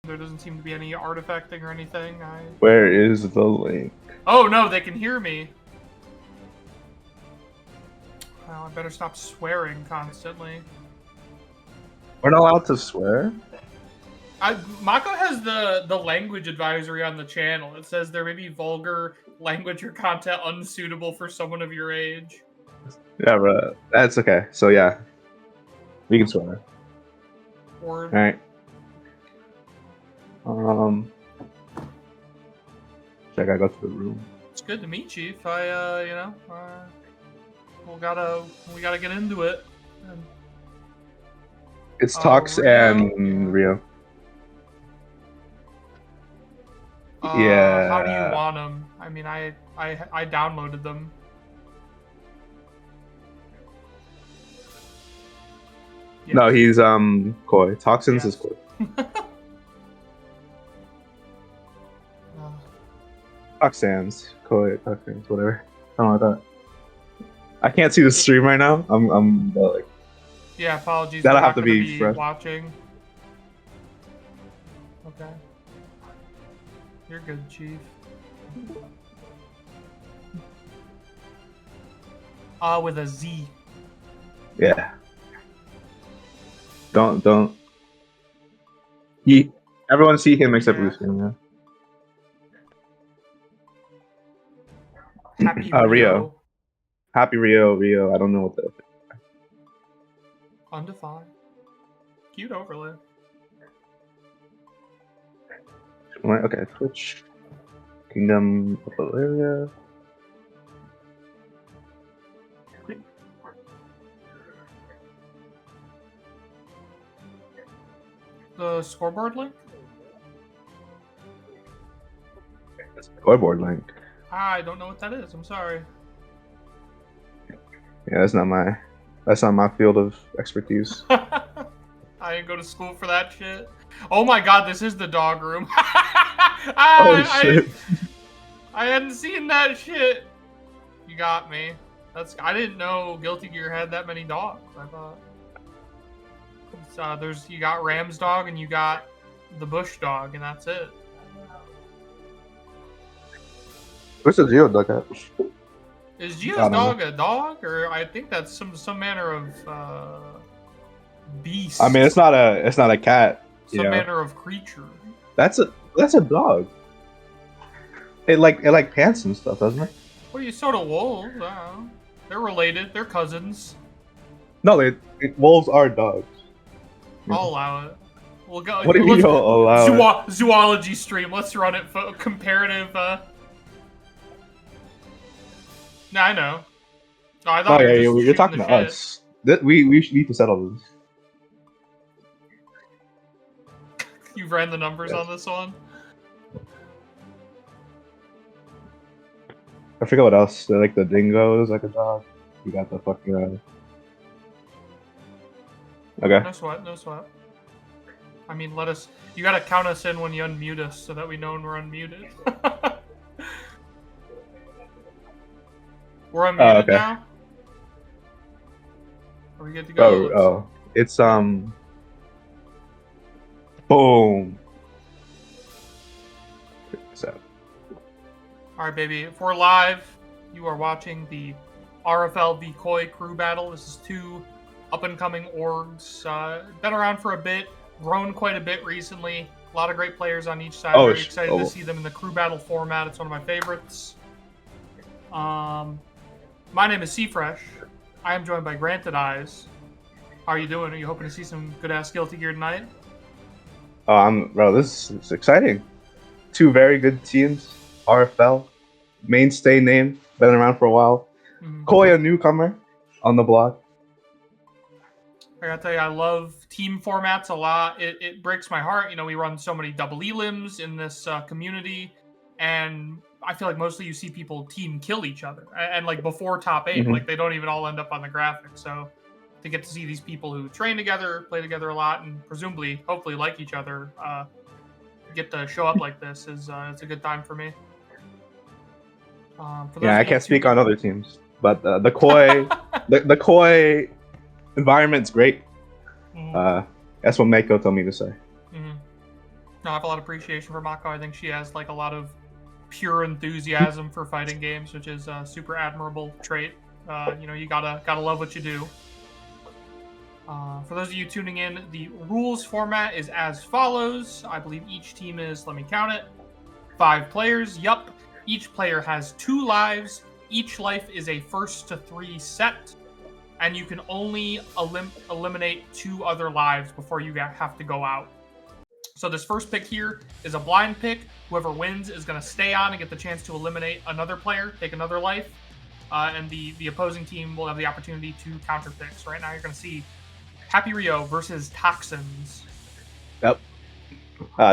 There doesn't seem to be any artifacting or anything. Where is the link? Oh no, they can hear me. Well, I better stop swearing constantly. We're not allowed to swear? Mako has the language advisory on the channel. It says there may be vulgar language or content unsuitable for someone of your age. Yeah, but that's okay. So yeah, we can swear. Or All right. I gotta go to the room. it's good to meet Chief. We gotta get into it. It's Tox and Rio. Yeah. How do you want them? I mean, I downloaded them. Yeah. No, he's Koi. Toxins is Koi. Toxins, Koi, Toxins, whatever. Something like that. I can't see the stream right now. I'm like. Yeah, apologies. That'll have to be fresh. Watching. Okay. You're good, Chief. With a Z. Yeah. Don't. Everyone see him except Lucian, yeah. Happy Rio. Happy Rio. I don't know what the. Undefined. Cute overlay. Okay, Twitch. Kingdom area. The scoreboard link? Scoreboard link. I don't know what that is. I'm sorry. Yeah, that's not my field of expertise. I didn't go to school for that shit. Oh my god, this is the dog room. Shit. I hadn't seen that shit. You got me. I didn't know Guilty Gear had that many dogs. I thought you got Ram's dog and you got the Bush dog, and that's it. Where's the Geo dog at? Is Geo's dog a dog, or I think that's some manner of beast? I mean, it's not a cat. Some manner of creature. That's a dog. It like pants and stuff, doesn't it? What are you, sort of wolves? They're related. They're cousins. No, wolves are dogs. I'll allow it. We'll go. What do you mean allow it? Zoology stream. Let's run it for comparative. No, I know. Oh, I thought you're talking to us. We need to settle this. You've ran the numbers on this one? I forget what else. Like the dingo is like a dog. You got the fucking. Okay. No sweat. I mean, you gotta count us in when you unmute us so that we know when we're unmuted. We're unmuted now? Are we good to go? It's boom. Alright, baby. If we're live, you are watching the RFL Koi Crew Battle. This is two up-and-coming orgs. Been around for a bit, grown quite a bit recently. A lot of great players on each side. Very excited to see them in the Crew Battle format. It's one of my favorites. My name is Seafresh. I am joined by Granted Eyes. How are you doing? Are you hoping to see some good-ass Guilty Gear tonight? Bro, this is exciting. Two very good teams. RFL, mainstay name, been around for a while. Koi, a newcomer on the block. I gotta tell you, I love team formats a lot. It breaks my heart. You know, we run so many double elims in this community, and I feel like mostly you see people team kill each other, and like before top 8, like they don't even all end up on the graphic. So to get to see these people who train together, play together a lot, and presumably, hopefully, like each other, get to show up like this is it's a good time for me. I can't speak on other teams, but the Koi, the Koi environment's great. That's what Mako told me to say. No, I have a lot of appreciation for Mako. I think she has like a lot of pure enthusiasm for fighting games, which is a super admirable trait. You gotta love what you do. For those of you tuning in, the rules format is as follows. I believe each team is, let me count it, 5 players. Yup. Each player has 2 lives. Each life is a 1st to 3 set. And you can only eliminate 2 other lives before you have to go out. So this first pick here is a blind pick. Whoever wins is going to stay on and get the chance to eliminate another player, take another life. And the opposing team will have the opportunity to counter pick. So right now you're going to see Happy Rio versus Toxins. Yep.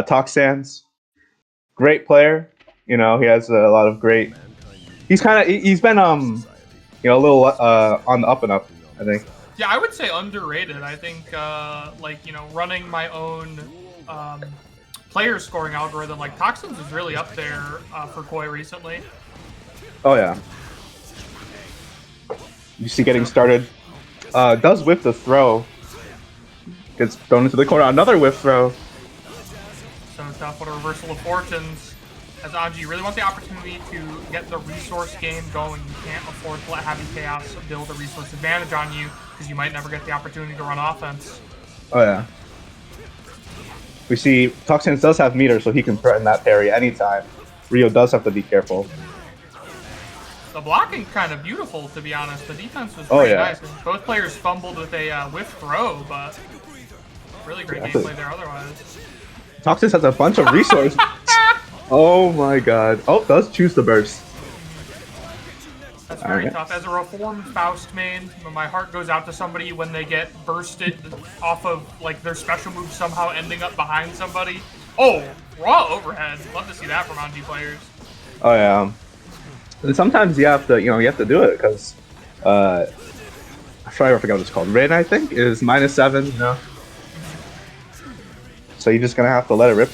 Toxins, great player. You know, he has a lot of great. He's been a little on the up and up, I think. Yeah, I would say underrated. I think running my own player scoring algorithm, like Toxins is really up there for Koi recently. Oh yeah. You see, getting started. Does whiff the throw. Gets thrown into the corner. Another whiff throw. So tough. What a reversal of fortunes. As Anji really want the opportunity to get the resource game going. You can't afford to let Happy Chaos build a resource advantage on you because you might never get the opportunity to run offense. Oh yeah. We see Toxins does have meter, so he can threaten that parry anytime. Rio does have to be careful. The blocking kind of beautiful, to be honest. The defense was pretty nice. Both players fumbled with a whiff throw, but really great gameplay there otherwise. Toxins has a bunch of resources. Oh my god. Oh, does choose to burst. That's very tough. As a reformed Faust main, my heart goes out to somebody when they get bursted off of like their special move somehow ending up behind somebody. Oh, raw overhead. Love to see that from Anji players. Oh yeah. And sometimes you have to do it because I forgot what it's called. Rin, I think, is -7. You know. So you're just gonna have to let it rip.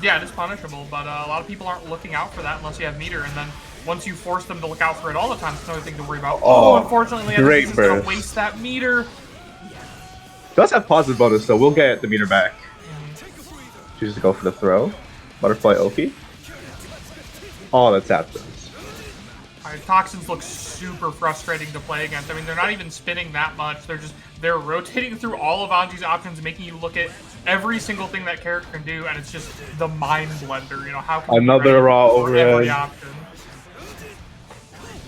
Yeah, it is punishable, but a lot of people aren't looking out for that unless you have meter, and then once you force them to look out for it all the time, it's another thing to worry about. Oh, unfortunately, I think he's gonna waste that meter. Does have positive bonus, so we'll get the meter back. Chooses to go for the throw. Butterfly Oki. Oh, that's after. Toxins look super frustrating to play against. I mean, they're not even spinning that much. They're rotating through all of Anji's options, making you look at every single thing that character can do, and it's just the mind blender. You know, how can another raw overhead. Every option.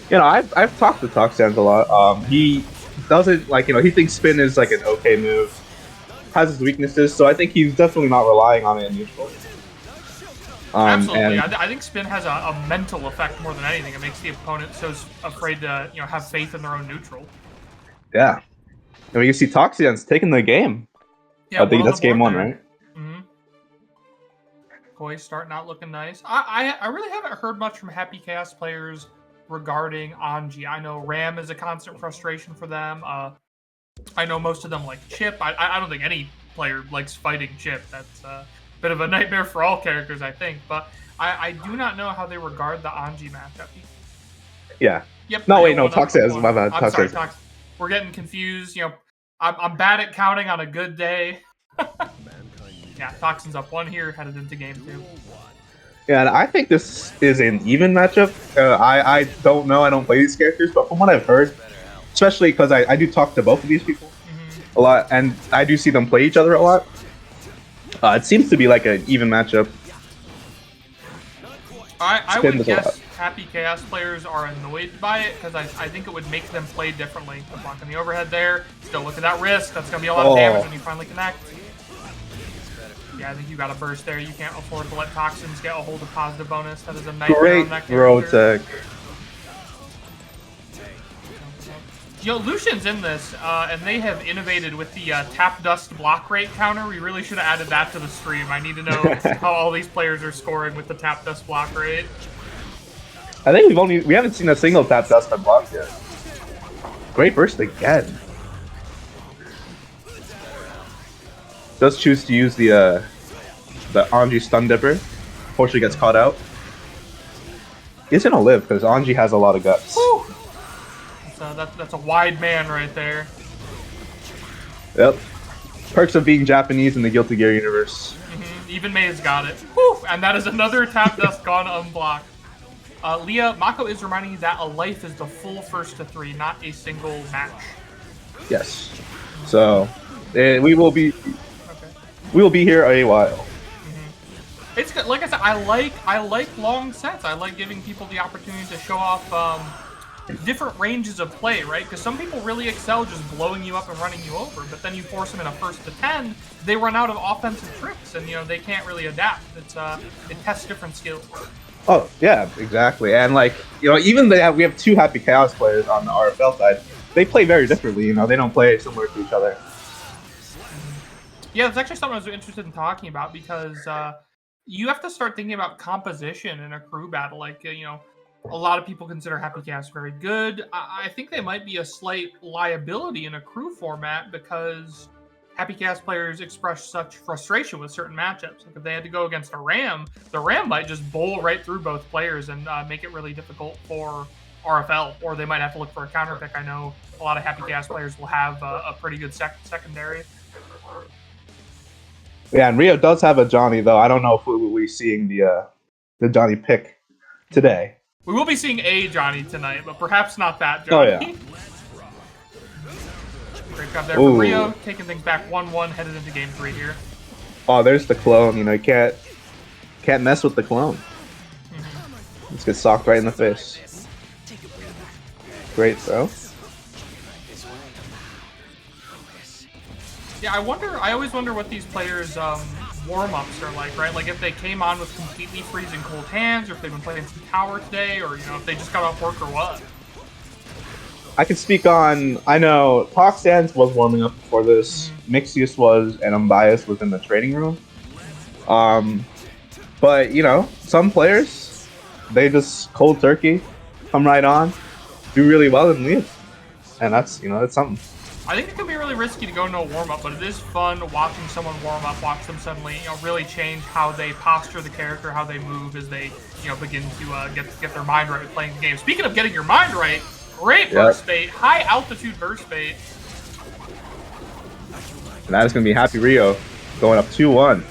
You know, I've talked to Toxins a lot. He doesn't he thinks spin is like an okay move. Has his weaknesses, so I think he's definitely not relying on it in neutral. Absolutely, I think spin has a mental effect more than anything. It makes the opponent so afraid to have faith in their own neutral. Yeah, and we can see Toxins taking the game. Yeah, I think that's game 1, right? Mm-hmm. Koi starting out looking nice. I really haven't heard much from Happy Chaos players regarding Anji. I know Ram is a constant frustration for them. I know most of them like Chip. I don't think any player likes fighting Chip. That's bit of a nightmare for all characters, I think, but I do not know how they regard the Anji matchup. Yeah. Yep. No, wait, no, Toxins. My bad. I'm sorry, Toxins. We're getting confused. I'm bad at counting on a good day. Yeah, Toxins up 1 here, headed into game 2. Yeah, and I think this is an even matchup. I don't know. I don't play these characters, but from what I've heard, especially because I do talk to both of these people a lot, and I do see them play each other a lot. It seems to be like an even matchup. I would guess Happy Chaos players are annoyed by it because I think it would make them play differently. Blocking the overhead there. Still look at that risk. That's going to be a lot of damage when you finally connect. Yeah, I think you got a burst there. You can't afford to let Toxins get a hold of positive bonus. That is a nightmare on that character. Great throw tech. Lucian's in this, and they have innovated with the tap dust block rate counter. We really should have added that to the stream. I need to know how all these players are scoring with the tap dust block rate. I think we haven't seen a single tap dust unblocked yet. Great burst again. Does choose to use the Anji stun dipper. Unfortunately gets caught out. He's gonna live because Anji has a lot of guts. Woo! That's a wide man right there. Yep. Perks of being Japanese in the Guilty Gear universe. Even May has got it. Whew, and that is another tap dust gone unblocked. Leah, Mako is reminding you that a life is the full first to 3, not a single match. Yes. So we will be here a while. It's good. Like I said, I like long sets. I like giving people the opportunity to show off different ranges of play, right? Because some people really excel just blowing you up and running you over, but then you force them in a first to 10, they run out of offensive tricks, and they can't really adapt. It tests different skills. Oh yeah, exactly. And like even we have 2 Happy Chaos players on the RFL side. They play very differently. They don't play similar to each other. Yeah, that's actually something I was interested in talking about because you have to start thinking about composition in a crew battle. Like a lot of people consider Happy Chaos very good. I think they might be a slight liability in a crew format because Happy Chaos players express such frustration with certain matchups. Like if they had to go against a Ram, the Ram might just bowl right through both players and make it really difficult for RFL, or they might have to look for a counter pick. I know a lot of Happy Chaos players will have a pretty good secondary. Yeah, and Rio does have a Johnny, though. I don't know if we will be seeing the Johnny pick today. We will be seeing a Johnny tonight, but perhaps not that Johnny. Oh, yeah. Great job there from Rio, taking things back 1-1, headed into game 3 here. Oh, there's the clone. You can't mess with the clone. Let's get socked right in the face. Great throw. Yeah, I always wonder what these players' warm-ups are like, right? Like if they came on with completely freezing cold hands, or if they've been playing some tower today, or if they just got off work or what. I can speak on. I know Toxans was warming up before this. Mixius was, and Unbiased was in the training room. But some players, they just cold turkey, come right on, do really well and leave, and that's that's something. I think it can be really risky to go into a warm-up, but it is fun watching someone warm up, watch them suddenly, really change how they posture the character, how they move as they, begin to get their mind right with playing the game. Speaking of getting your mind right, great burst bait, high altitude burst bait. And that is going to be Happy Rio going up 2-1.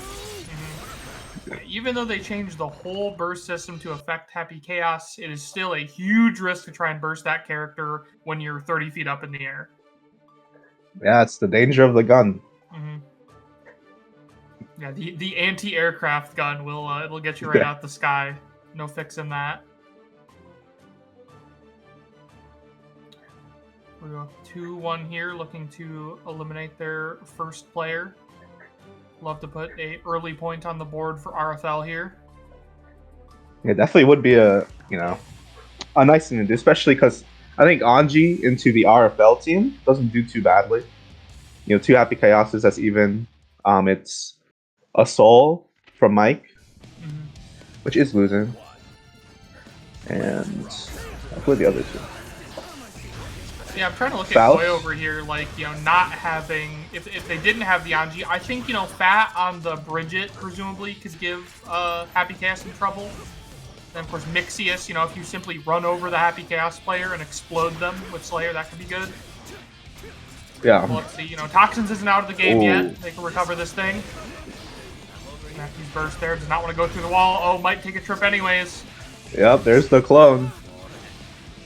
Even though they changed the whole burst system to affect Happy Chaos, it is still a huge risk to try and burst that character when you're 30 feet up in the air. Yeah, it's the danger of the gun. Yeah, the anti-aircraft gun it'll get you right out the sky. No fixing that. We go 2-1 here, looking to eliminate their first player. Love to put a early point on the board for RFL here. It definitely would be a nice thing to do, especially because I think Anji into the RFL team doesn't do too badly. 2 Happy Chaoses, that's even. It's a Soul from Mike, which is losing. And who are the other 2? Yeah, I'm trying to look at Koi over here, like, not having... If they didn't have the Anji, I think, Fat on the Bridget, presumably, could give Happy Chaos some trouble. Then, of course, Mixius, if you simply run over the Happy Chaos player and explode them with Slayer, that could be good. Yeah. Well, let's see, Toxins isn't out of the game yet. They can recover this thing. Matthew's burst there, does not want to go through the wall. Oh, might take a trip anyways. Yep, there's the clone.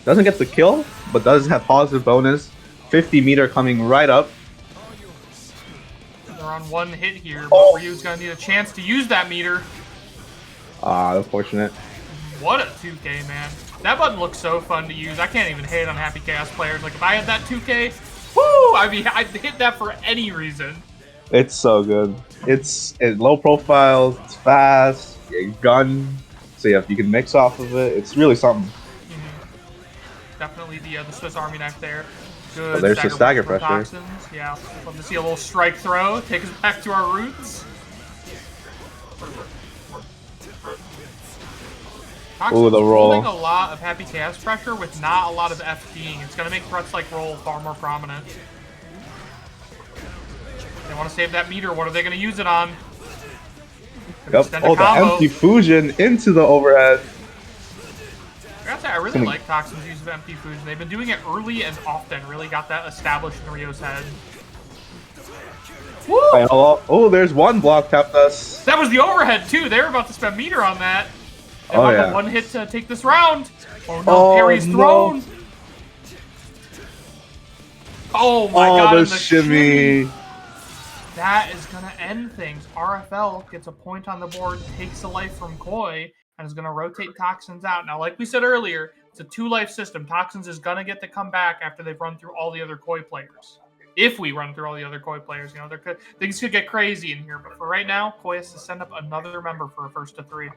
Doesn't get the kill, but does have positive bonus. 50 meter coming right up. They're on 1 hit here, but Ryu's going to need a chance to use that meter. Unfortunate. What a 2K, man. That button looks so fun to use. I can't even hate on Happy Chaos players. Like, if I had that 2K, woo! I'd hit that for any reason. It's so good. It's low profile, it's fast, gun. So yeah, if you can mix off of it, it's really something. Definitely the Swiss Army knife there. Good. Oh, there's the stagger pressure. Toxins. Yeah, love to see a little strike throw. Take us back to our roots. Ooh, the roll. Holding a lot of Happy Chaos pressure with not a lot of FDing. It's going to make threats like roll far more prominent. They want to save that meter. What are they going to use it on? Yep. Oh, the empty fusion into the overhead. I gotta say, I really like Toxin's use of empty fusion. They've been doing it early and often. Really got that established in Rio's head. Woo! Oh, there's one block tapped us. That was the overhead, too. They were about to spend meter on that. They want the one hit to take this round. Oh, no. Parry's thrown. Oh, my God. The shimmy. That is going to end things. RFL gets a point on the board, takes a life from Koi, and is going to rotate Toxins out. Now, like we said earlier, it's a 2-life system. Toxins is going to get to come back after they've run through all the other Koi players. If we run through all the other Koi players, you know, things could get crazy in here. But for right now, Koi has to send up another member for a first to 3.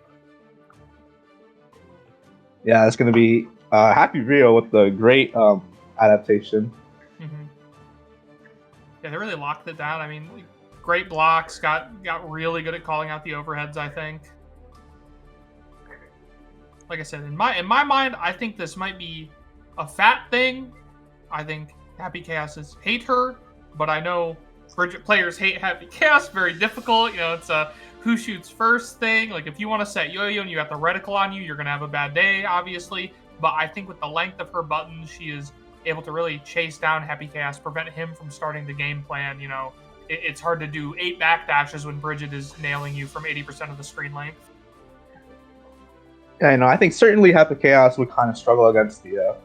Yeah, it's going to be Happy Rio with the great adaptation. Mm-hmm. Yeah, they really locked it down. I mean, great blocks. Got really good at calling out the overheads, I think. Like I said, in my mind, I think this might be a fat thing. I think Happy Chaos hate her, but I know Bridget players hate Happy Chaos. Very difficult. You know, it's a who shoots first thing. Like, if you want to set Yo-Yo and you got the reticle on you, you're going to have a bad day, obviously. But I think with the length of her buttons, she is able to really chase down Happy Chaos, prevent him from starting the game plan. You know, it's hard to do 8 backdashes when Bridget is nailing you from 80% of the screen length. Yeah, I think certainly Happy Chaos would kind of struggle against the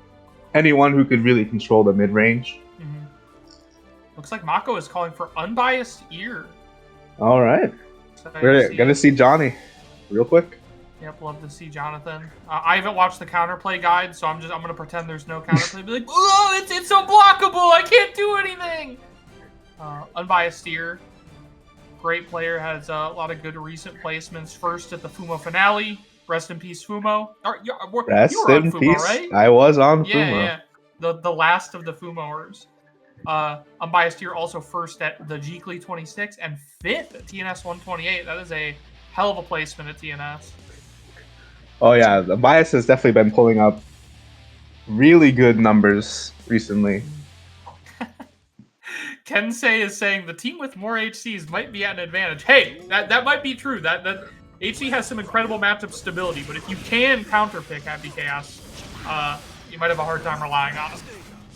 anyone who could really control the mid-range. Mm-hmm. Looks like Mako is calling for Unbiased Ear. All right. We're going to see Johnny real quick. Yep, love to see Jonathan. I haven't watched the counterplay guide, so I'm going to pretend there's no counterplay. Be like, oh, it's so blockable. I can't do anything. Unbiased Ear. Great player. Has a lot of good recent placements. First at the Fumo finale. Rest in peace, Fumo. You were on Fumo, right? I was on Fumo. Yeah. The last of the Fumoers. Unbiased Ear also first at the Geekly 26 and 5th at TNS 128. That is a hell of a placement at TNS. Oh yeah, the Bias has definitely been pulling up really good numbers recently. Kensei is saying the team with more HCs might be at an advantage. Hey, that might be true. That HC has some incredible matchup stability, but if you can counterpick Happy Chaos, you might have a hard time relying on him.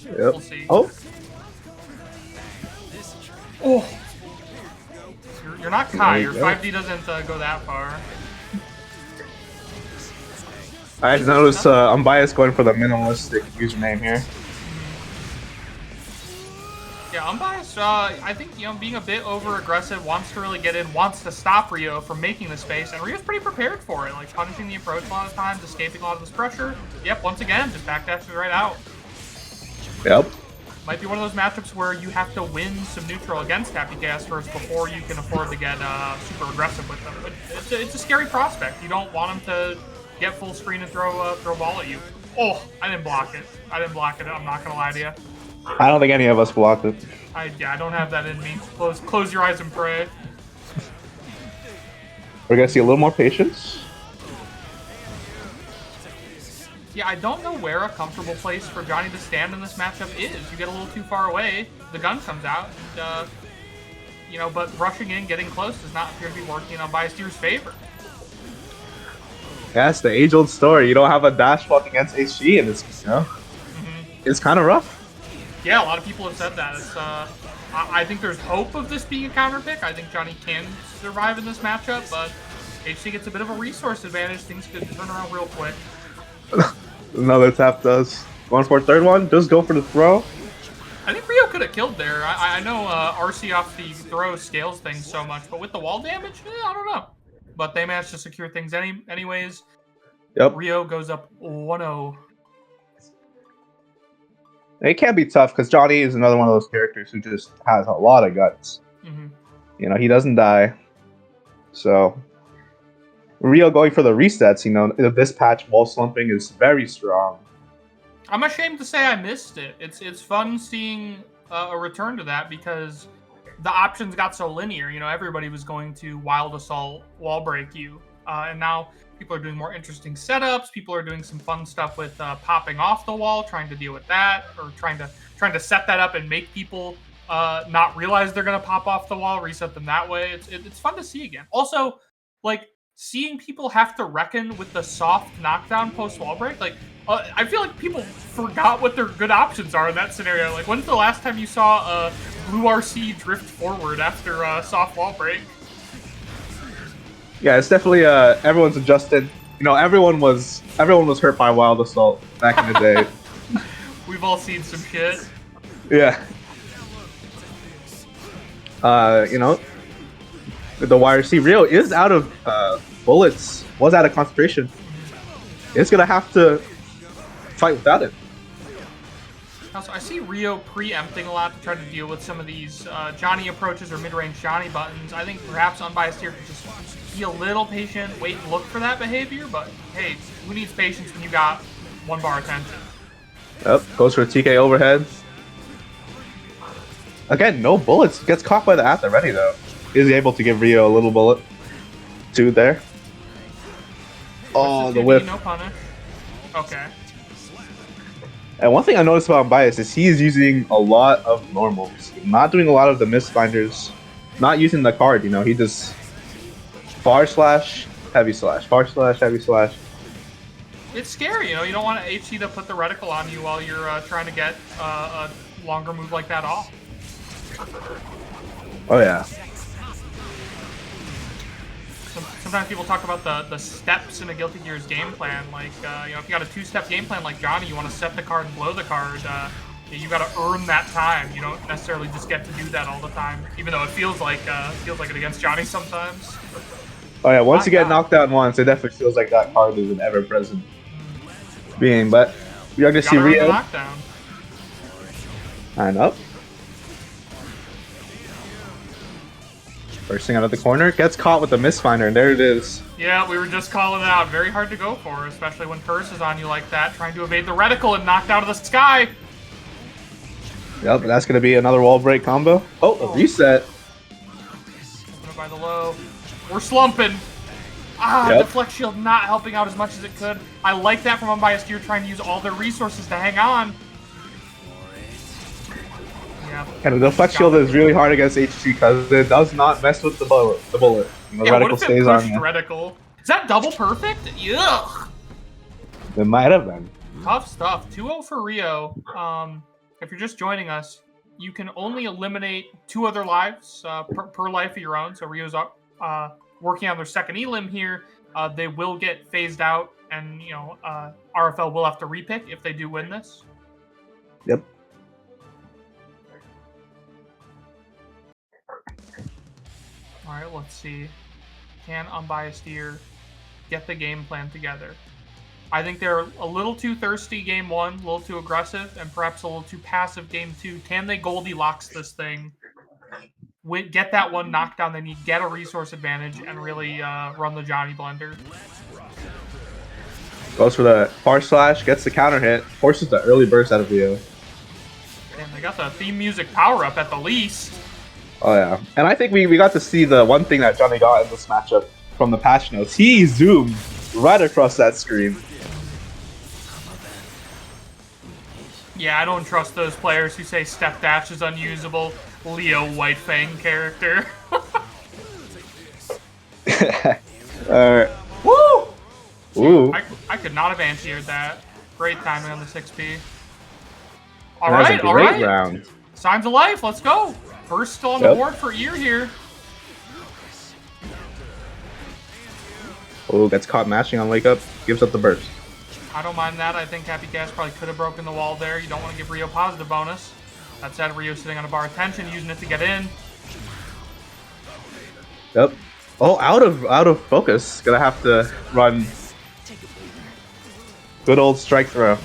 Yep. We'll see. Oh, you're not Kai. Your 5D doesn't go that far. I noticed Unbiased going for the minimalistic username here. Yeah, Unbiased, I think, being a bit over-aggressive, wants to really get in, wants to stop Rio from making the space, and Rio's pretty prepared for it, like punishing the approach a lot of times, escaping a lot of this pressure. Yep, once again, just backdashes right out. Yep. Might be one of those matchups where you have to win some neutral against Happy Chaos first before you can afford to get super aggressive with them. But it's a scary prospect. You don't want him to get full screen and throw ball at you. Oh, I didn't block it. I'm not gonna lie to you. I don't think any of us blocked it. I don't have that in me. Close your eyes and pray. We're gonna see a little more patience. Yeah, I don't know where a comfortable place for Johnny to stand in this matchup is. You get a little too far away, the gun comes out, and, but rushing in, getting close does not appear to be working in Unbiased Ear's favor. That's the age-old story. You don't have a dash block against HG, and it's kind of rough. Yeah, a lot of people have said that. It's, I think there's hope of this being a counter pick. I think Johnny can survive in this matchup, but HG gets a bit of a resource advantage. Things could turn around real quick. Another tap does. Going for a third one. Just go for the throw. I think Rio could have killed there. I know RC off the throw scales things so much, but with the wall damage, I don't know. But they managed to secure things anyways. Yep. Rio goes up 1-0. It can be tough because Johnny is another one of those characters who just has a lot of guts. Mm-hmm. He doesn't die. So Rio going for the resets, this patch wall slumping is very strong. I'm ashamed to say I missed it. It's fun seeing a return to that because the options got so linear. Everybody was going to Wild Assault wall break you. And now people are doing more interesting setups. People are doing some fun stuff with popping off the wall, trying to deal with that, or trying to set that up and make people not realize they're going to pop off the wall, reset them that way. It's fun to see again. Also, seeing people have to reckon with the soft knockdown post wall break, like, I feel like people forgot what their good options are in that scenario. Like, when's the last time you saw Blue RC drift forward after soft wall break? Yeah, it's definitely everyone's adjusted. You know, everyone was hurt by Wild Assault back in the day. We've all seen some shit. Yeah. You know, the YRC Rio is out of bullets, was out of concentration. It's gonna have to fight without it. Also, I see Rio preempting a lot to try to deal with some of these Johnny approaches or mid-range Johnny buttons. I think perhaps Unbiased here could just be a little patient, wait and look for that behavior, but hey, who needs patience when you got 1 bar attention? Yep, goes for a TK overhead. Again, no bullets. Gets caught by the at the ready though. Is able to give Rio a little bullet. 2 there. Oh, the whip. No punish. Okay. And one thing I noticed about Bias is he's using a lot of normals. Not doing a lot of the misfinders. Not using the card, you know, he just far slash, heavy slash, far slash, heavy slash. It's scary, you know, you don't want HC to put the reticle on you while you're trying to get a longer move like that off. Oh yeah. Sometimes people talk about the steps in a Guilty Gear's game plan. Like, you know, if you got a 2-step game plan like Johnny, you want to set the card and blow the card. You got to earn that time. You don't necessarily just get to do that all the time, even though it feels like it against Johnny sometimes. Oh yeah, once you get knocked out once, it definitely feels like that card is an ever-present being. But you're gonna see Rio. Knockdown. And up. Bursting out of the corner, gets caught with the misfinder, and there it is. Yeah, we were just calling it out. Very hard to go for, especially when Curse is on you like that, trying to evade the reticle and knocked out of the sky. Yep, that's going to be another wall break combo. Oh, a reset. Open it by the low. We're slumping. The Flex Shield not helping out as much as it could. I like that from Unbiased Gear, trying to use all their resources to hang on. Yeah. And the Flex Shield is really hard against HC because it does not mess with the bullet. The reticle stays on you. Reticle? Is that double perfect? Yuck! It might have been. Tough stuff. 2-0 for Rio. If you're just joining us, you can only eliminate 2 other lives per life of your own. So Rio's working on their second elim here. They will get phased out, and you know RFL will have to repick if they do win this. Yep. All right, let's see. Can Unbiased Ear get the game plan together? I think they're a little too thirsty game 1, a little too aggressive, and perhaps a little too passive game 2. Can they Goldilocks this thing? Get that one knockdown, then you get a resource advantage and really run the Johnny blender. Goes for the far slash, gets the counter hit, forces the early burst out of Rio. And they got the theme music power up at the least. Oh yeah, and I think we got to see the one thing that Johnny got in this matchup from the patch notes. He zoomed right across that screen. Yeah, I don't trust those players who say step dash is unusable. Leo White Fang character. Alright. Woo! Ooh. I could not have answered that. Great timing on the 6P. All That was right, a great round. Signs of life, let's go. First still on the board for Ear here. Oh, gets caught matching on wake up, gives up the burst. I don't mind that. I think Happy Cash probably could have broken the wall there. You don't want to give Rio positive bonus. That said, Rio sitting on a bar of tension, using it to get in. Yep. Oh, out of focus. Gonna have to run. Good old strike throw.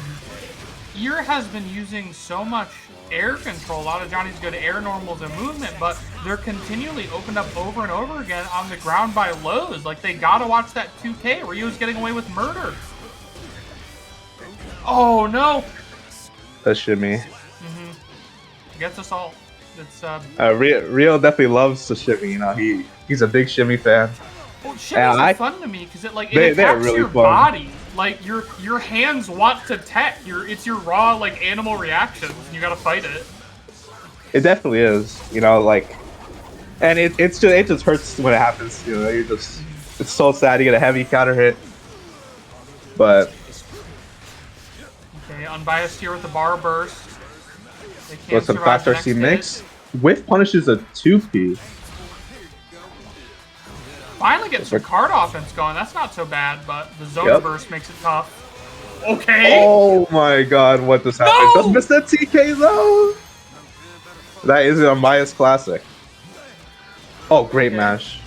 Ear has been using so much air control. A lot of Johnny's good air normals and movement, but they're continually opened up over and over again on the ground by lows. Like, they gotta watch that 2K. Rio's getting away with murder. Oh, no. That shimmy. Gets us all. It's Rio definitely loves the shimmy. You know, he's a big shimmy fan. Well, shimmies are fun to me because it attacks really your fun. body. Like your hands want to tech. It's your raw animal reactions. You gotta fight it. It definitely is. You know, like, and it just hurts when it happens. You know, It's so sad to get a heavy counter hit. But okay, unbiased here with the bar burst. They so can't some survive fast the RC next mix. hit. Whiff punishes a 2P. Finally getting some card offense going. That's not so bad, but the zone Yep. burst makes it tough. Okay. Oh my god, what just happened? No! Does miss that TK though? That is an unbiased classic. Oh, great Okay. mash.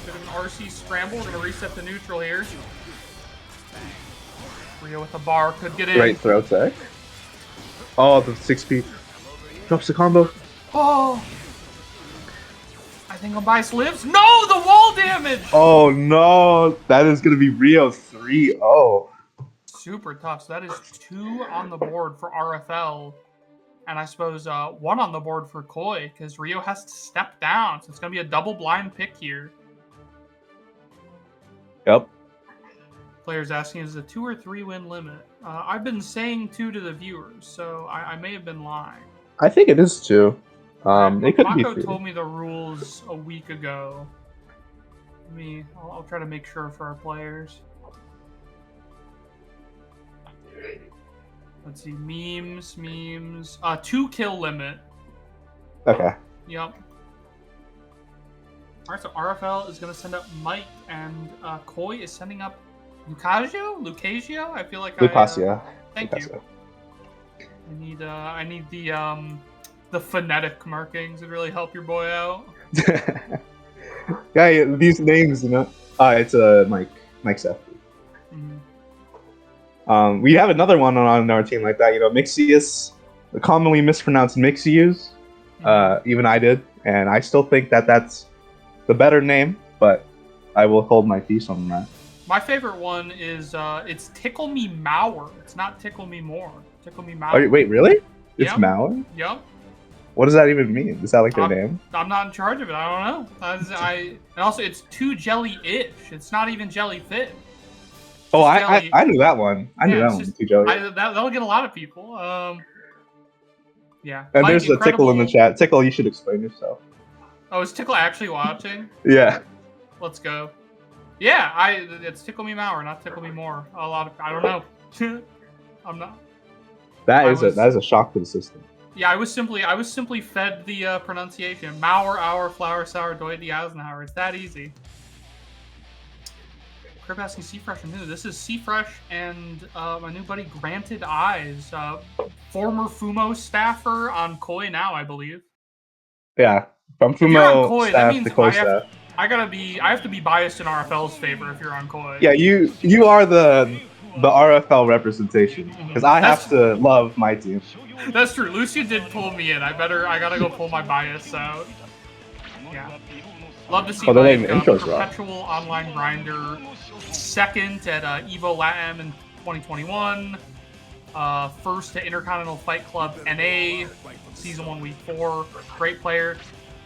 Bit of an RC scramble. We're going to reset the neutral here. Rio with the bar could get in. Great throw tech. Oh, the 6P. Drops the combo. Oh! I think Unbiased lives. No! The wall damage! Oh no! That is going to be Rio 3-0. Super tough. So that is 2 on the board for RFL. And I suppose 1 on the board for Koi, because Rio has to step down. So it's going to be a double blind pick here. Yep. Players asking, is it a 2 or 3 win limit? I've been saying 2 to the viewers, so I may have been lying. I think it is 2. It could be Mako 3. told me the rules a week ago. I'll try to make sure for our players. Let's see, memes. 2 kill limit. Okay. Yep. Alright, so RFL is going to send up Mike, and Koi is sending up Lucasio? I feel like Lucasia. Thank you. I need the phonetic markings to really help your boy out. Yeah, these names, you know. It's Mike Seth. Mm-hmm. We have another one on our team like that, you know, Mixius, the commonly mispronounced Mixius. Even I did, and I still think that that's the better name, but I will hold my peace on that. My favorite one is it's Tickle Me Mauer. It's not Tickle Me More. Tickle Me Mauer. Wait, really? It's Yep. Mauer? Yep. What does that even mean? Is that like their name? I'm not in charge of it. I don't know. And also, it's too jelly-ish. It's not even jellyfish. Oh, I knew that one. I knew that one. Too jelly. That'll get a lot of people. Yeah. And Mike, there's a Tickle in the chat. Tickle, you should explain yourself. Oh, is Tickle actually watching? Yeah. Let's go. Yeah, it's Tickle Me Mauer, not Tickle Me More. I don't know. I'm not. That is a shock to the system. Yeah, I was simply fed the pronunciation. Mauer, Hour, Flower, Sour, Doy, the Eisenhower. It's that easy. Crip asking C-Fresh and new. This is C-Fresh and my new buddy Granted Eyes, former Fumo staffer on Koi now, I believe. Yeah, from Fumo staff to Koi staff. I have to be biased in RFL's favor if you're on Koi. Yeah, you are the RFL representation because I have to love my team. That's true. Lucia did pull me in. I gotta go pull my bias out. Yeah. Love to see Mike, perpetual online grinder, second at Evo Latam in 2021, first to Intercontinental Fight Club NA, Season 1, Week 4, great player.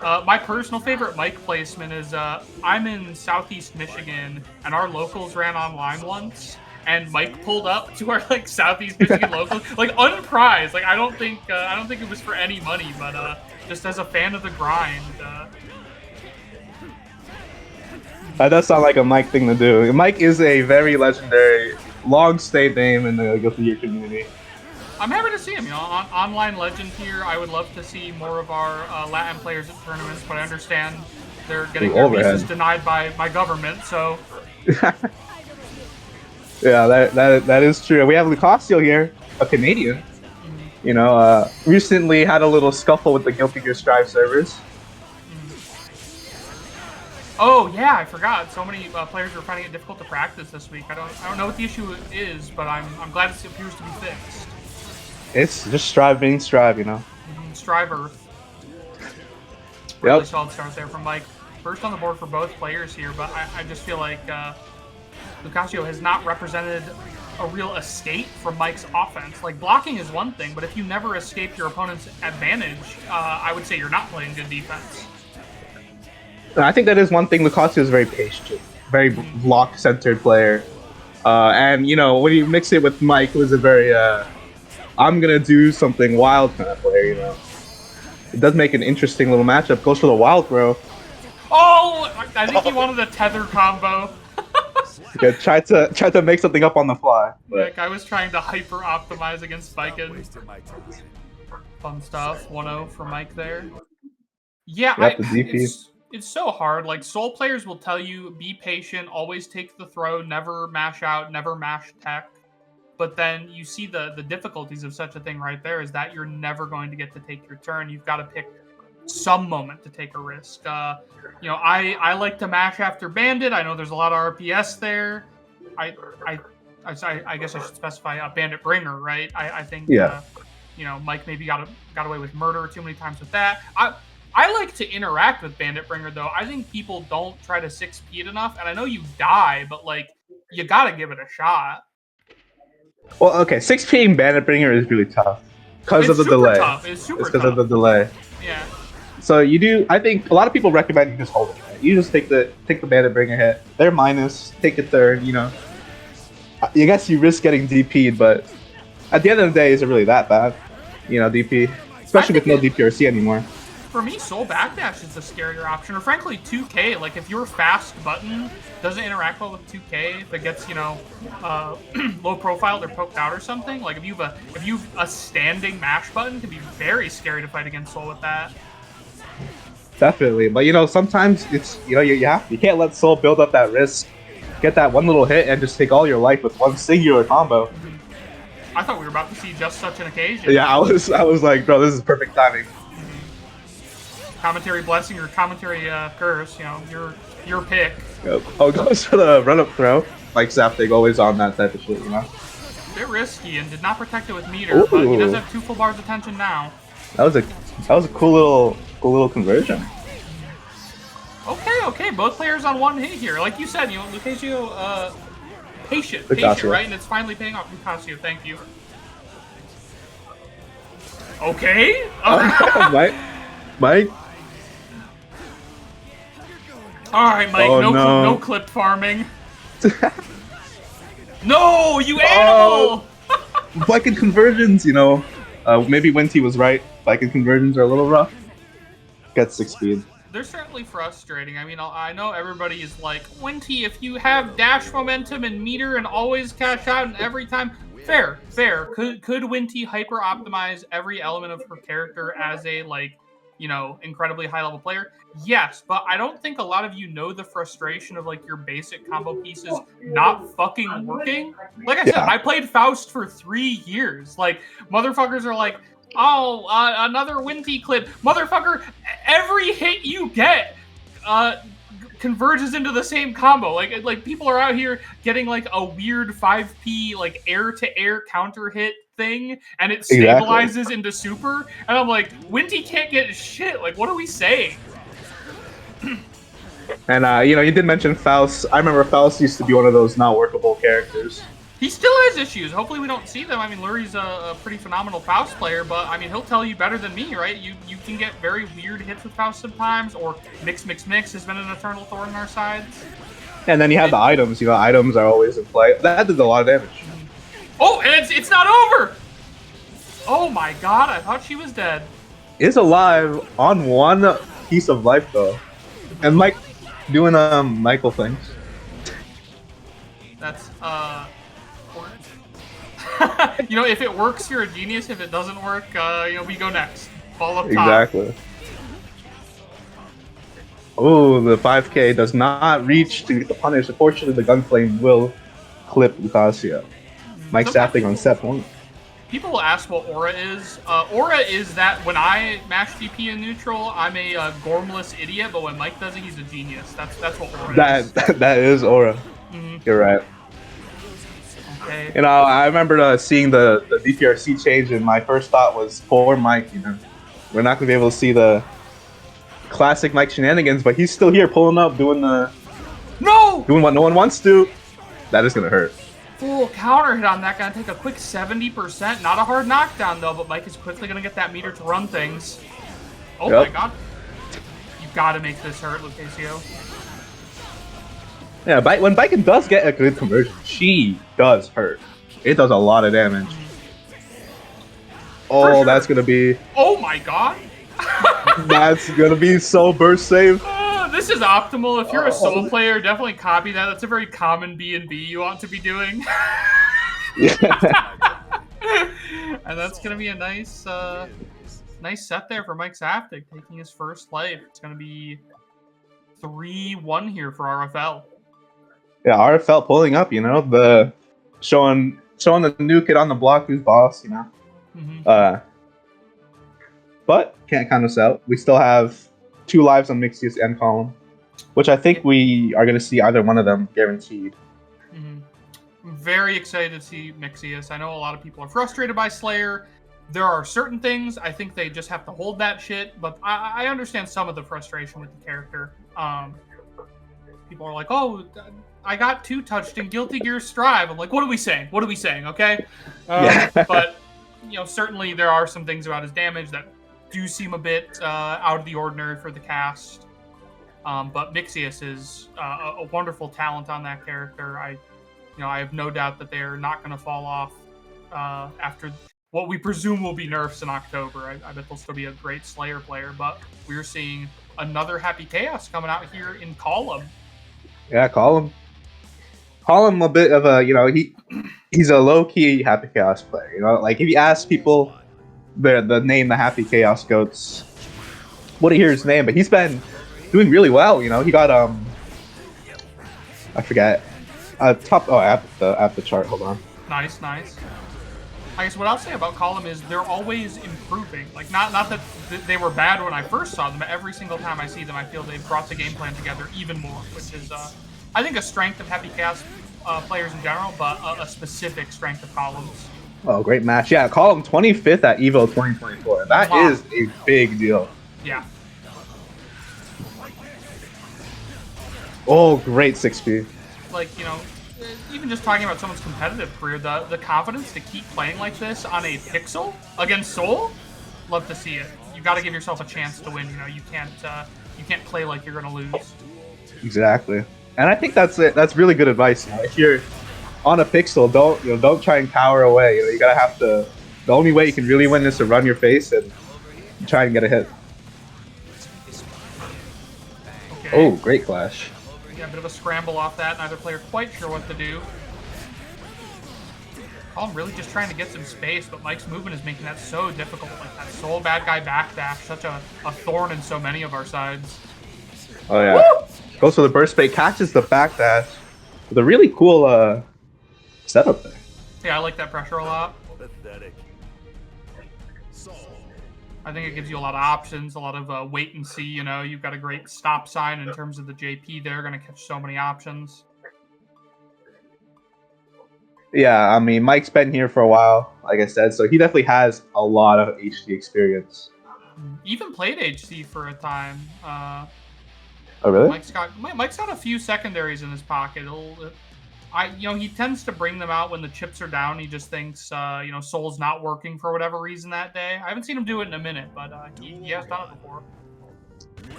My personal favorite Mike placement is I'm in Southeast Michigan, and our locals ran online once, and Mike pulled up to our Southeast Michigan locals, unprized. I don't think it was for any money, but just as a fan of the grind. That does sound like a Mike thing to do. Mike is a very legendary, long-stay name in the Guilty Gear community. I'm happy to see him. Online legend here. I would love to see more of our Latin players at tournaments, but I understand they're getting their visas denied by my government. So. Yeah, that is true. We have Lucasio here, a Canadian. You know, recently had a little scuffle with the Guilty Gear Strive servers. Oh yeah, I forgot. So many players were finding it difficult to practice this week. I don't know what the issue is, but I'm glad it appears to be fixed. It's just Strive being Strive, you know. Strive Earth. Really solid start there from Mike. First on the board for both players here, but I just feel like Lucasio has not represented a real escape from Mike's offense. Blocking is one thing, but if you never escape your opponent's advantage, I would say you're not playing good defense. I think that is one thing. Lucasio is very patient, very block-centered player. And, you know, when you mix it with Mike, who is a very, I'm going to do something wild kind of player, you know. It does make an interesting little matchup. Goes for the wild throw. Oh! I think he wanted a tether combo. Yeah, try to make something up on the fly. Yeah, I was trying to hyper optimize against Viking. Fun stuff. 1-0 for Mike there. Yeah, Yep, the DP. it's so hard. Like Soul players will tell you, be patient, always take the throw, never mash out, never mash tech. But then you see the difficulties of such a thing right there is that you're never going to get to take your turn. You've got to pick some moment to take a risk. You know, I like to mash after Bandit. I know there's a lot of RPS there. I guess I should specify a Bandit Bringer, right? I think you know, Mike maybe got away with murder too many times with that. I like to interact with Bandit Bringer though. I think people don't try to 6P it enough, and I know you die, but like you gotta give it a shot. Well, okay, 6P Bandit Bringer is really tough because of the delay. It's super tough. Because of the delay. Yeah. So you do. I think a lot of people recommend you just hold it. Right? You just take the Bandit Bringer hit. They're minus. Take a third. You know. I guess you risk getting DP'd, but at the end of the day, is it really that bad? You know, DP, especially with no DPRC anymore. For me, Soul Backdash is a scarier option, or frankly, 2K. Like, if your fast button doesn't interact well with 2K, if it gets, you know, low profiled or poked out or something, like if you've a standing mash button, it can be very scary to fight against Soul with that. Definitely, but you know, sometimes it's, you know, you can't let Soul build up that risk, get that one little hit, and just take all your life with one singular combo. I thought we were about to see just such an occasion. Yeah, I was like, bro, this is perfect timing. Commentary blessing or commentary curse, you know, your pick. Yep. Oh, goes for the run-up throw. Like Zapdig, always on that type of shit, you know? A bit risky and did not protect it with meter, but he does have 2 full bars attention now. That was a cool little conversion. Okay, both players on one hit here. Like you said, you know, Lucasio, patient, right? And it's finally paying off. Lucasio, thank you. Okay. Mike. All right, Mike. Oh, no clip farming. No, you animal! Viking conversions, you know. Maybe Winty was right. Viking conversions are a little rough. Get 6 speed. They're certainly frustrating. I mean, I know everybody is like, Winty, if you have dash momentum and meter and always cash out and every time, fair. Could Winty hyper optimize every element of her character as a, like, you know, incredibly high level player? Yes, but I don't think a lot of you know the frustration of like your basic combo pieces not fucking working. Like I said, I played Faust for 3 years. Like, motherfuckers are like, oh, another Winty clip. Motherfucker, every hit you get converges into the same combo. Like people are out here getting like a weird 5P like air-to-air counter hit thing, and it stabilizes into super. And I'm like, Winty can't get shit. Like, what are we saying? And you know, you did mention Faust. I remember Faust used to be one of those not workable characters. He still has issues. Hopefully we don't see them. I mean, Lurie's a pretty phenomenal Faust player, but I mean, he'll tell you better than me, right? You can get very weird hits with Faust sometimes, or mix has been an eternal thorn in our sides. And then you have the items. You know, items are always in play. That did a lot of damage. Oh, and it's not over! Oh my god, I thought she was dead. Is alive on one piece of life, though. And Mike doing Michael things. That's, you know, if it works, you're a genius. If it doesn't work, you know, we go next. Ball up top. Exactly. Oh, the 5K does not reach to get the punish. Unfortunately, the Gunflame will clip Lucasio. Mike Zapdig on set point. People will ask what Aura is. Aura is that when I mash DP in neutral, I'm a gormless idiot, but when Mike does it, he's a genius. That's what Aura is. That is Aura. Mm-hmm. You're right. Okay. You know, I remember seeing the DPRC change, and my first thought was, poor Mike, you know. We're not going to be able to see the classic Mike shenanigans, but he's still here pulling up, doing what no one wants to. That is going to hurt. Full counter hit on that guy, take a quick 70%. Not a hard knockdown, though, but Mike is quickly going to get that meter to run things. Oh my god. You got to make this hurt, Lucasio. Yeah, when Viking does get a good conversion, she does hurt. It does a lot of damage. Oh, that's gonna be... Oh my god! That's gonna be so burst save. This is optimal. If you're a Soul player, definitely copy that. That's a very common B&B you want to be doing. And that's going to be a nice set there for Mike Saftig, taking his first life. It's going to be 3-1 here for RFL. Yeah, RFL pulling up, the showing the new kid on the block who's boss, But can't count us out. We still have 2 lives on Mixius and Column, which I think we are going to see either one of them guaranteed. I'm very excited to see Mixius. I know a lot of people are frustrated by Slayer. There are certain things I think they just have to hold that shit, but I understand some of the frustration with the character. People are like, "Oh, I got 2 touched in Guilty Gear Strive." I'm like, "What are we saying? What are we saying?" Okay, but certainly there are some things about his damage that do seem a bit out of the ordinary for the cast. But Mixius is a wonderful talent on that character. I have no doubt that they're not going to fall off after what we presume will be nerfs in October. I bet they'll still be a great Slayer player, but we're seeing another Happy Chaos coming out here in Column. Yeah, Column a bit of a, he's a low-key Happy Chaos player. Like if you ask people the name the Happy Chaos Goats, what do you hear his name? But he's been doing really well. He got I forget top at the chart. Hold on. Nice. I guess what I'll say about Column is they're always improving. Like not that they were bad when I first saw them. Every single time I see them, I feel they've brought the game plan together even more, which is I think a strength of Happy Chaos players in general, but a specific strength of Columns. Oh, great match. Yeah, Column 25th at EVO 2024. That is a big deal. Yeah. Oh, great 6P. Like, even just talking about someone's competitive career, the confidence to keep playing like this on a pixel against Soul, love to see it. You got to give yourself a chance to win. You can't play like you're gonna lose. Exactly, and I think that's it. That's really good advice. If you're on a pixel, don't try and cower away. You gotta have to. The only way you can really win is to run your face and try and get a hit. Okay. Oh, great clash. Yeah, a bit of a scramble off that. Neither player quite sure what to do. I'm really just trying to get some space, but Mike's movement is making that so difficult. Like that Soul bad guy backdash, such a thorn in so many of our sides. Oh yeah. Woo! Goes for the burst bait, catches the backdash with a really cool setup there. Yeah, I like that pressure a lot. I think it gives you a lot of options, a lot of wait and see. You've got a great stop sign in terms of the JP there. Going to catch so many options. Yeah, I mean, Mike's been here for a while, like I said, so he definitely has a lot of HD experience. Even played HC for a time. Oh, really? Mike's got a few secondaries in his pocket. He tends to bring them out when the chips are down. He just thinks, Soul's not working for whatever reason that day. I haven't seen him do it in a minute, but he has done it before.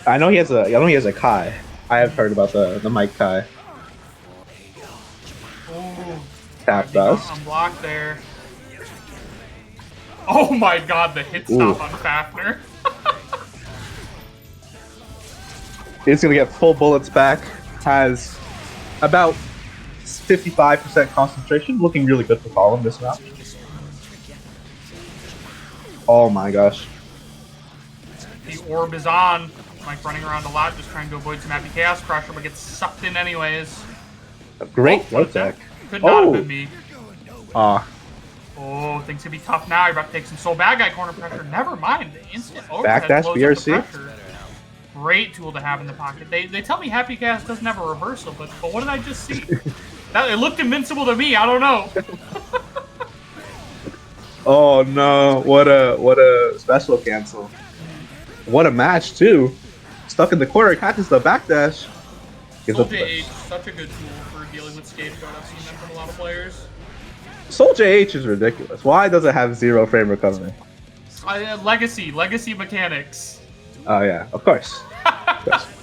I know he has a Kai. I have heard about the Mike Kai. Ooh. Tap dust. Unblocked there. Oh my god, the hit stop on Fafner. He's gonna get full bullets back. Has about 55% concentration. Looking really good for Column this round. Oh my gosh. The orb is on. Mike running around a lot, just trying to avoid some Happy Chaos pressure, but gets sucked in anyways. A great throw tech. Could not have been me. Oh, things could be tough now. You're about to take some Soul bad guy corner pressure. Never mind. The instant overhead backdash blows up the BRC. pressure. Great tool to have in the pocket. They tell me Happy Chaos doesn't have a reversal, but what did I just see? It looked invincible to me. I don't know. Oh no! What a special cancel. What a match too. Stuck in the corner, catches the backdash. Soul JH, such a good tool for dealing with scapegoat. I've seen that from a lot of players. Soul JH is ridiculous. Why does it have 0 frame recovery? Legacy mechanics. Oh yeah, of course.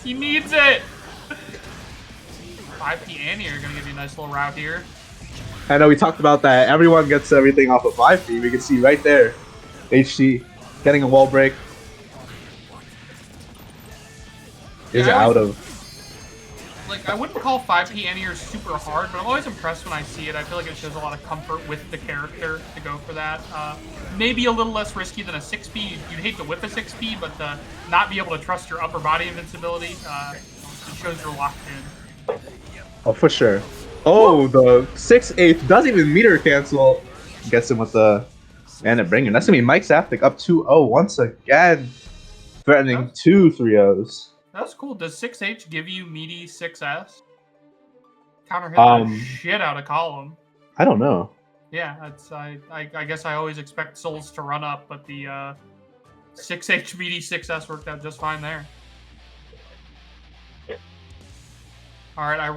He needs it. 5P Annie are gonna give you a nice little route here. I know we talked about that. Everyone gets everything off of 5P. We can see right there, HC getting a wall break. is out of. Like, I wouldn't call 5P anti-airs super hard, but I'm always impressed when I see it. I feel like it shows a lot of comfort with the character to go for that. Maybe a little less risky than a 6P. You'd hate to whip a 6P, but not be able to trust your upper body invincibility, it shows you're locked in. Oh, for sure. Oh, the 6/8 doesn't even meter cancel. Gets him with the Bandit Bringer. That's going to be Mike Saftik up 2-0 once again. Threatening 2 3-0s. That's cool. Does 6H give you meaty 6S? Counter hit the shit out of column. I don't know. Yeah, that's I guess I always expect souls to run up, but the 6H meaty 6S worked out just fine there. Alright, I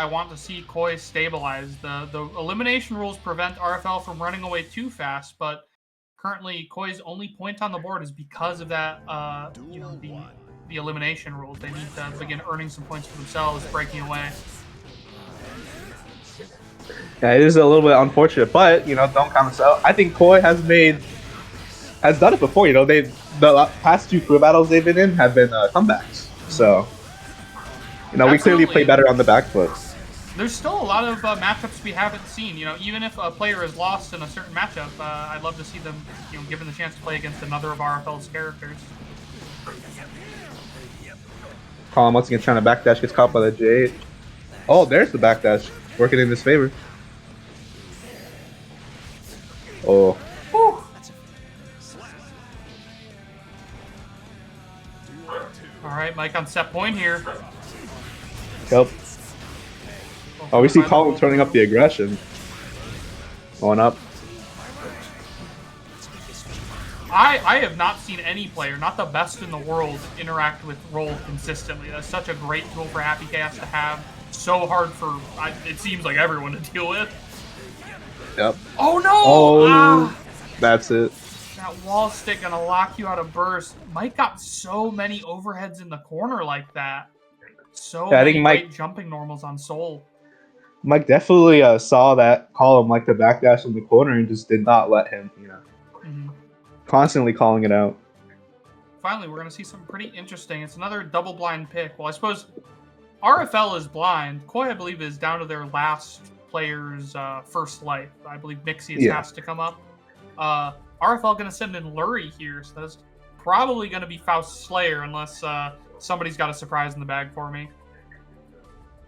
want to see Koi stabilize. The elimination rules prevent RFL from running away too fast, but currently Koi's only point on the board is because of that the elimination rules. They need to begin earning some points for themselves, breaking away. Yeah, it is a little bit unfortunate, but don't count us out. I think Koi has done it before. The past 2 crew battles they've been in have been comebacks. So, we clearly play better on the back foot. There's still a lot of matchups we haven't seen. Even if a player is lost in a certain matchup, I'd love to see them, given the chance to play against another of RFL's characters. Colin once again trying to backdash, gets caught by the J8. Oh, there's the backdash, working in his favor. Oh. Whew. All right, Mike on set point here. Yep. Oh, we see Colin turning up the aggression. Going up. I have not seen any player, not the best in the world, interact with roll consistently. That's such a great tool for Happy Chaos to have. So hard for, it seems like, everyone to deal with. Yep. Oh no! Oh, that's it. That wall stick gonna lock you out of burst. Mike got so many overheads in the corner like that. So many great jumping normals on Soul. Mike definitely saw that column like the backdash in the corner and just did not let him, constantly calling it out. Finally, we're going to see something pretty interesting. It's another double blind pick. Well, I suppose RFL is blind. Koi, I believe, is down to their last player's first life. I believe Mixie has to come up. RFL going to send in Lurie here, so that's probably going to be Faust Slayer unless somebody's got a surprise in the bag for me.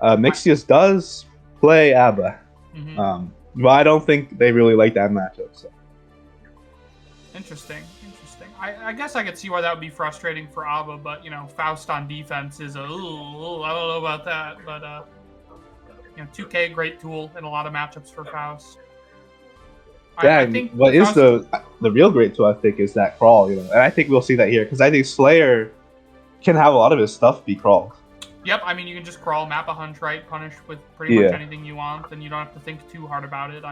Mixius does play Abba. But I don't think they really like that matchup. So. Interesting. I guess I could see why that would be frustrating for Abba, but Faust on defense is I don't know about that. But 2K, great tool in a lot of matchups for Faust. Yeah, I think what is the real great tool, I think, is that crawl. And I think we'll see that here because I think Slayer can have a lot of his stuff be crawled. Yep, I mean you can just crawl, map a hunch, right, punish with pretty much anything you want, and you don't have to think too hard about it.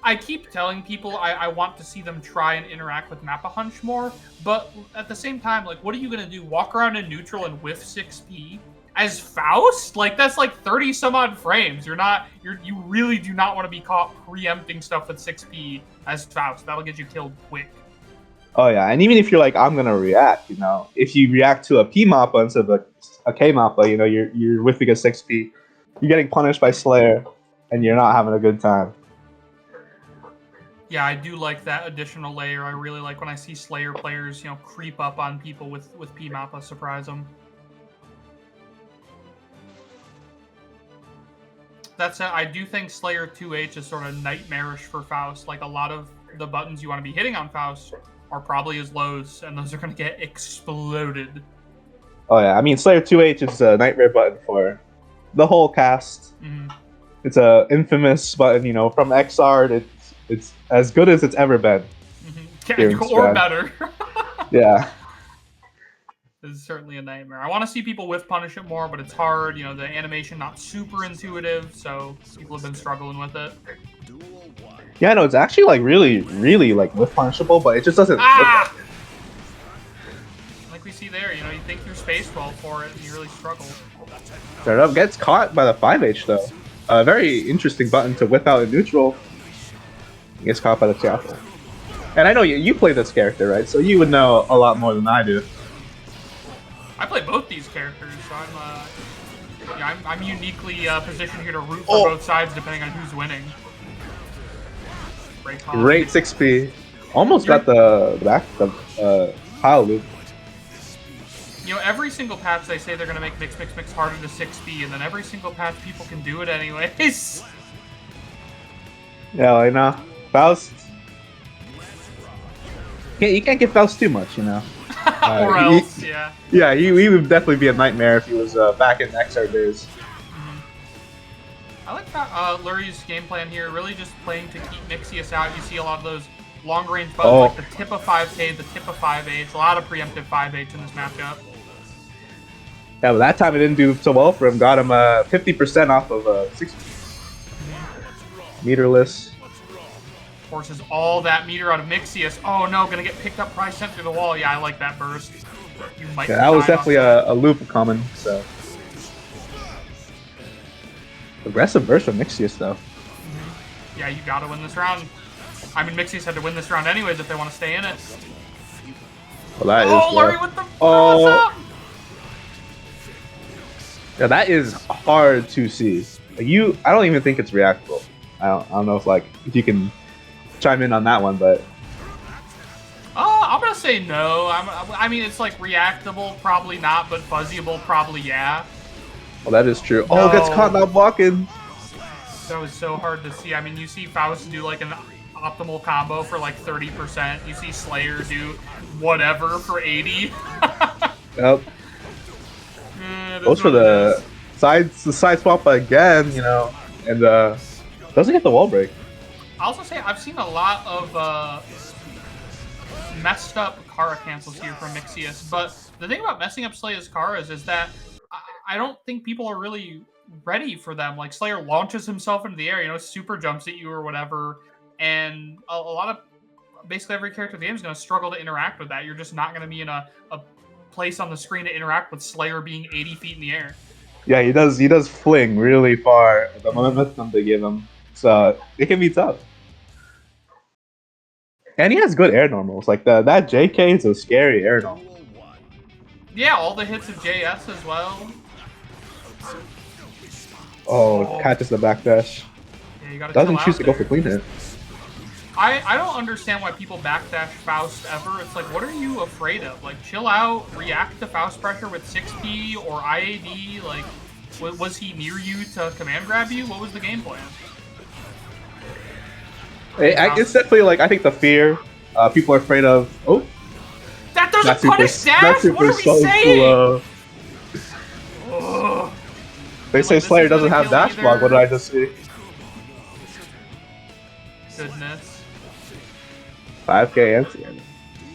I keep telling people I want to see them try and interact with Mappa Hunch more, but at the same time, what are you going to do? Walk around in neutral and whiff 6P? As Faust? That's 30 some odd frames. You really do not want to be caught preempting stuff with 6P as Faust. That'll get you killed quick. Oh yeah, and even if you're I'm going to react, if you react to a P Mappa instead of a K Mappa, you're whiffing a 6P, you're getting punished by Slayer, and you're not having a good time. Yeah, I do like that additional layer. I really like when I see Slayer players, creep up on people with P Mappa, surprise them. That said, I do think Slayer 2H is sort of nightmarish for Faust. A lot of the buttons you want to be hitting on Faust are probably his lows, and those are going to get exploded. Oh yeah, I mean Slayer 2H is a nightmare button for the whole cast. It's a infamous button, from XR. It's as good as it's ever been. Or better. Yeah. This is certainly a nightmare. I want to see people whiff punish it more, but it's hard. The animation not super intuitive, so people have been struggling with it. Yeah, no, it's actually really, really whiff punishable, but it just doesn't. Like we see there, you think through space well for it, and you really struggle. Start up gets caught by the 5H though. A very interesting button to whip out in neutral. He gets caught by the chapel. And I know you play this character, right? So you would know a lot more than I do. I play both these characters, so I'm uniquely positioned here to root for both sides depending on who's winning. Great 6P. Almost got the pile loop. You know, every single patch they say they're going to make mix harder to 6B, and then every single patch people can do it anyways. Yeah, I know. Faust. You can't get Faust too much, you know. Or else, yeah. Yeah, he would definitely be a nightmare if he was back in XR days. I like Lurie's game plan here, really just playing to keep Mixius out. You see a lot of those long-range buttons, like the tip of 5K, the tip of 5H, a lot of preemptive 5H in this matchup. Yeah, but that time it didn't do so well for him. Got him 50% off of 60. Meterless. Forces all that meter out of Mixius. Oh no, gonna get picked up, probably sent through the wall. Yeah, I like that burst. You might that was definitely a loop coming, so. Aggressive burst from Mixius, though. Yeah, you gotta win this round. I mean, Mixius had to win this round anyways if they want to stay in it. Well, that is. Lurie with the up! Yeah, that is hard to see. Like, I don't even think it's reactable. I don't know if you can chime in on that one, but. I'm gonna say no. I mean, it's like reactable, probably not, but fuzzyable, probably yeah. Well, that is true. No. Oh, gets caught not blocking. That was so hard to see. I mean, you see Faust do like an optimal combo for like 30%. You see Slayer do whatever for 80. Yep. Goes for the side swap again, you know, and doesn't get the wall break. I'll also say I've seen a lot of messed up Kara cancels here from Mixius, but the thing about messing up Slayer's Karas is that I don't think people are really ready for them. Like, Slayer launches himself into the air, you know, super jumps at you or whatever, and a lot of basically every character in the game is going to struggle to interact with that. You're just not going to be in a place on the screen to interact with Slayer being 80 feet in the air. Yeah, he does fling really far, the momentum they give him, so it can be tough. And he has good air normals. Like that JK is a scary air normal. Yeah, all the hits of JS as well. Oh, catches the backdash. Yeah, you gotta doesn't choose to go for clean hit. I don't understand why people backdash Faust ever. It's like, what are you afraid of? Like, chill out, react to Faust pressure with 6P or IAD. Like, was he near you to command grab you? What was the game plan? It's definitely like, I think the fear people are afraid of. Oh, that doesn't punish dash. What are we saying? They say Slayer doesn't have dash block. What did I just see? Goodness. 5K anti.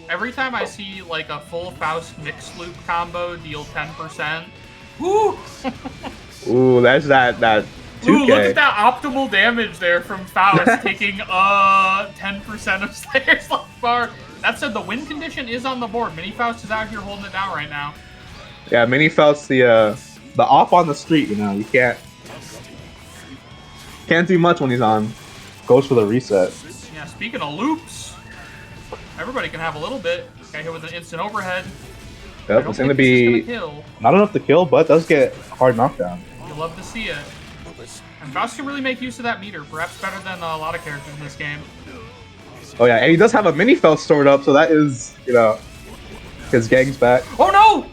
Every time I see like a full Faust mix loop combo deal 10%. Woo! Ooh, that's that 2K. Ooh, look at that optimal damage there from Faust taking 10% of Slayer's life bar. That said, the win condition is on the board. Mini Faust is out here holding it down right now. Yeah, Mini Faust, the off on the street, you know, you can't do much when he's on. Goes for the reset. Yeah, speaking of loops, everybody can have a little bit. Got hit with an instant overhead. Yep, it's gonna be not enough to kill, but does get a hard knockdown. You love to see it. And Faust can really make use of that meter, perhaps better than a lot of characters in this game. Oh yeah, and he does have a mini Faust stored up, so that is, you know, his gang's back. Oh no!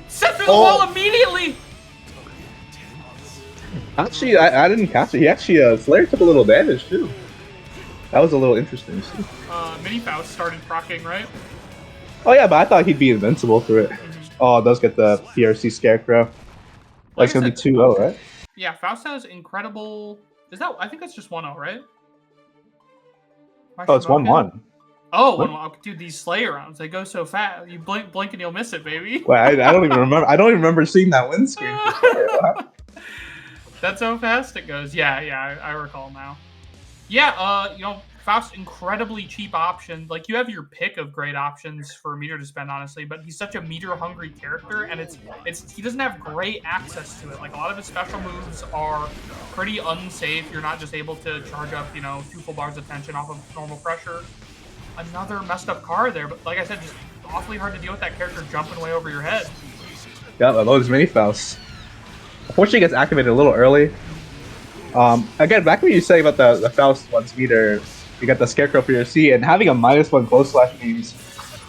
Set through the wall immediately! Actually, I didn't catch it. He actually, Slayer took a little damage too. That was a little interesting. Mini Faust started proccing, right? Oh yeah, but I thought he'd be invincible through it. Oh, it does get the PRC Scarecrow. Like it's gonna be 2-0, right? Yeah, Faust has incredible. Is that? I think that's just 1-0, right? Oh, it's 1-1. Oh, 1-1. Dude, these Slayer rounds, they go so fast. You blink and you'll miss it, baby. Wait, I don't even remember. I don't even remember seeing that win screen. That's how fast it goes. Yeah, I recall now. Yeah, you know, Faust, incredibly cheap option. Like, you have your pick of great options for meter to spend, honestly, but he's such a meter-hungry character, and he doesn't have great access to it. Like, a lot of his special moves are pretty unsafe. You're not just able to charge up, you know, 2 full bars of tension off of normal pressure. Another messed up card there, but like I said, just awfully hard to deal with that character jumping way over your head. Yeah, those mini Faust. Unfortunately, it gets activated a little early. Again, back when you say about the Faust 1's meter, you got the Scarecrow for your C, and having a -1 close slash means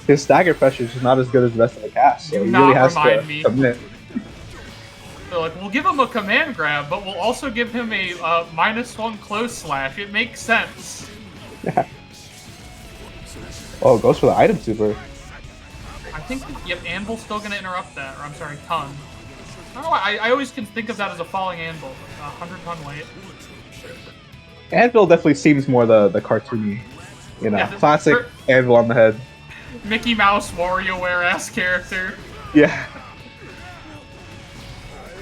his stagger pressure is not as good as the rest of the cast, so Do he really not has to remind me. commit. They're like, we'll give him a command grab, but we'll also give him a -1 close slash. It makes sense. Oh, goes for the item super. I think, yep, Anvil's still going to interrupt that, or I'm sorry, Ton. I don't know why, I always can think of that as a falling Anvil, 100-ton weight. Anvil definitely seems more the cartoony, you know, Yeah, classic Anvil on the head. Mickey Mouse WarioWare-ass character. Yeah.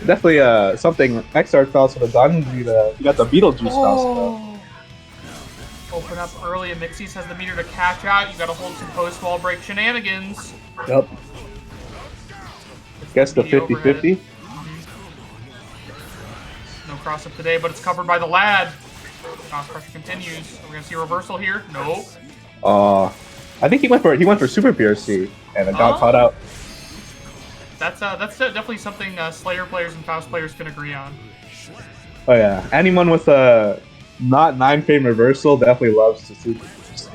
Definitely something XR Faust would have done. You got the Beetlejuice Faust though. Open up early, and Mixies has the meter to catch out. You gotta hold some post-wall break shenanigans. Yep. Guess the 50-50. No cross-up today, but it's covered by the lad. Cross pressure continues. Are we gonna see a reversal here? Nope. I think he went for Super PRC and it got caught out. That's definitely something Slayer players and Faust players can agree on. Oh yeah, anyone with a not 9-frame reversal definitely loves to Super PRC.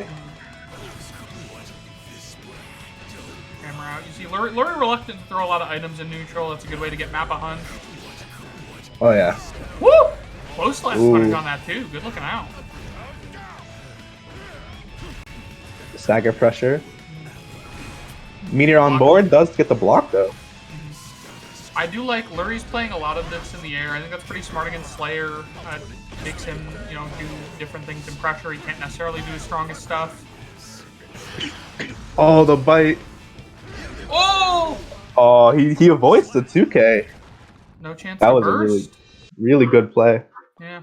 Camera out. You see, Lurie reluctant to throw a lot of items in neutral. That's a good way to get map a hunt. Oh yeah. Woo! Close last punish on that too. Good looking out. Stagger pressure. Meteor on board does get the block though. I do like Lurie's playing a lot of this in the air. I think that's pretty smart against Slayer. Makes him, you know, do different things in pressure. He can't necessarily do his strongest stuff. Oh, the bite. Oh! Oh, he avoids the 2K. No chance That to was burst. a really good play. Yeah.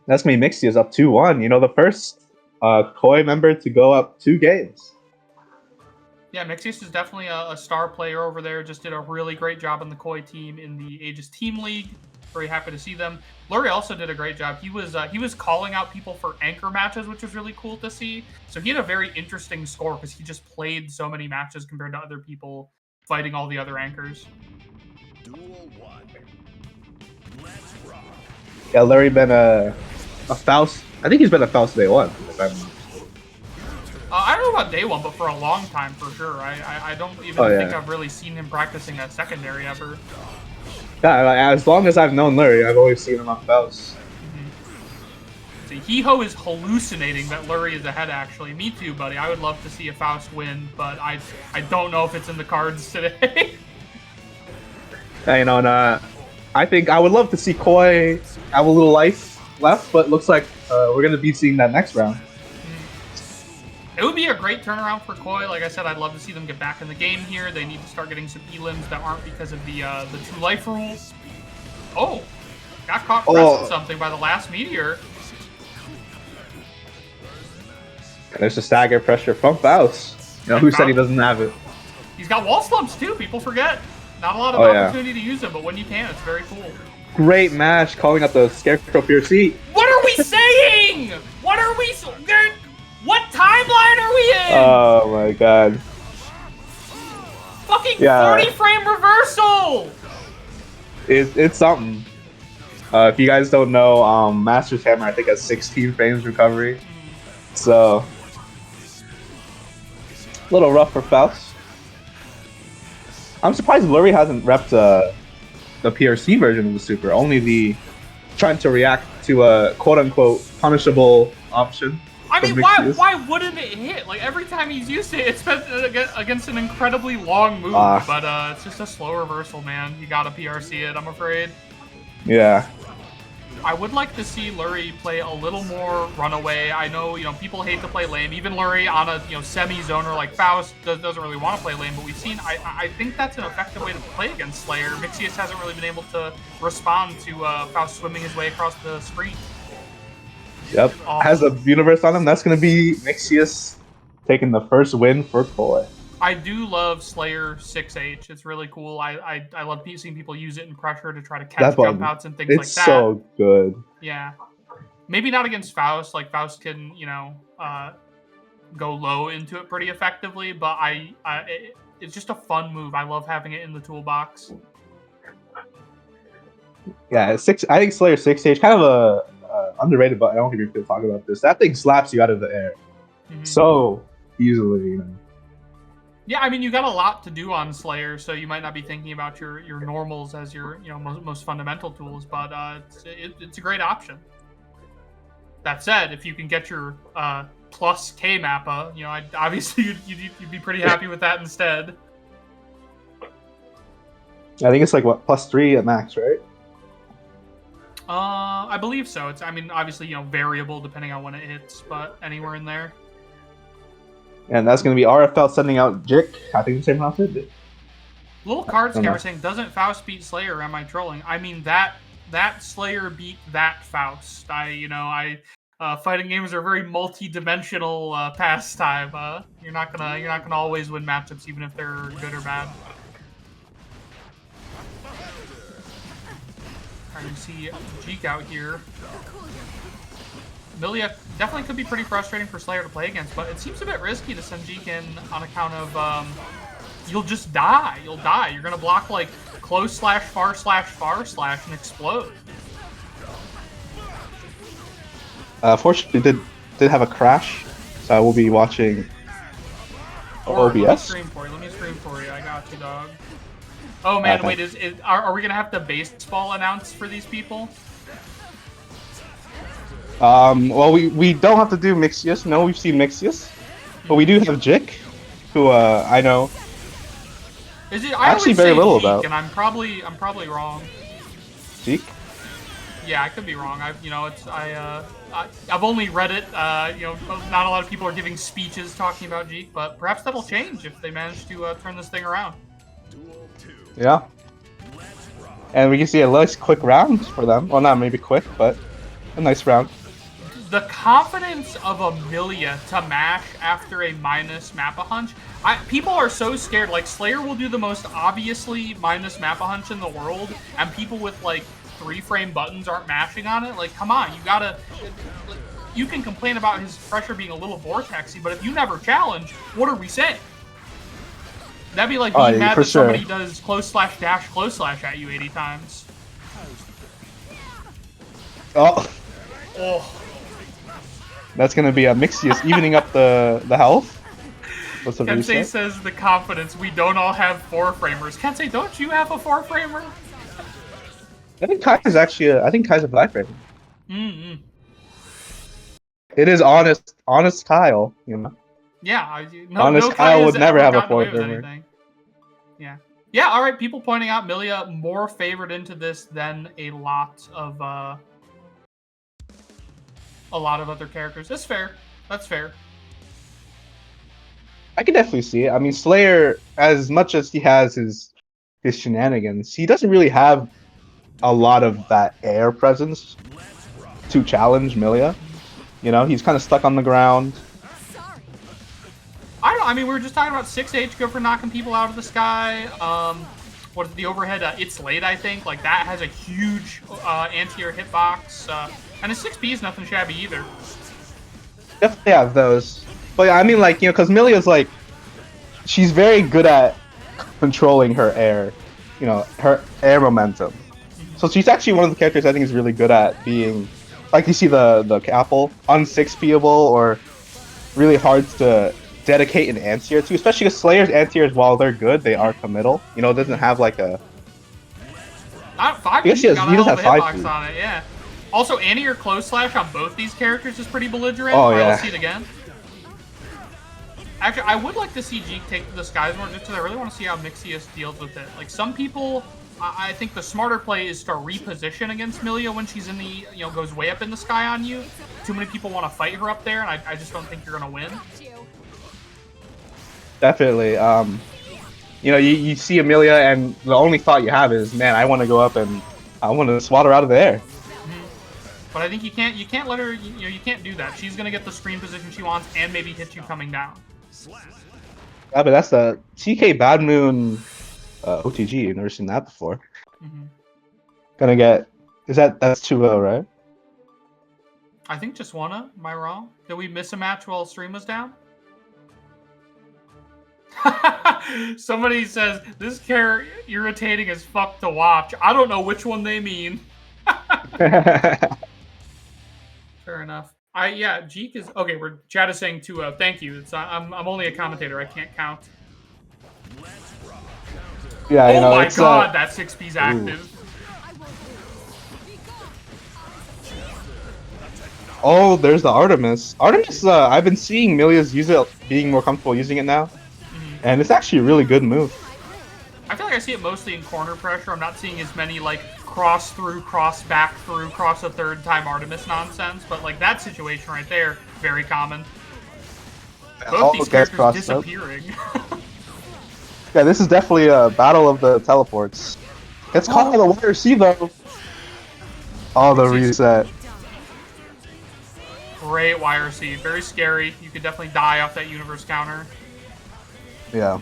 That's me. Mixie is up 2-1. You know, the first Koi member to go up 2 games. Yeah, Mixius is definitely a star player over there. Just did a really great job on the Koi team in the Aegis Team League. Very happy to see them. Lurie also did a great job. He was calling out people for anchor matches, which was really cool to see. So he had a very interesting score because he just played so many matches compared to other people fighting all the other anchors. Duel 1. Let's rock. Yeah, Lurie been a Faust. I think he's been a Faust day one. I don't know about day one, but for a long time for sure. I don't even think I've really seen him practicing a secondary ever. Yeah, as long as I've known Lurie, I've always seen him on Faust. See, Hiho is hallucinating that Lurie is ahead, actually. Me too, buddy. I would love to see a Faust win, but I don't know if it's in the cards today. Yeah, you know, and I think I would love to see Koi have a little life left, but looks like we're going to be seeing that next round. It would be a great turnaround for Koi. Like I said, I'd love to see them get back in the game here. They need to start getting some elims that aren't because of the 2 life rules. Oh, got caught pressing something by the last meteor. And there's a stagger pressure from Faust. You know, who said he doesn't have it? He's got wall slumps too, people forget. Not a lot of opportunity to use them, but when you can, it's very cool. Great mash, calling out the Scarecrow PRC. What are we saying? What are we... What timeline are we in? Oh my god. Fucking 40 frame reversal! It's something. If you guys don't know, Master's Hammer I think has 16 frames recovery. So a little rough for Faust. I'm surprised Lurie hasn't repped the PRC version of the super, only the trying to react to a quote-unquote punishable option. I mean, why wouldn't it hit? Like, every time he's used it, it's been against an incredibly long move, but it's just a slow reversal, man. You gotta PRC it, I'm afraid. Yeah. I would like to see Lurie play a little more runaway. I know, people hate to play lane. Even Lurie on a, semi-zoner like Faust doesn't really want to play lane, but we've seen, I think that's an effective way to play against Slayer. Mixius hasn't really been able to respond to Faust swimming his way across the screen. Yep. Has a universe on him. That's going to be Mixius taking the first win for Koi. I do love Slayer 6H. It's really cool. I love seeing people use it in pressure to try to catch jump outs and things like that. It's so good. Yeah. Maybe not against Faust. Like, Faust can, go low into it pretty effectively. But it's just a fun move. I love having it in the toolbox. Yeah, I think Slayer 6 stage kind of a underrated, but I don't think we're going to talk about this. That thing slaps you out of the air so easily, you know. Yeah, I mean, you got a lot to do on Slayer, so you might not be thinking about your normals as your most fundamental tools, but it's a great option. That said, if you can get your plus K Mappa, obviously you'd be pretty happy with that instead. I think it's like what, +3 at max, right? I believe so. I mean, obviously, variable depending on when it hits, but anywhere in there. And that's going to be RFL sending out Jick. I think the same outfit. Little card scammer saying, "Doesn't Faust beat Slayer? Am I trolling?" I mean, that Slayer beat that Faust. Fighting games are a very multi-dimensional pastime. You're not gonna always win matchups, even if they're good or bad. Trying to see Jeek out here. Milia definitely could be pretty frustrating for Slayer to play against, but it seems a bit risky to send Jeek in on account of you'll just die. You'll die. You're gonna block like close / far / and explode. Fortunately, did have a crash, so I will be watching OBS. Let me stream for you. I got you, dog. Oh man, wait, are we gonna have the baseball announce for these people? Well, we don't have to do Mixius. No, we've seen Mixius, but we do have Jick, who I know. Is it? I actually very little Jeek, about. And I'm probably wrong. Jeek? Yeah, I could be wrong. I've only read it. Not a lot of people are giving speeches talking about Jeek, but perhaps that'll change if they manage to turn this thing around. Yeah. And we can see a nice quick round for them. Well, not maybe quick, but a nice round. The confidence of Amelia to mash after a minus Mappa hunch. People are so scared. Like, Slayer will do the most obviously minus Mappa hunch in the world, and people with like 3-frame buttons aren't mashing on it. Like, come on, you can complain about his pressure being a little vortexy, but if you never challenge, what are we saying? That'd be like being mad that somebody does close / dash close / at you 80 times. Oh. Oh. That's gonna be a Mixius evening up the health. Kensei says the confidence. We don't all have 4-framers. Kensei, don't you have a 4-framer? I think Kai's actually I think Kai's a 5-framer. Mm-hmm. It is honest Kyle, you know. Yeah, honest Kyle would never have a 4-framer. Yeah. Yeah, all right, people pointing out Milia more favored into this than a lot of other characters. That's fair. That's fair. I can definitely see it. I mean, Slayer, as much as he has his shenanigans, he doesn't really have a lot of that air presence to challenge Milia. You know, he's kind of stuck on the ground. I don't know. I mean, we were just talking about 6H go for knocking people out of the sky. What is the overhead? It's late, I think. Like, that has a huge anti-air hitbox. And a 6B is nothing shabby either. Definitely have those. But I mean, like, you know, because Milia's like, she's very good at controlling her air, you know, her air momentum. So she's actually one of the characters I think is really good at being, like, you see the apple, un-6Pable or really hard to dedicate an anti-air to, especially because Slayer's anti-airs, while they're good, they are committal. You know, it doesn't have like a... I guess he does have 5 on it, yeah. Also, anti-air close / on both these characters is pretty belligerent. Oh, yeah. I'll see it again. Actually, I would like to see Jeek take the skies more, just because I really want to see how Mixius deals with it. Like, some people, I think the smarter play is to reposition against Milia when she's in the, goes way up in the sky on you. Too many people want to fight her up there, and I just don't think you're going to win. Definitely. You know, you see Amelia, and the only thought you have is, man, I want to go up and I want to swat her out of the air. But I think you can't let her, you can't do that. She's going to get the screen position she wants and maybe hit you coming down. Yeah, but that's the TK Bad Moon OTG. I've never seen that before. Gonna get... That's 2-0, right? I think just wanna. Am I wrong? Did we miss a match while stream was down? Somebody says this character irritating as fuck to watch. I don't know which one they mean. Fair enough. Yeah, Jeek is okay. We're chat is saying to thank you. It's I'm only a commentator. I can't count. Yeah, oh my god, that 6P's active. Ooh. Oh, there's the Artemis. Artemis, I've been seeing Milia's use it, being more comfortable using it now, and it's actually a really good move. I feel like I see it mostly in corner pressure. I'm not seeing as many like cross through, cross back through, cross a third time Artemis nonsense, but like that situation right there, very common. Both these characters disappearing. Yeah, this is definitely a battle of the teleports. Gets caught by the wire C though. Oh, the reset. Great YRC, very scary. You could definitely die off that universe counter. Yeah.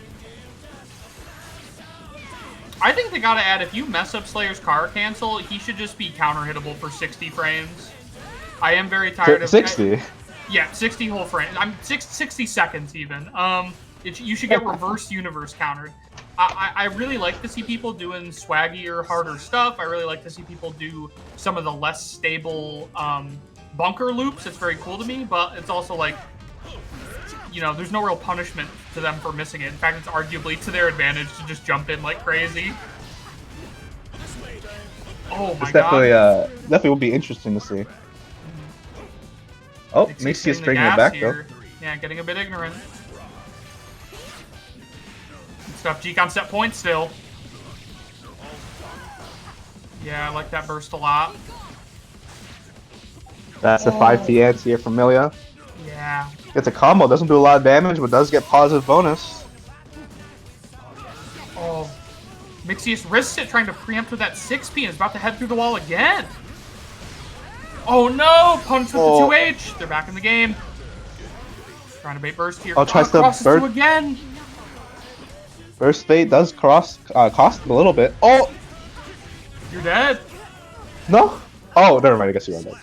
I think they gotta add, if you mess up Slayer's car cancel, he should just be counter hittable for 60 frames. I am very tired of 60. Yeah, 60 whole frames. 60 seconds even. You should get reverse universe countered. I really like to see people doing swaggier, harder stuff. I really like to see people do some of the less stable bunker loops. It's very cool to me, but it's also like, you know, there's no real punishment to them for missing it. In fact, it's arguably to their advantage to just jump in like crazy. Oh my god. Definitely will be interesting to see. Oh, Mixius bringing it back here. Though. Yeah, getting a bit ignorant. Good stuff. Jeek on set point still. Yeah, I like that burst a lot. That's a 5T anti here from Milia. Yeah. It's a combo, doesn't do a lot of damage, but does get positive bonus. Oh. Mixius risks it trying to preempt with that 6P and is about to head through the wall again. Oh no! Punch with the 2H. They're back in the game. Trying to bait burst here. Oh, tries to burst again. Burst bait does cost him a little bit. Oh! You're dead. No? Oh, never mind. I guess you're dead.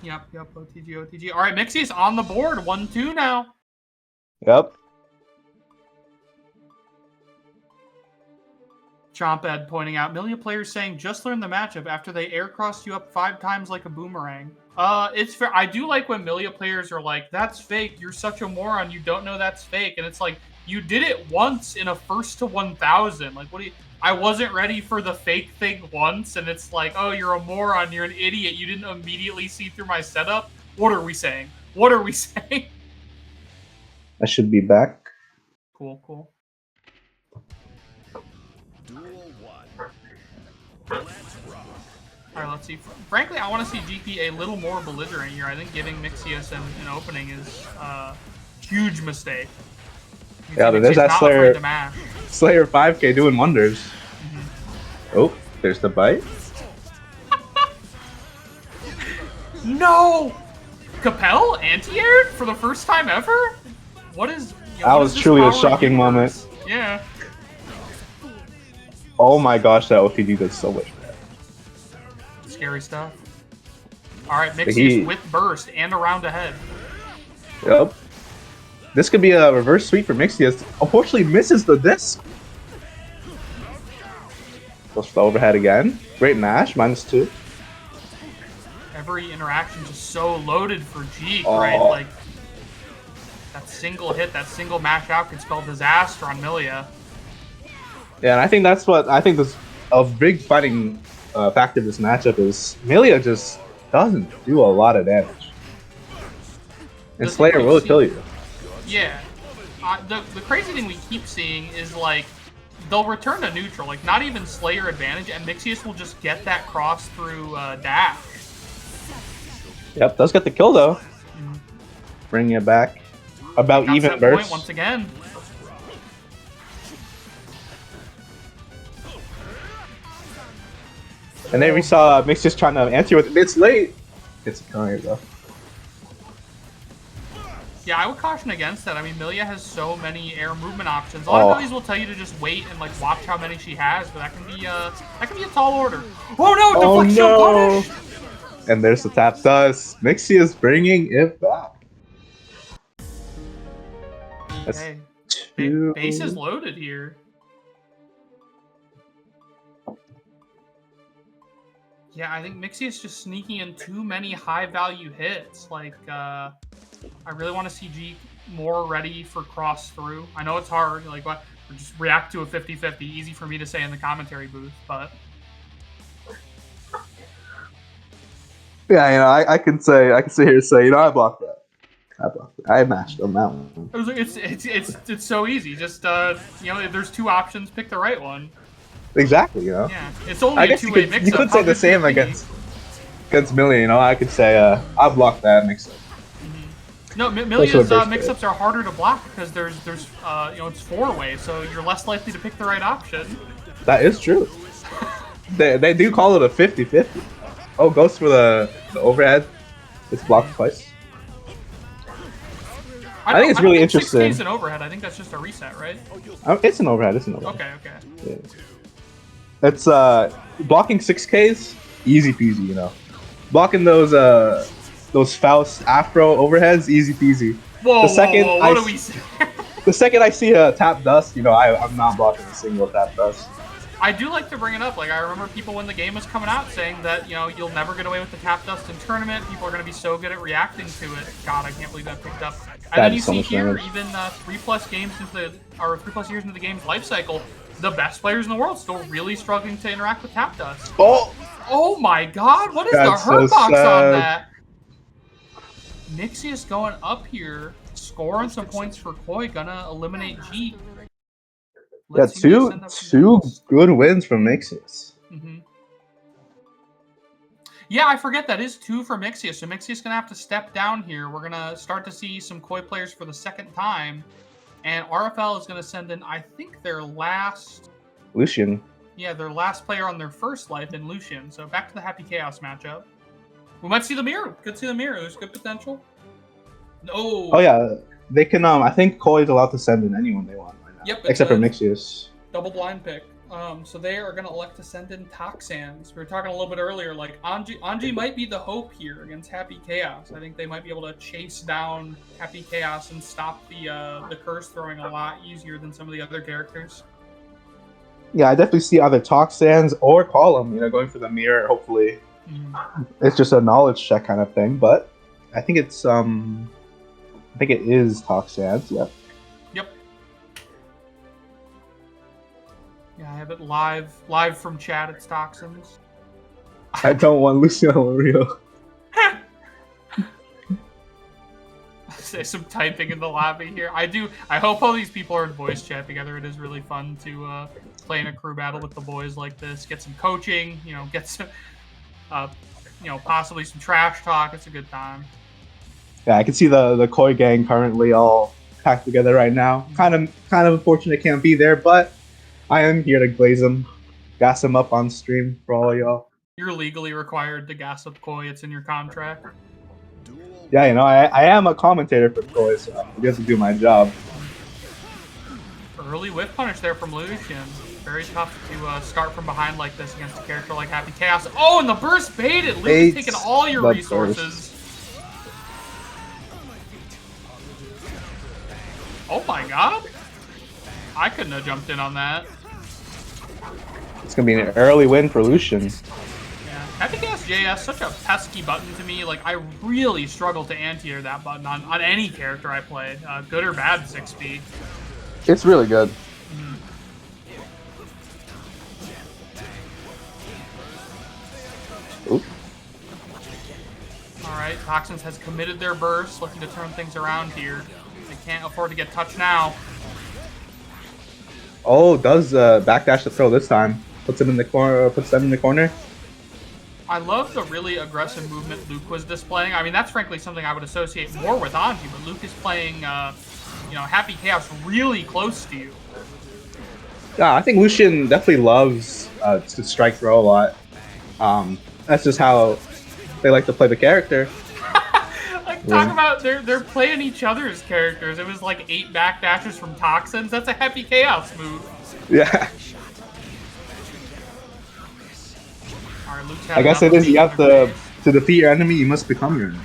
Yep. OTG, OTG. All right, Mixius on the board. 1-2 now. Yep. Chomped pointing out, Milia players saying just learn the matchup after they air crossed you up 5 times like a boomerang. It's fair. I do like when Milia players are like, that's fake. You're such a moron. You don't know that's fake. And it's like, you did it once in a first to 1,000. Like, what do you... I wasn't ready for the fake thing once, and it's like, oh, you're a moron, you're an idiot, you didn't immediately see through my setup? What are we saying? What are we saying? I should be back. Cool. Duel 1. Let's rock. Alright, let's see. Frankly, I want to see GP a little more belligerent here. I think giving Mixius an opening is a huge mistake. Yeah, there's that Slayer 5K doing wonders. Oh, there's the bite. No! Capel anti-aired for the first time ever? What is... That was truly a shocking moment. Yeah. Oh my gosh, that OPG does so much damage. Scary stuff. Alright, Mixius with burst and a round ahead. Yep. This could be a reverse sweep for Mixius. Unfortunately, misses the disc. Goes for the overhead again. Great mash, -2. Every interaction just so loaded for Jeek, right? Like, that single hit, that single mash out could spell disaster on Milia. Yeah, and I think that's what a big fighting factor of this matchup is Milia just doesn't do a lot of damage. And Slayer will kill you. Yeah. The crazy thing we keep seeing is, like, they'll return to neutral. Like, not even Slayer advantage, and Mixius will just get that cross through dash. Yep, does get the kill, though. Bringing it back. About even burst. Point once again. And then we saw Mixius trying to answer with it. It's late. It's killing though. Yeah, I would caution against that. I mean, Milia has so many air movement options. A lot of these will tell you to just wait and like watch how many she has, but that can be a tall order. Oh no, deflection punish! And there's the tap dust. Mixius bringing it back. That's Base is loaded here. Yeah, I think Mixie is just sneaking in too many high-value hits. Like, I really want to see G more ready for cross-through. I know it's hard. Like, what? Just react to a 50-50. Easy for me to say in the commentary booth, but... Yeah, you know, I can sit here and say, you know, I blocked that. I matched on that one. It's so easy. Just you know, if there's two options, pick the right one. Exactly, you know. Yeah, it's only a two-way mix-up. You could say the same against Millie. You know, I could say I blocked that mix-up. No, Millia's mix-ups are harder to block because there's you know, it's four-way, so you're less likely to pick the right option. That is true. they do call it a 50-50. Oh, goes for the overhead. It's blocked twice. I think it's really interesting. 6K's an overhead. I think that's just a reset, right? It's an overhead. Okay. Yeah. It's blocking 6Ks, easy peasy. You know, blocking those Faust Afro overheads, easy peasy. Whoa! What do we say? The second I see a tap dust, you know, I'm not blocking a single tap dust. I do like to bring it up. Like, I remember people when the game was coming out saying that, you know, you'll never get away with the tap dust in tournament. People are going to be so good at reacting to it. God, I can't believe that picked up. And then you see here, even 3+ games into the, or 3+ years into the game's life cycle, the best players in the world still really struggling to interact with tap dust. Oh my God! What is the hurt box on that? Nixius going up here, scoring some points for Koi, gonna eliminate G. Yeah, two good wins from Mixius. Yeah, I forget that is 2 for Mixius. So Mixius gonna have to step down here. We're gonna start to see some Koi players for the second time, and RFL is gonna send in, I think, their last Lucian. Yeah, their last player on their first life in Lucian. So back to the Happy Chaos matchup. We might see the mirror. Could see the mirror. There's good potential. No. Oh yeah, they can. I think Koi is allowed to send in anyone they want right now. Yep. Except for Mixius. Double blind pick. So they are going to elect to send in Toxans. We were talking a little bit earlier, like Anji might be the hope here against Happy Chaos. I think they might be able to chase down Happy Chaos and stop the curse throwing a lot easier than some of the other characters. Yeah, I definitely see either Toxans or Column, you know, going for the mirror. Hopefully, it's just a knowledge check kind of thing. But I think it's I think it is Toxans. Yeah. Yep. Yeah, I have it live from chat. It's Toxins. I don't want Luciano Rio. Say some typing in the lobby here. I hope all these people are in voice chat together. It is really fun to play in a crew battle with the boys like this. Get some coaching, you know, get some, you know, possibly some trash talk. It's a good time. Yeah, I can see the Koi gang currently all packed together right now. Kind of unfortunate can't be there, but I am here to glaze them, gas them up on stream for all y'all. You're legally required to gas up Koi. It's in your contract. Yeah, you know, I am a commentator for Koi, so I get to do my job. Early whiff punish there from Lucian. Very tough to start from behind like this against a character like Happy Chaos. Oh, and the burst baited! Lucian's taking all your resources. Oh my God! I couldn't have jumped in on that. It's gonna be an early win for Lucian. Happy Chaos JS, such a pesky button to me. Like, I really struggle to anti-air that button on any character I play, good or bad 6B. It's really good. Oop. Alright, Toxins has committed their burst, looking to turn things around here. They can't afford to get touched now. Oh, does backdash the throw this time. Puts them in the corner. I love the really aggressive movement Luke was displaying. I mean, that's frankly something I would associate more with Anji, but Luke is playing, you know, Happy Chaos really close to you. Yeah, I think Lucian definitely loves to strike throw a lot. That's just how they like to play the character. Like, talk about they're playing each other's characters. It was like 8 backdashes from Toxins. That's a Happy Chaos move. Yeah. I guess it is. You have to defeat your enemy. You must become your enemy.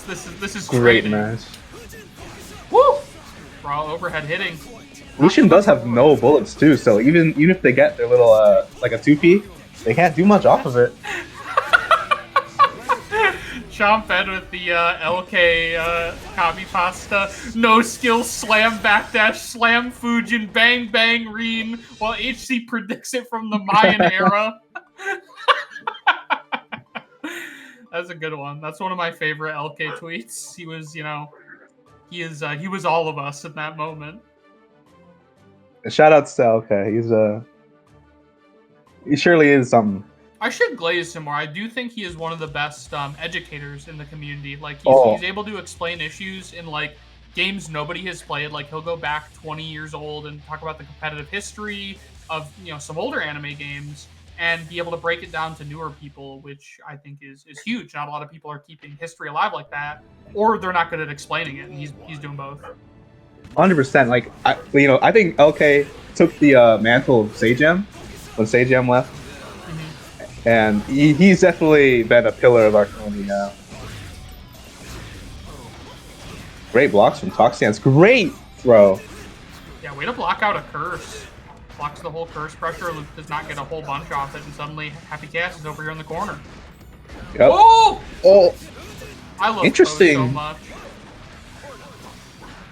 this is great match. Woo! bro. Overhead hitting. Lucian does have no bullets too, so even if they get their little like a 2P, they can't do much off of it. Chomp fed with the LK Kami Pasta. No skill, slam backdash, slam Fujin, bang bang Reen, while HC predicts it from the Mayan era. That's a good one. That's one of my favorite LK tweets. He was, you know, he was all of us in that moment. Shout out to LK. He surely is something. I should glaze him more. I do think he is one of the best educators in the community. Like he's able to explain issues in like games nobody has played. Like he'll go back 20 years old and talk about the competitive history of some older anime games and be able to break it down to newer people, which I think is huge. Not a lot of people are keeping history alive like that, or they're not good at explaining it. And he's doing both. 100%. Like I think LK took the mantle of Sajam when Sajam left. And he's definitely been a pillar of our community now. Great blocks from Toxians. Great throw. Yeah, way to block out a curse. Blocks the whole curse pressure. Luke does not get a whole bunch off it, and suddenly Happy Cass is over here in the corner. Yep. Oh! Oh! I love interesting. so much.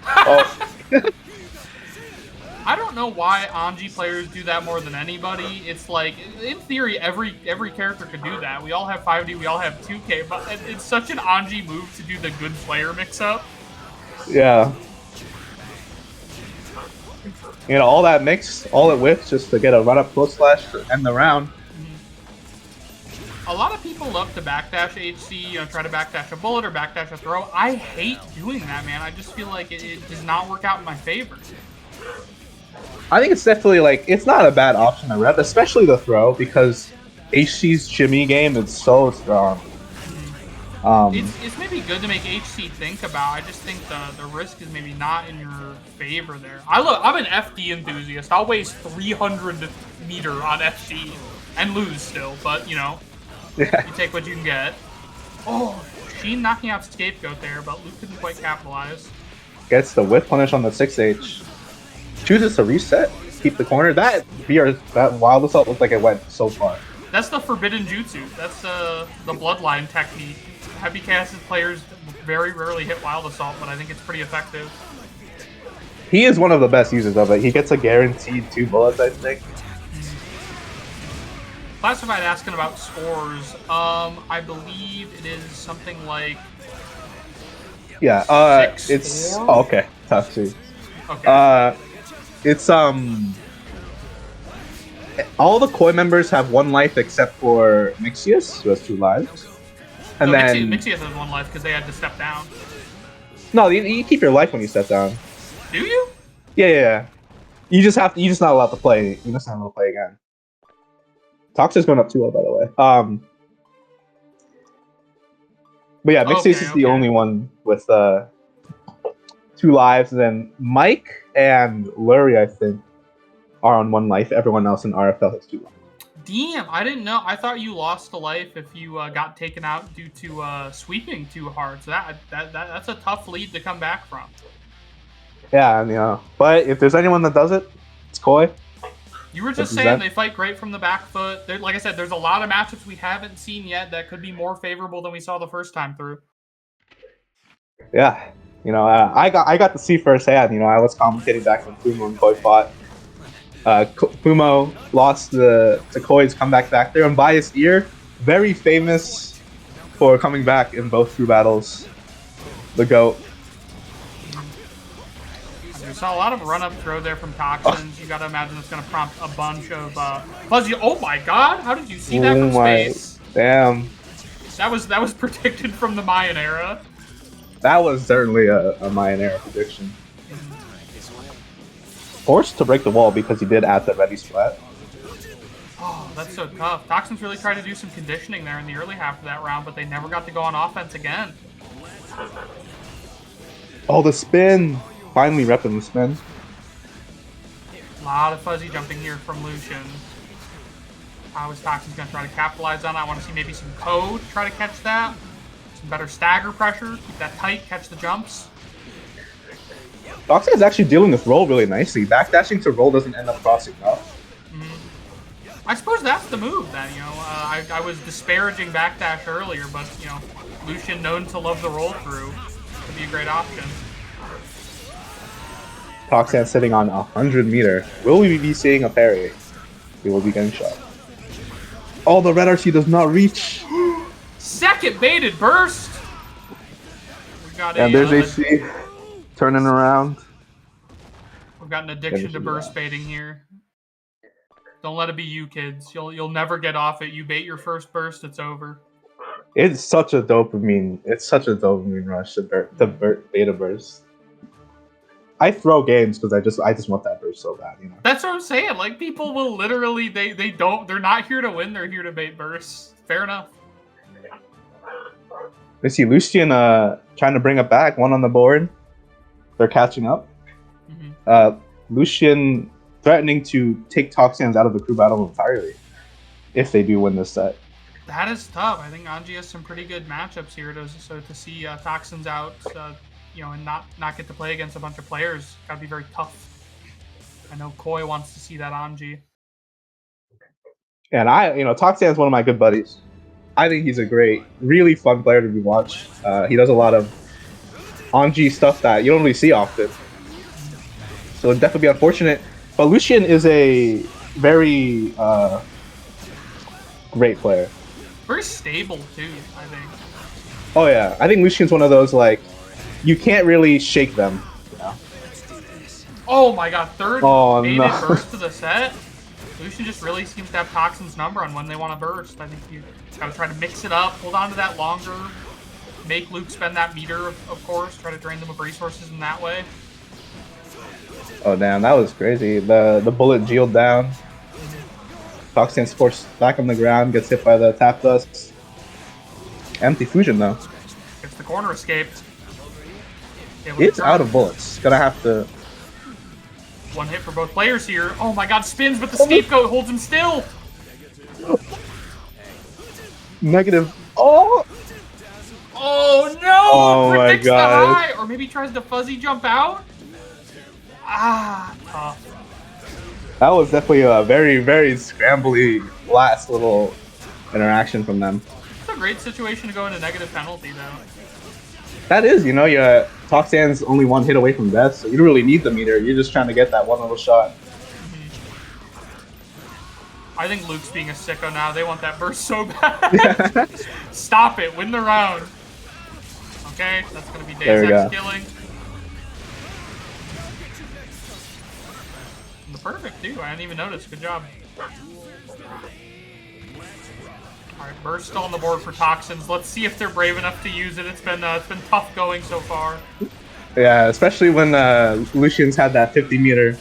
Oh. I don't know why Anji players do that more than anybody. It's like, in theory, every character could do that. We all have 5D, we all have 2K, but it's such an Anji move to do the good player mix-up. Yeah. All that mix, all it with, just to get a run-up close slash to end the round. A lot of people love to backdash HC, try to backdash a bullet or backdash a throw. I hate doing that, man. I just feel like it does not work out in my favor. I think it's definitely it's not a bad option to rep, especially the throw, because HC's shimmy game is so strong. It's maybe good to make HC think about. I just think the risk is maybe not in your favor there. I'm an FD enthusiast. I'll waste 300 meter on FD and lose still, but you take what you can get. Oh, Sheen knocking out Scapegoat there, but Luke couldn't quite capitalize. Gets the whip punish on the 6H. Chooses to reset, keep the corner. That wild assault looked like it went so far. That's the forbidden jutsu. That's the bloodline technique. Happy Cass's players very rarely hit wild assault, but I think it's pretty effective. He is one of the best users of it. He gets a guaranteed 2 bullets, I think. Classified asking about scores. I believe it is something like. Yeah. 6-4? It's okay. Tough too. Okay. It's all the Koi members have 1 life except for Mixius, who has 2 lives. And then Mixius has 1 life because they had to step down. No, you keep your life when you step down. Do you? Yeah. You just not allowed to play. You're just not allowed to play again. Toxic's going up 2-0, by the way. But yeah, Mixius is the only one with 2 lives, and then Mike and Lurie, I think, are on 1 life. Everyone else in RFL has 2 lives. Damn, I didn't know. I thought you lost a life if you got taken out due to sweeping too hard. So that's a tough lead to come back from. Yeah, but if there's anyone that does it, it's Koi. You were just saying they fight great from the back foot. Like I said, there's a lot of matchups we haven't seen yet that could be more favorable than we saw the first time through. Yeah. I got to see firsthand. I was commentating back when Fumo and Koi fought. Fumo lost to Koi's comeback back there. Unbiased Ear, very famous for coming back in both crew battles. The GOAT. We saw a lot of run-up throw there from Toxins. You gotta imagine it's gonna prompt a bunch of Fuzzy. Oh my god! How did you see that from space? Damn. That was predicted from the Mayan era. That was certainly a Mayan era prediction. Forced to break the wall because he did add the ready splat. Oh, that's so tough. Toxins really tried to do some conditioning there in the early half of that round, but they never got to go on offense again. Oh, the spin! Finally repping the spin. A lot of fuzzy jumping here from Lucian. How is Toxins going to try to capitalize on that? I want to see maybe some code try to catch that. Some better stagger pressure. Keep that tight, catch the jumps. Toxic is actually dealing with roll really nicely. Backdashing to roll doesn't end up crossing up. I suppose that's the move then, you know. I was disparaging backdash earlier, but, you know, Lucian known to love the roll through could be a great option. Toxic sitting on 100 meter. Will we be seeing a parry? He will be getting shot. Oh, the red RC does not reach. Second baited burst! We got And there's AC turning around. We've got an addiction to burst baiting here. Don't let it be you, kids. You'll never get off it. You bait your first burst, it's over. It's such a dopamine. It's such a dopamine rush to beta burst. I throw games because I just want that burst so bad, you know. That's what I'm saying. Like, people will literally they're not here to win. They're here to bait bursts. Fair enough. We see Lucian trying to bring it back. One on the board. They're catching up. Lucian threatening to take Toxians out of the crew battle entirely if they do win this set. That is tough. I think Anji has some pretty good matchups here. So to see Toxins out, you know, and not get to play against a bunch of players, gotta be very tough. I know Koi wants to see that Anji. And Toxian's one of my good buddies. I think he's a great, really fun player to be watched. He does a lot of Anji stuff that you don't really see often. So it'd definitely be unfortunate. But Lucian is a very great player. Very stable too, I think. Oh yeah, I think Lucian's one of those, like, you can't really shake them. You know? Oh my god, third baited no. burst to the set. Lucian just really seems to have Toxin's number on when they want to burst. I think you gotta try to mix it up, hold on to that longer, make Luke spend that meter, of course, try to drain them of resources in that way. Oh damn, that was crazy. The bullet geeled down. Toxian sports back on the ground, gets hit by the tap dust. Empty fusion though. Gets the corner escaped. It's out of bullets. Gonna have to. One hit for both players here. Oh my god, spins, but the scapegoat holds him still. Negative. Oh! Oh no! Oh my god. The high, or maybe tries to fuzzy jump out. Ah, tough. That was definitely a very, very scrambly last little interaction from them. It's a great situation to go into negative penalty, though. That is, Toxian's only one hit away from death, so you don't really need the meter. You're just trying to get that one little shot. I think Luke's being a sicko now. They want that burst so bad. Stop it. Win the round. Okay, that's going to be Deus Ex killing. Perfect, too. I didn't even notice. Good job. Alright, burst on the board for Toxins. Let's see if they're brave enough to use it. It's been tough going so far. Yeah, especially when Lucian's had that 50 meter.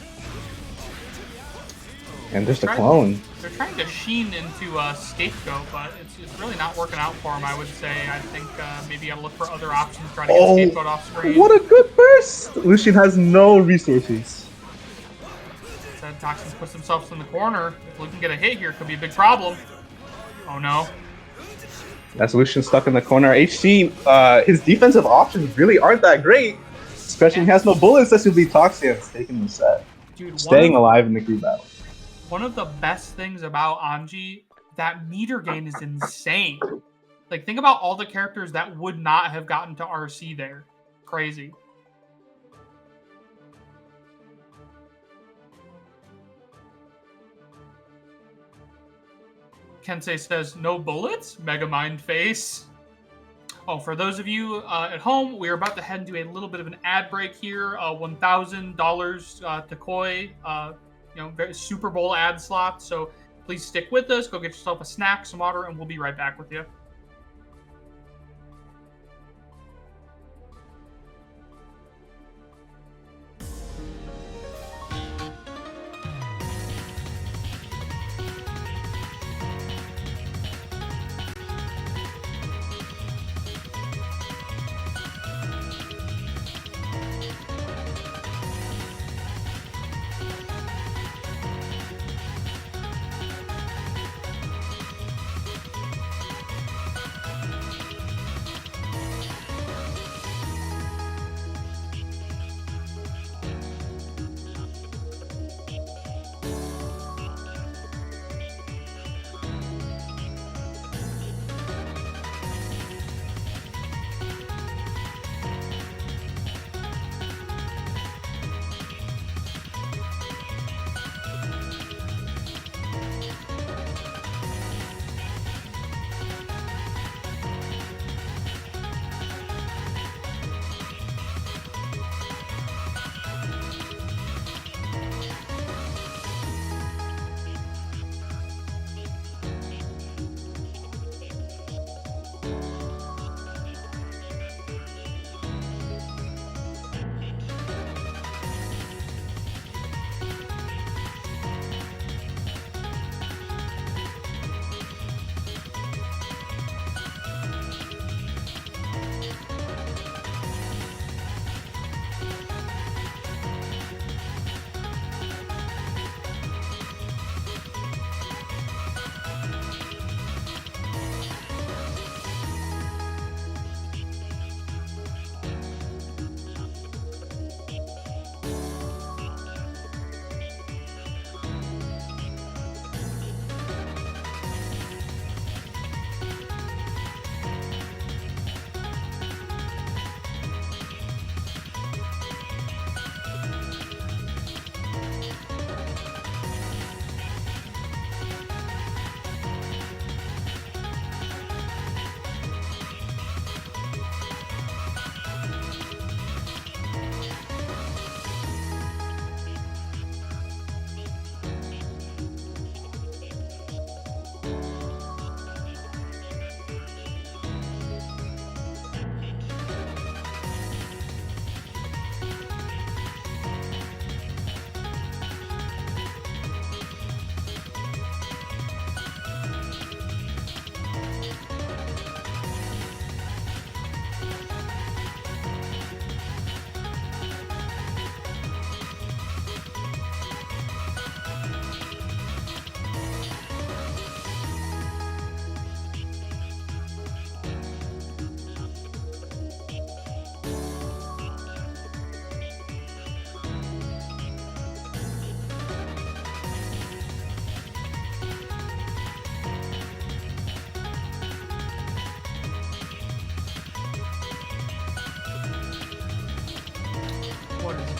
And just a clone. They're trying to sheen into Scapegoat, but it's really not working out for him, I would say. I think maybe I'll look for other options, try to get Scapegoat off screen. What a good burst! Lucian has no resources. Toxins puts themselves in the corner. If Luke can get a hit here, it could be a big problem. Oh no. That's Lucian stuck in the corner. HC, his defensive options really aren't that great. Especially when he has no bullets. This would be Toxians taking the set. Dude, staying alive in the crew battle. One of the best things about Anji, that meter gain is insane. Like, think about all the characters that would not have gotten to RC there. Crazy. Kensei says, no bullets? Megamind face. Oh, for those of you at home, we're about to head into a little bit of an ad break here. $1,000 to Koi, Super Bowl ad slot. So please stick with us. Go get yourself a snack, some water, and we'll be right back with you.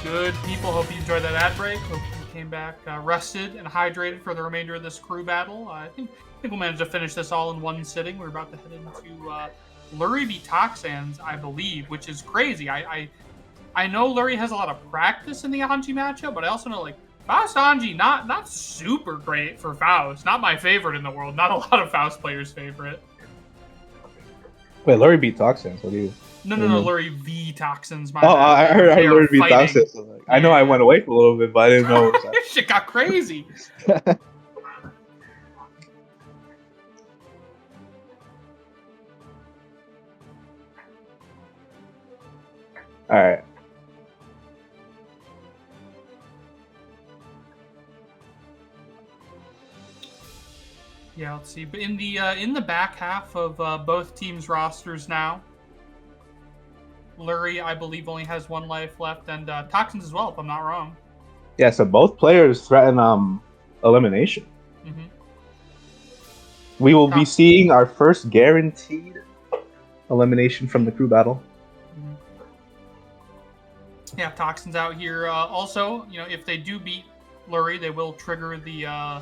good people? Hope you enjoyed that ad break. Hope you came back rested and hydrated for the remainder of this crew battle. I think we'll manage to finish this all in one sitting. We're about to head into Lurie v Toxans, I believe, which is crazy. I know Lurie has a lot of practice in the Anji matchup, but I also know like Faust Anji not super great for Faust. Not my favorite in the world. Not a lot of Faust players' favorite. Wait, Lurie beat Toxins. What do you? No, Lurie v Toxins. My Oh, bad. I heard They are Lurie beat fighting. Toxins. I know I went away for a little bit, but I didn't know. Shit got crazy. All right. Yeah, let's see. But in the back half of both teams' rosters now, Lurie, I believe, only has 1 life left, and Toxins as well, if I'm not wrong. Yeah, so both players threaten elimination. Mm-hmm. We will be seeing our first guaranteed elimination from the crew battle. Mm-hmm. Yeah, Toxins out here. Also, if they do beat Lurie, they will trigger the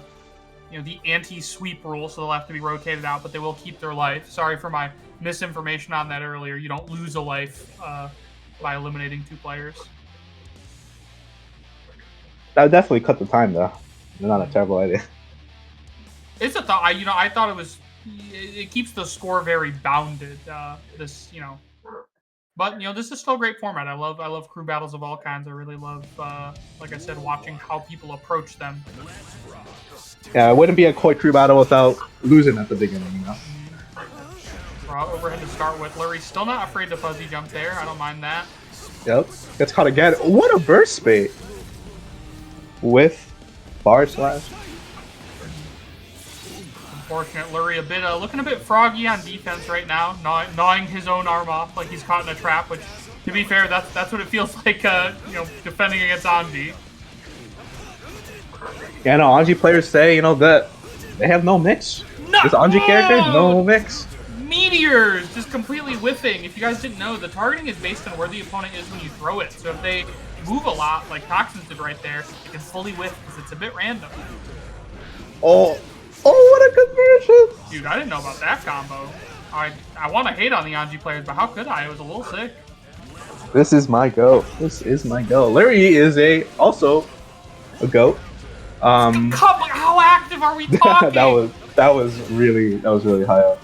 the anti-sweep rule, so they'll have to be rotated out, but they will keep their life. Sorry for my misinformation on that earlier. You don't lose a life by eliminating 2 players. That would definitely cut the time, though. Not a terrible idea. It's a thought. I thought it was. It keeps the score very bounded. But this is still a great format. I love crew battles of all kinds. I really love, like I said, watching how people approach them. Yeah, it wouldn't be a Koi crew battle without losing at the beginning, Overhead to start with. Lurie still not afraid to fuzzy jump there. I don't mind that. Yep, gets caught again. What a burst bait with bar slash. Unfortunate. Lurie looking a bit froggy on defense right now, gnawing his own arm off like he's caught in a trap. Which, to be fair, that's what it feels like. Defending against Anji. Yeah, no, Anji players say, that they have no mix. No! This Anji character, no mix. Meteors! Just completely whiffing. If you guys didn't know, the targeting is based on where the opponent is when you throw it. So if they move a lot, like Toxins did right there, you can fully whiff because it's a bit random. Oh, what a conversion! Dude, I didn't know about that combo. I want to hate on the Anji players, but how could I? It was a little sick. This is my go. This is my go. Lurie is also a goat. How active are we talking? that was really high up.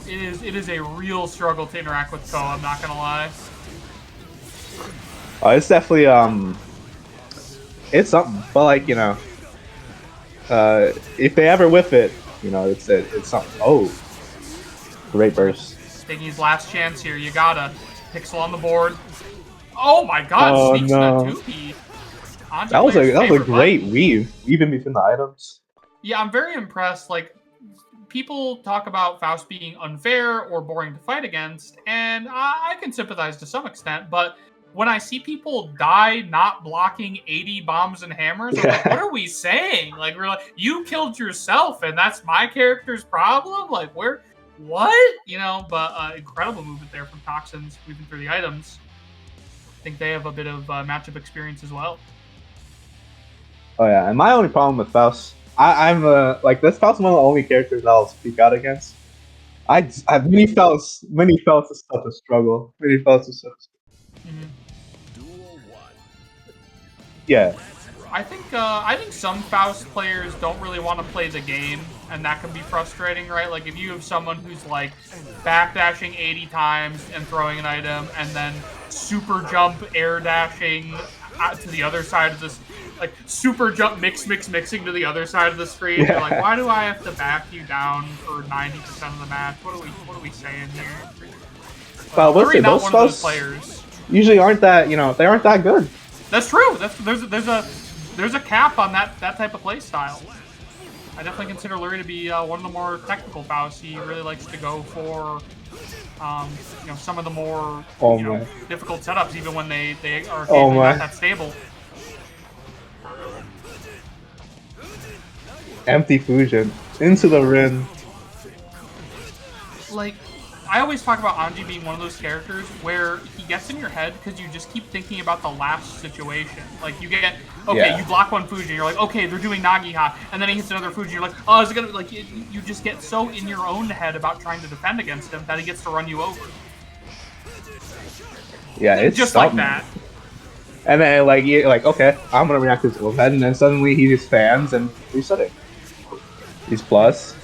It is a real struggle to interact with Ko, I'm not gonna lie. It's definitely it's something. But like, if they ever whiff it, it's something. Oh, great burst. Stingy's last chance here. You gotta pixel on the board. Oh my god, sneaks no. in a 2P. That was a great weave, even between the items. Yeah, I'm very impressed. Like, people talk about Faust being unfair or boring to fight against, and I can sympathize to some extent, but when I see people die not blocking 80 bombs and hammers, I'm like, what are we saying? Like, we're like, you killed yourself, and that's my character's problem? Like, what? But incredible movement there from Toxins, weaving through the items. I think they have a bit of matchup experience as well. Oh yeah, and my only problem with Faust, I'm like, this Faust is one of the only characters I'll speak out against. Mini Faust is such a struggle. Mini Faust is such. Yeah. I think some Faust players don't really want to play the game, and that can be frustrating, right? Like, if you have someone who's like backdashing 80 times and throwing an item, and then super jump air dashing to the other side of this, like super jump mixing to the other side of the screen. Yeah. You're like, why do I have to back you down for 90% of the match? What are we saying here? Well, we'll see. Not Those one of those Fausts players usually aren't that, they aren't that good. That's true. There's a cap on that type of play style. I definitely consider Lurie to be one of the more technical Fausts. He really likes to go for some of the more difficult setups, even when they are occasionally not that stable. Empty fusion into the rim. Like, I always talk about Anji being one of those characters where he gets in your head because you just keep thinking about the last situation. Like you get, okay, you block one Fuji, and you're like, okay, they're doing Nagiha, and then he hits another Fuji, and you're like, oh, is it gonna, like, you just get so in your own head about trying to defend against him that he gets to run you over. Yeah, it's just something. like that. And then like you're like, okay, I'm gonna react to his overhead, and then suddenly he just fans and resetting. He's plus.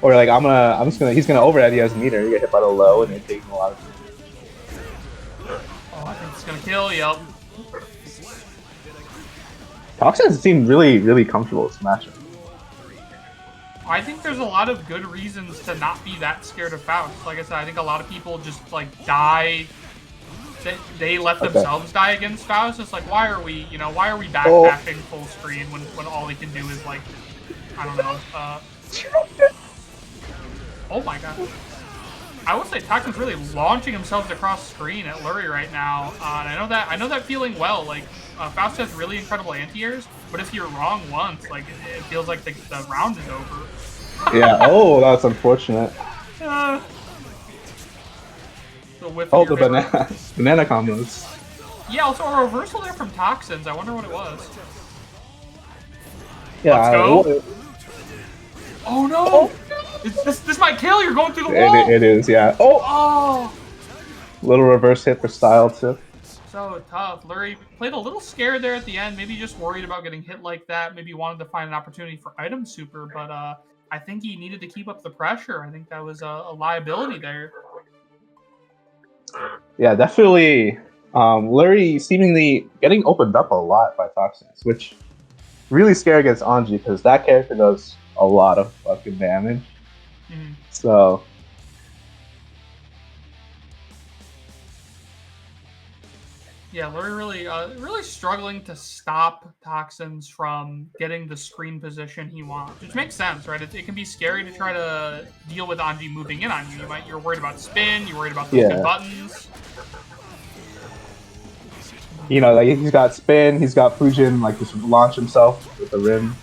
Or like he's gonna overhead, he has meter, you get hit by the low and it takes a lot of Oh, I think it's gonna kill, yep. Toxins seem really, really comfortable with smashing. I think there's a lot of good reasons to not be that scared of Faust. Like I said, I think a lot of people just like die. They let themselves die against Faust. It's like, why are we backpacking full screen when all he can do is like, I don't know. Oh my god. I would say Toxin's really launching himself across screen at Lurie right now. And I know that feeling well. Like Faust has really incredible anti-airs, but if you're wrong once, like it feels like the round is over. Yeah. Oh, that's unfortunate. The banana combos. Yeah. Also a reversal there from Toxins. I wonder what it was. Yeah. Let's go. Oh no! Oh. This might kill. You're going through the wall. It is. Yeah. Oh. Little reverse hit for style too. So tough. Lurie played a little scared there at the end. Maybe just worried about getting hit like that. Maybe wanted to find an opportunity for item super, but I think he needed to keep up the pressure. I think that was a liability there. Yeah, definitely. Lurie seemingly getting opened up a lot by Toxins, which really scary against Anji because that character does a lot of fucking damage. Mm-hmm. So. Yeah, Lurie really struggling to stop Toxins from getting the screen position he wants, which makes sense, right? It can be scary to try to deal with Anji moving in on you. You're worried about spin, you're worried about those good buttons. You know, like he's got spin, he's got Fujin, like just launch himself with the rim.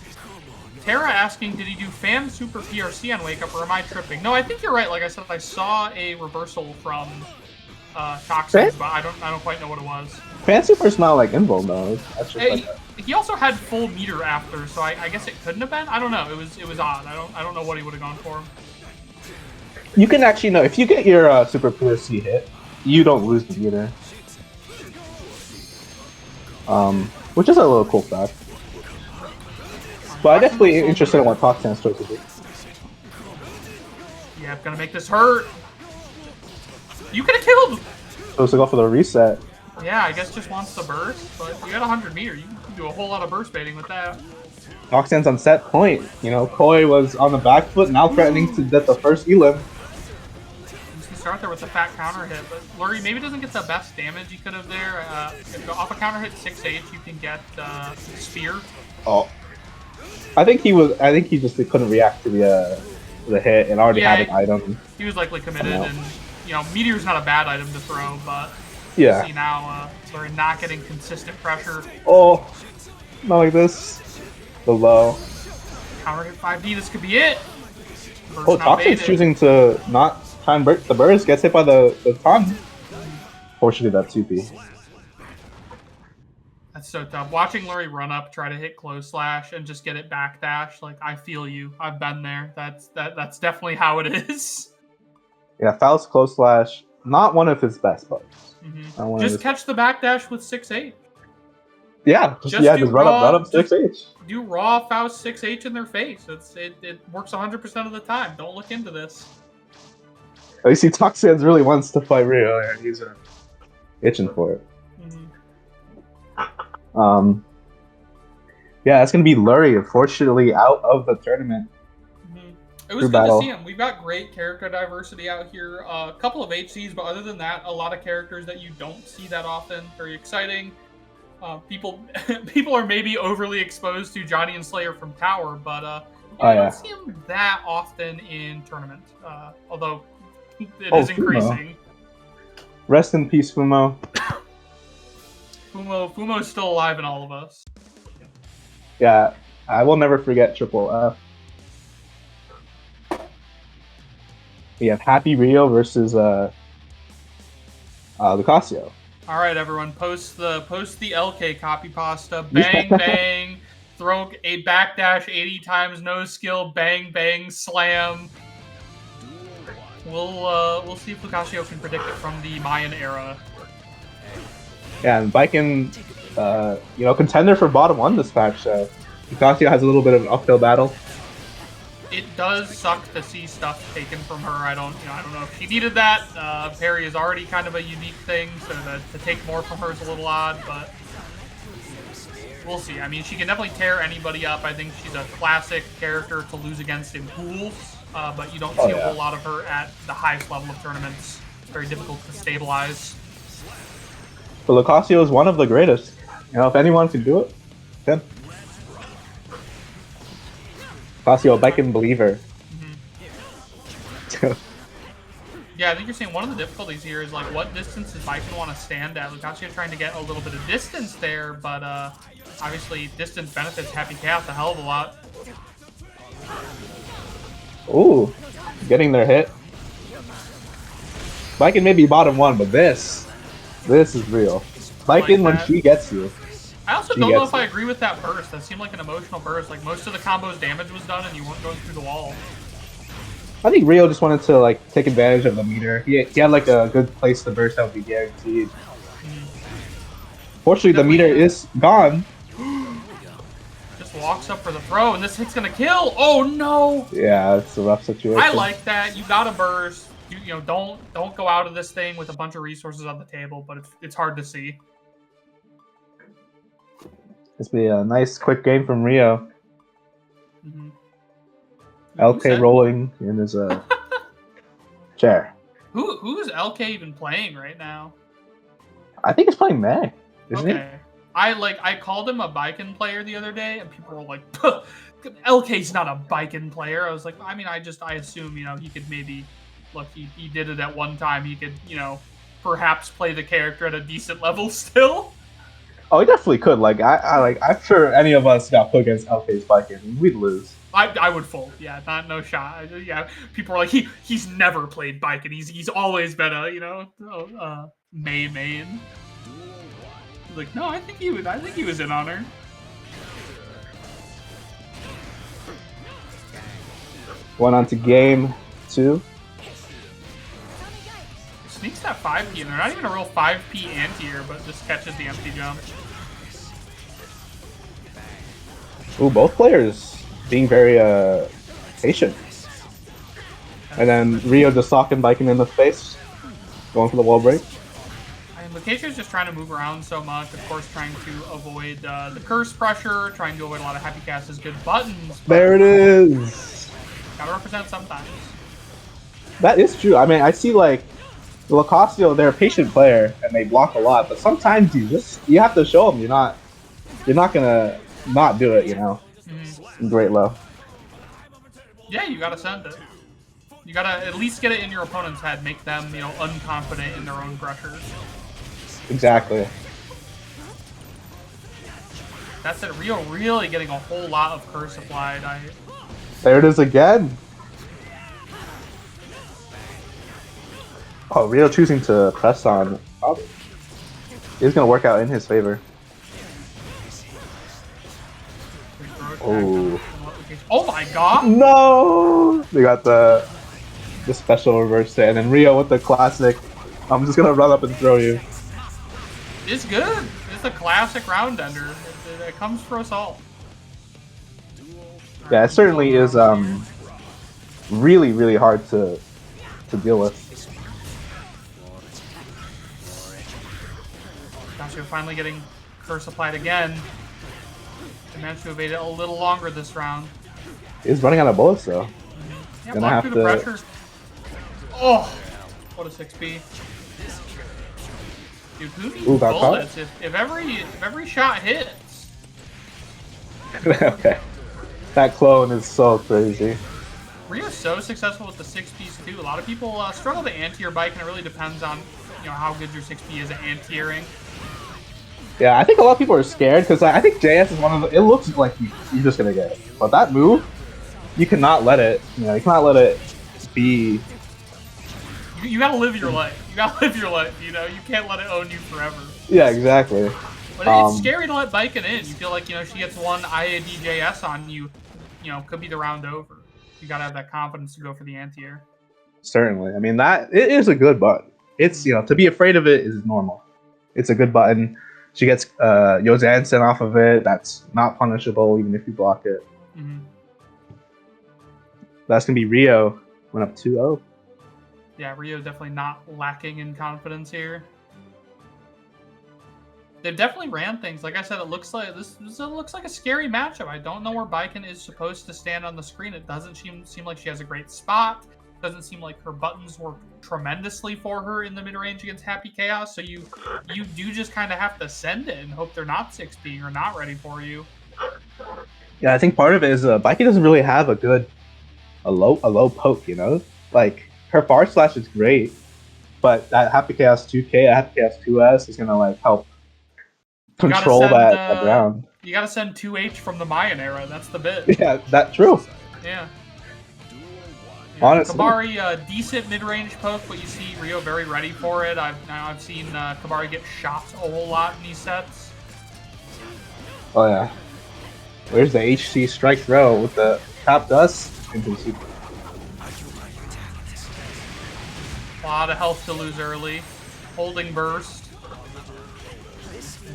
Tara asking, did he do fan super PRC on Wake Up, or am I tripping? No, I think you're right. Like I said, I saw a reversal from Toxins, but I don't quite know what it was. Fan super's not like invo though. He also had full meter after, so I guess it couldn't have been. I don't know. It was odd. I don't know what he would have gone for. You can actually know if you get your super PRC hit, you don't lose the meter. Which is a little cool fact. But I'm definitely interested in what Toxin's choice would be. Yeah, gonna make this hurt. You could have killed. Supposed to go for the reset. Yeah, I guess just wants the burst, but you got 100 meter. You can do a whole lot of burst baiting with that. Toxin's on set point. You know, Koi was on the back foot, now threatening to get the first elim. You can start there with the fat counter hit, but Lurie maybe doesn't get the best damage he could have there. If off a counter hit 6H, you can get spear. Oh, I think he just couldn't react to the hit and already had an item. He was likely committed, and you know, Meteor's not a bad item to throw, but yeah. See now, Lurie not getting consistent pressure. Oh, not like this. The low. Counter hit 5D. This could be it. Toxin's choosing to not try and break the burst. Gets hit by the ton. Fortunately, that's 2P. That's so tough. Watching Lurie run up, try to hit close slash, and just get it backdash. Like, I feel you. I've been there. That's definitely how it is. Yeah, Faust close slash, not one of his best buttons. Mm-hmm. Just catch the backdash with 6H. Yeah, just run up 6H. Do raw Faust 6H in their face. It works 100% of the time. Don't look into this. You see, Toxins really wants to fight Rio, and he's itching for it. Mm-hmm. Yeah, it's gonna be Lurie, unfortunately, out of the tournament. Mm-hmm. It was good to see him. We've got great character diversity out here. A couple of HCs, but other than that, a lot of characters that you don't see that often. Very exciting. People are maybe overly exposed to Johnny and Slayer from Tower, but you don't see him that often in tournament. Although it is increasing. Rest in peace, Fumo. Fumo's still alive in all of us. Yeah, I will never forget Triple F. We have Happy Rio versus Lucasio. All right, everyone, post the LK copy pasta. Bang bang, throw a backdash 80 times, no skill. Bang bang, slam. We'll see if Lucasio can predict it from the Mayan era. Yeah, and Viking, contender for bottom one this patch. Lucasio has a little bit of an uphill battle. It does suck to see stuff taken from her. I don't know if she needed that. Parry is already kind of a unique thing, so to take more from her is a little odd, but we'll see. I mean, she can definitely tear anybody up. I think she's a classic character to lose against in pools, but you don't see a whole lot of her at the highest level of tournaments. It's very difficult to stabilize. But Lucasio is one of the greatest. If anyone can do it, then. Lucasio, a Viking believer. Yeah, I think you're saying one of the difficulties here is, like, what distance does Viking want to stand at? Lucasio trying to get a little bit of distance there, but obviously distance benefits Happy Chaos a hell of a lot. Ooh, getting their hit. Viking may be bottom one, but this is real. Viking, when she gets you. I also don't know if I agree with that burst. That seemed like an emotional burst. Like, most of the combo's damage was done and you weren't going through the wall. I think Rio just wanted to, like, take advantage of the meter. He had like, a good place to burst that would be guaranteed. Fortunately, the meter is gone. Just walks up for the throw, and this hit's gonna kill! Oh, no! Yeah, it's a rough situation. I like that. You gotta burst. Don't go out of this thing with a bunch of resources on the table, but it's hard to see. This be a nice, quick game from Rio. Mm-hmm. LK rolling in his chair. Who is LK even playing right now? I think he's playing May. Isn't he? I called him a Viking player the other day, and people were like, "LK's not a Viking player." I was like, I mean, I assume he could maybe look. He did it at one time. He could perhaps play the character at a decent level still. Oh, he definitely could. Like I'm sure any of us got put against LK's Viking, we'd lose. I would fold. Yeah, no shot. Yeah, people are like he's never played Viking. He's always been a main. Like, no, I think he was in on her. Went on to game 2. Sneaks that 5P, and they're not even a real 5P anti-air, but just catches the empty jump. Ooh, both players being very patient. And then Rio just socking Viking in the face, going for the wall break. Lucasio is just trying to move around so much, of course, trying to avoid the curse pressure, trying to avoid a lot of Happy Chaos's good buttons. There it is! Gotta represent sometimes. That is true. I mean, I see, like, Lucasio, they're a patient player, and they block a lot, but sometimes you have to show them you're not gonna not do it, in great low. Yeah, you gotta send it. You gotta at least get it in your opponent's head, make them, unconfident in their own pressures. Exactly. That's it. Rio really getting a whole lot of curse applied. There it is again. Oh, Rio choosing to press on. It's gonna work out in his favor. Oh. Oh my god! No! They got the special reverse there, and then Rio with the classic. I'm just gonna run up and throw you. It's good. It's a classic round ender. It comes for us all. Yeah, it certainly is really, really hard to deal with. Gosh, we're finally getting curse applied again. I managed to evade it a little longer this round. He's running out of bullets though. Yeah, block through the pressure. Oh, what a 6B. Dude, who needs bullets? If every shot hits. Okay. That clone is so crazy. Rio's so successful with the 6Ps too. A lot of people struggle to anti-air bike, and it really depends on how good your 6P is at anti-airing. Yeah, I think a lot of people are scared because I think JS is one of the. It looks like you're just gonna get it, but that move, you cannot let it. You cannot let it be You gotta live your life. You gotta live your life. You know, you can't let it own you forever. Yeah, exactly. But it's scary to let Biken in. You feel like, you know, she gets one IADJS on you, you know, could be the round over. You gotta have that confidence to go for the anti-air. Certainly. I mean, that it is a good button. It's, you know, to be afraid of it is normal. It's a good button. She gets Yozansen off of it. That's not punishable even if you block it. Mm-hmm. That's going to be Rio. Went up 2-0. Yeah, Rio definitely not lacking in confidence here. They've definitely ran things. Like I said, it looks like this looks like a scary matchup. I don't know where Biken is supposed to stand on the screen. It doesn't seem like she has a great spot. Doesn't seem like her buttons work tremendously for her in the mid range against Happy Chaos. So you do just kind of have to send it and hope they're not 6P or not ready for you. Yeah, I think part of it is Biken doesn't really have a low poke. You know, like her far slash is great, but that Happy Chaos 2K, Happy Chaos 2S is gonna like help control that ground. You gotta send 2H from the Mayan era. That's the bit. Yeah, that's true. Yeah. Honestly, Kabari, decent mid-range poke, but you see Rio very ready for it. I've seen Kabari get shot a whole lot in these sets. Oh yeah. Where's the HC strike throw with the top dust into the super? A lot of health to lose early. Holding burst.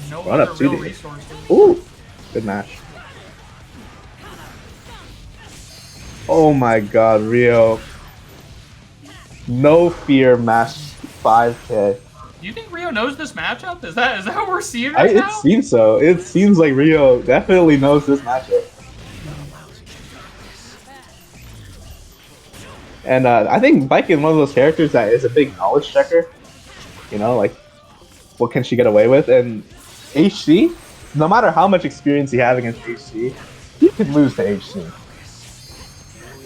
No Run other up real 2D. resources. Ooh, good match. Oh my god, Rio. No fear match 5K. Do you think Rio knows this matchup? Is that what we're seeing right now? It seems so. It seems like Rio definitely knows this matchup. And I think Biken one of those characters that is a big knowledge checker. You know, like, what can she get away with? And HC, no matter how much experience you have against HC, you can lose to HC.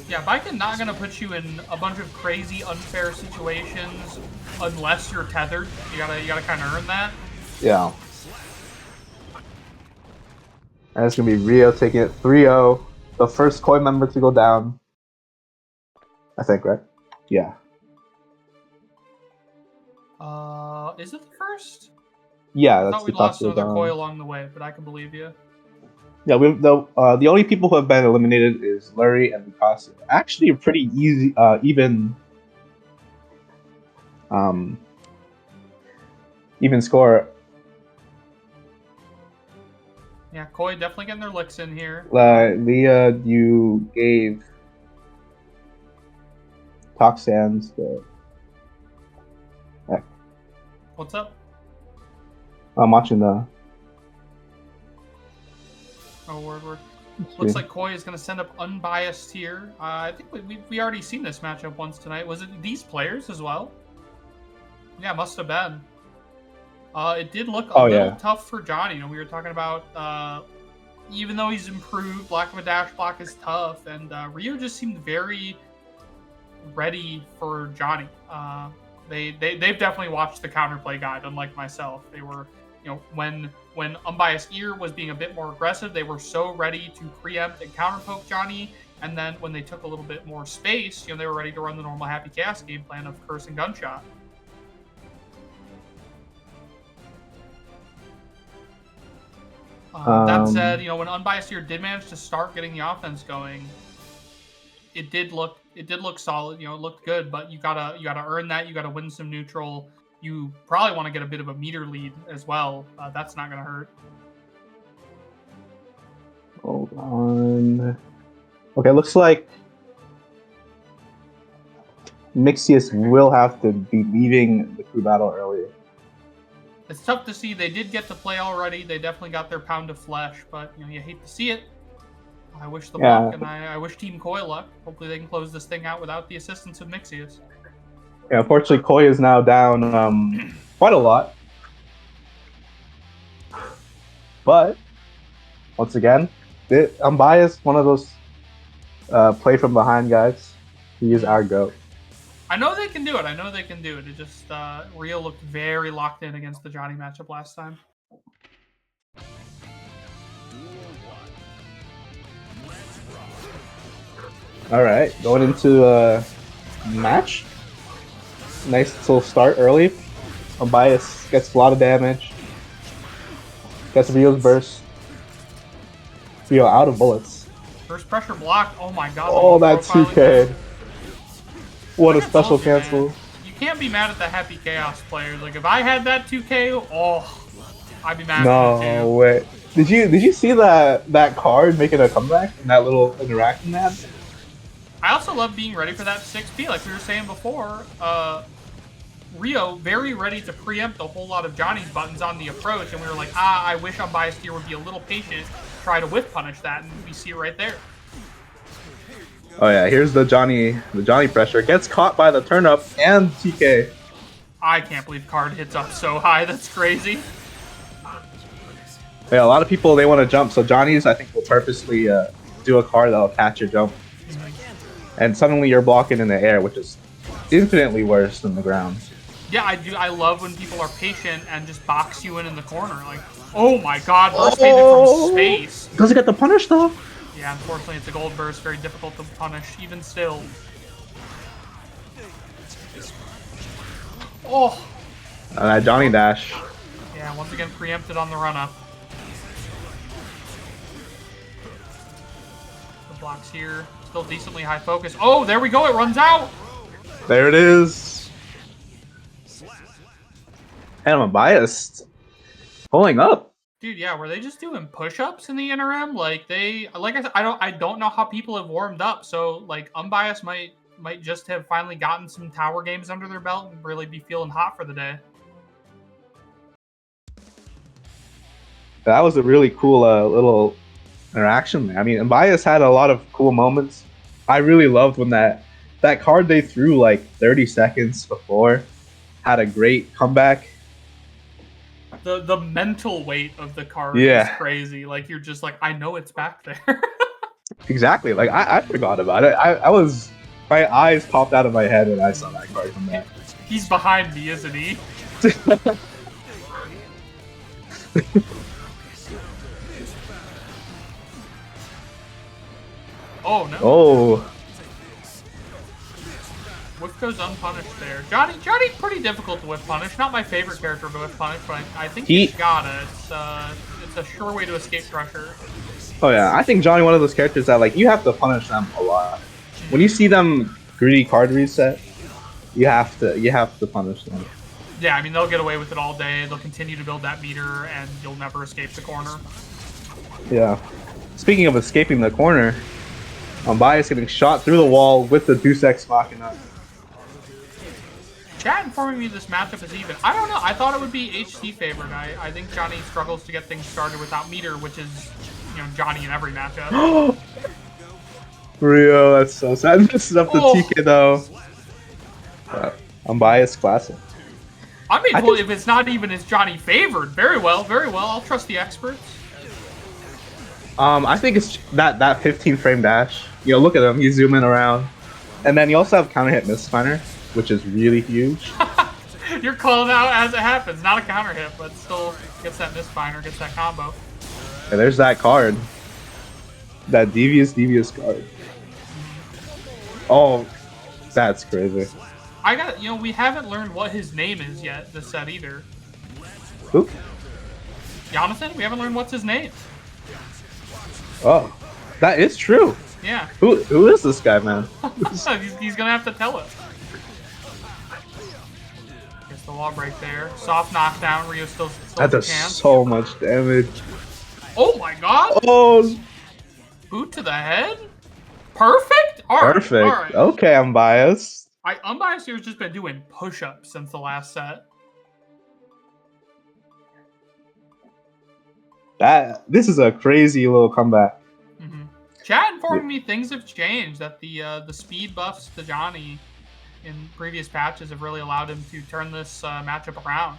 Yeah, Biken not gonna put you in a bunch of crazy, unfair situations unless you're tethered. You gotta kind of earn that. Yeah. And it's gonna be Rio taking it 3-0. The first Koi member to go down. I think, right? Yeah. Is it the first? Yeah, I that's thought we the lost top another down. Koi along the way, but I can believe you. Yeah, the only people who have been eliminated is Lurie and Mikasa. Actually, a pretty easy, even score. Yeah, Koi definitely getting their licks in here. Leah, you gave Toxans the. What's up? I'm watching the. Oh, word. Looks like Koi is going to send up Unbiased here. I think we already seen this matchup once tonight. Was it these players as well? Yeah, must have been. It did look a little tough for Johnny. You know, we were talking about even though he's improved, lack of a dash block is tough, and Rio just seemed very ready for Johnny. They've definitely watched the counterplay guide, unlike myself. They were, you know, when Unbiased Ear was being a bit more aggressive, they were so ready to preempt and counterpoke Johnny. And then when they took a little bit more space, you know, they were ready to run the normal Happy Chaos game plan of Curse and Gunshot. That said, you know, when Unbiased Ear did manage to start getting the offense going, it did look solid. You know, it looked good, but you gotta earn that. You gotta win some neutral. You probably want to get a bit of a meter lead as well. That's not gonna hurt. Hold on. Okay, looks like Mixius will have to be leaving the crew battle early. It's tough to see. They did get to play already. They definitely got their pound of flesh, but you know, you hate to see it. I wish them luck, and I wish Team Koi luck. Hopefully they can close this thing out without the assistance of Mixius. Yeah, unfortunately, Koi is now down quite a lot. But, once again, I'm biased. One of those play from behind guys. He is our GOAT. I know they can do it. It just, Rio looked very locked in against the Johnny matchup last time. All right, going into match. Nice little start early. Unbiased gets a lot of damage. Gets Rio's burst. Rio out of bullets. First pressure block. Oh my god. Oh, that 2K. What a Like I special told you, cancel. man, you can't be mad at the Happy Chaos players. Like if I had that 2K, oh, I'd be mad at it too. No way. Did you see that card making a comeback in that little interaction man? I also love being ready for that 6P, like we were saying before. Rio very ready to preempt a whole lot of Johnny's buttons on the approach, and we were like, I wish Unbiased here would be a little patient, try to whiff punish that, and we see it right there. Oh yeah, here's the Johnny pressure. Gets caught by the turn up and TK. I can't believe card hits up so high. That's crazy. Yeah, a lot of people, they want to jump, so Johnny's, I think, will purposely do a card that'll catch your jump. And suddenly you're blocking in the air, which is infinitely worse than the ground. Yeah, I do. I love when people are patient and just box you in the corner. Like, oh my god, burst from space. Does it get the punish, though? Yeah, unfortunately, it's a gold burst. Very difficult to punish, even still. Oh! That Johnny dash. Yeah, once again, preempted on the run-up. The blocks here. Still decently high focus. Oh, there we go. It runs out. There it is. And I'm biased. Pulling up. Dude, yeah, were they just doing push-ups in the interim? Like like I said, I don't know how people have warmed up. So like Unbiased might just have finally gotten some tower games under their belt and really be feeling hot for the day. That was a really cool little interaction there. I mean, Unbiased had a lot of cool moments. I really loved when that card they threw like 30 seconds before had a great comeback. The mental weight of the card is crazy. Like you're just like, I know it's back there. Exactly. Like I forgot about it. I was, my eyes popped out of my head when I saw that card come back. He's behind me, isn't he? Oh no. Oh. Whiff goes unpunished there. Johnny, pretty difficult to whiff punish. Not my favorite character to whiff punish, but I think he's got it. It's a sure way to escape pressure. Oh yeah, I think Johnny one of those characters that like you have to punish them a lot. When you see them greedy card reset, you have to punish them. Yeah, I mean they'll get away with it all day. They'll continue to build that meter, and you'll never escape the corner. Yeah. Speaking of escaping the corner, Unbiased getting shot through the wall with the Deus Ex Machina. Chat informing me this matchup is even. I don't know. I thought it would be HT favored. I think Johnny struggles to get things started without meter, which is, Johnny in every matchup. Rio, that's so sad. This is up to TK though. Unbiased classic. I mean, well, if it's not even as Johnny favored, very well, very well. I'll trust the experts. I think it's that 15 frame dash. Look at him. He's zooming around, and then you also have counter hit misfiner, which is really huge. You're calling out as it happens. Not a counter hit, but still gets that misfiner, gets that combo. And there's that card. That devious card. Oh, that's crazy. We haven't learned what his name is yet this set either. Who? Jonathan? We haven't learned what's his name. Oh, that is true. Yeah. Who is this guy, man? He's gonna have to tell us. Gets the wall break there. Soft knockdown. Rio still that does so much damage. Oh my god! Oh! Boot to the head? Perfect? Alright. Perfect. All right. Okay, Unbiased. Unbiased here has just been doing push-ups since the last set. This is a crazy little comeback. Mm-hmm. Chat informing me things have changed, that the speed buffs to Johnny in previous patches have really allowed him to turn this matchup around.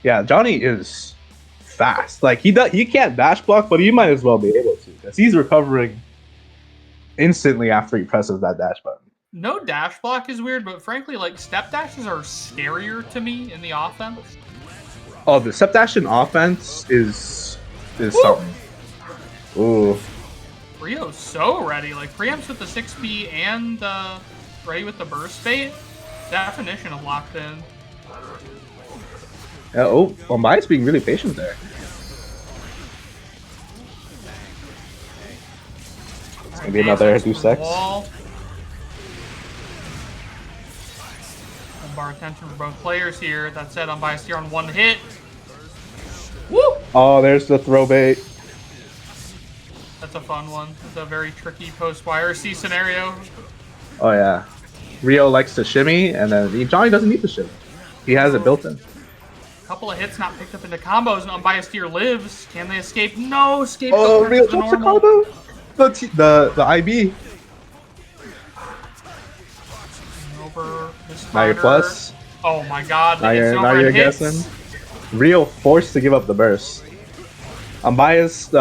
Yeah, Johnny is fast. Like he can't dash block, but he might as well be able to, because he's recovering instantly after he presses that dash button. No dash block is weird, but frankly, like step dashes are scarier to me in the offense. Oh, the step dash in offense is something. Ooh. Rio's so ready. Like preempts with the 6B and ready with the burst bait. Definition of locked in. Oh, Bombai's being really patient there. Maybe another Deuce X. Bar attention for both players here. That said, Unbiased here on one hit. Woo! Oh, there's the throw bait. That's a fun one. It's a very tricky post-YRC scenario. Oh yeah. Rio likes to shimmy, and then Johnny doesn't need to shimmy. He has it built in. Couple of hits not picked up into combos, and Unbiased here lives. Can they escape? No, escape. Oh, Rio drops the combo. The IB. Over this now you're plus. Oh my god. Now you're guessing. Rio forced to give up the burst. Unbiased,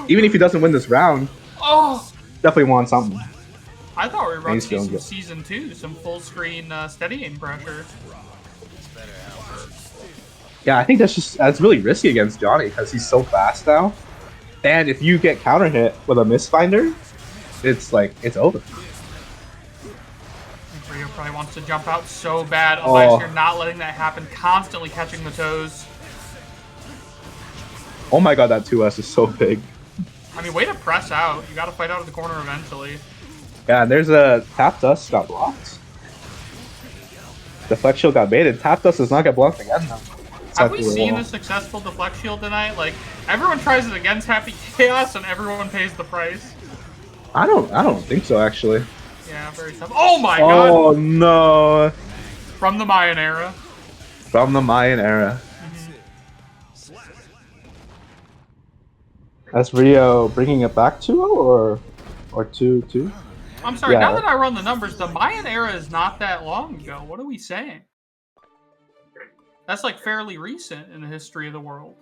even if he doesn't win this round, definitely wants something. I thought we were about to see some Season 2, some full screen steady aim pressure. Yeah, I think that's really risky against Johnny because he's so fast now. And if you get counter hit with a misfinder, it's like it's over. Rio probably wants to jump out so bad. Unbiased you're not letting that happen. Constantly catching the toes. Oh my god, that 2S is so big. I mean, way to press out. You got to fight out of the corner eventually. Yeah, and there's a Tap Dust got blocked. Deflect Shield got baited. Tap Dust does not get blocked again though. Have we seen a successful Deflect Shield tonight? Like, everyone tries it against Happy Chaos and everyone pays the price. I don't think so actually. Yeah, very tough. Oh my god! Oh no! From the Mayan era. From the Mayan era. That's Rio bringing it back 2-0 or 2-2? I'm sorry, now that I run the numbers, the Mayan era is not that long ago. What are we saying? That's like fairly recent in the history of the world.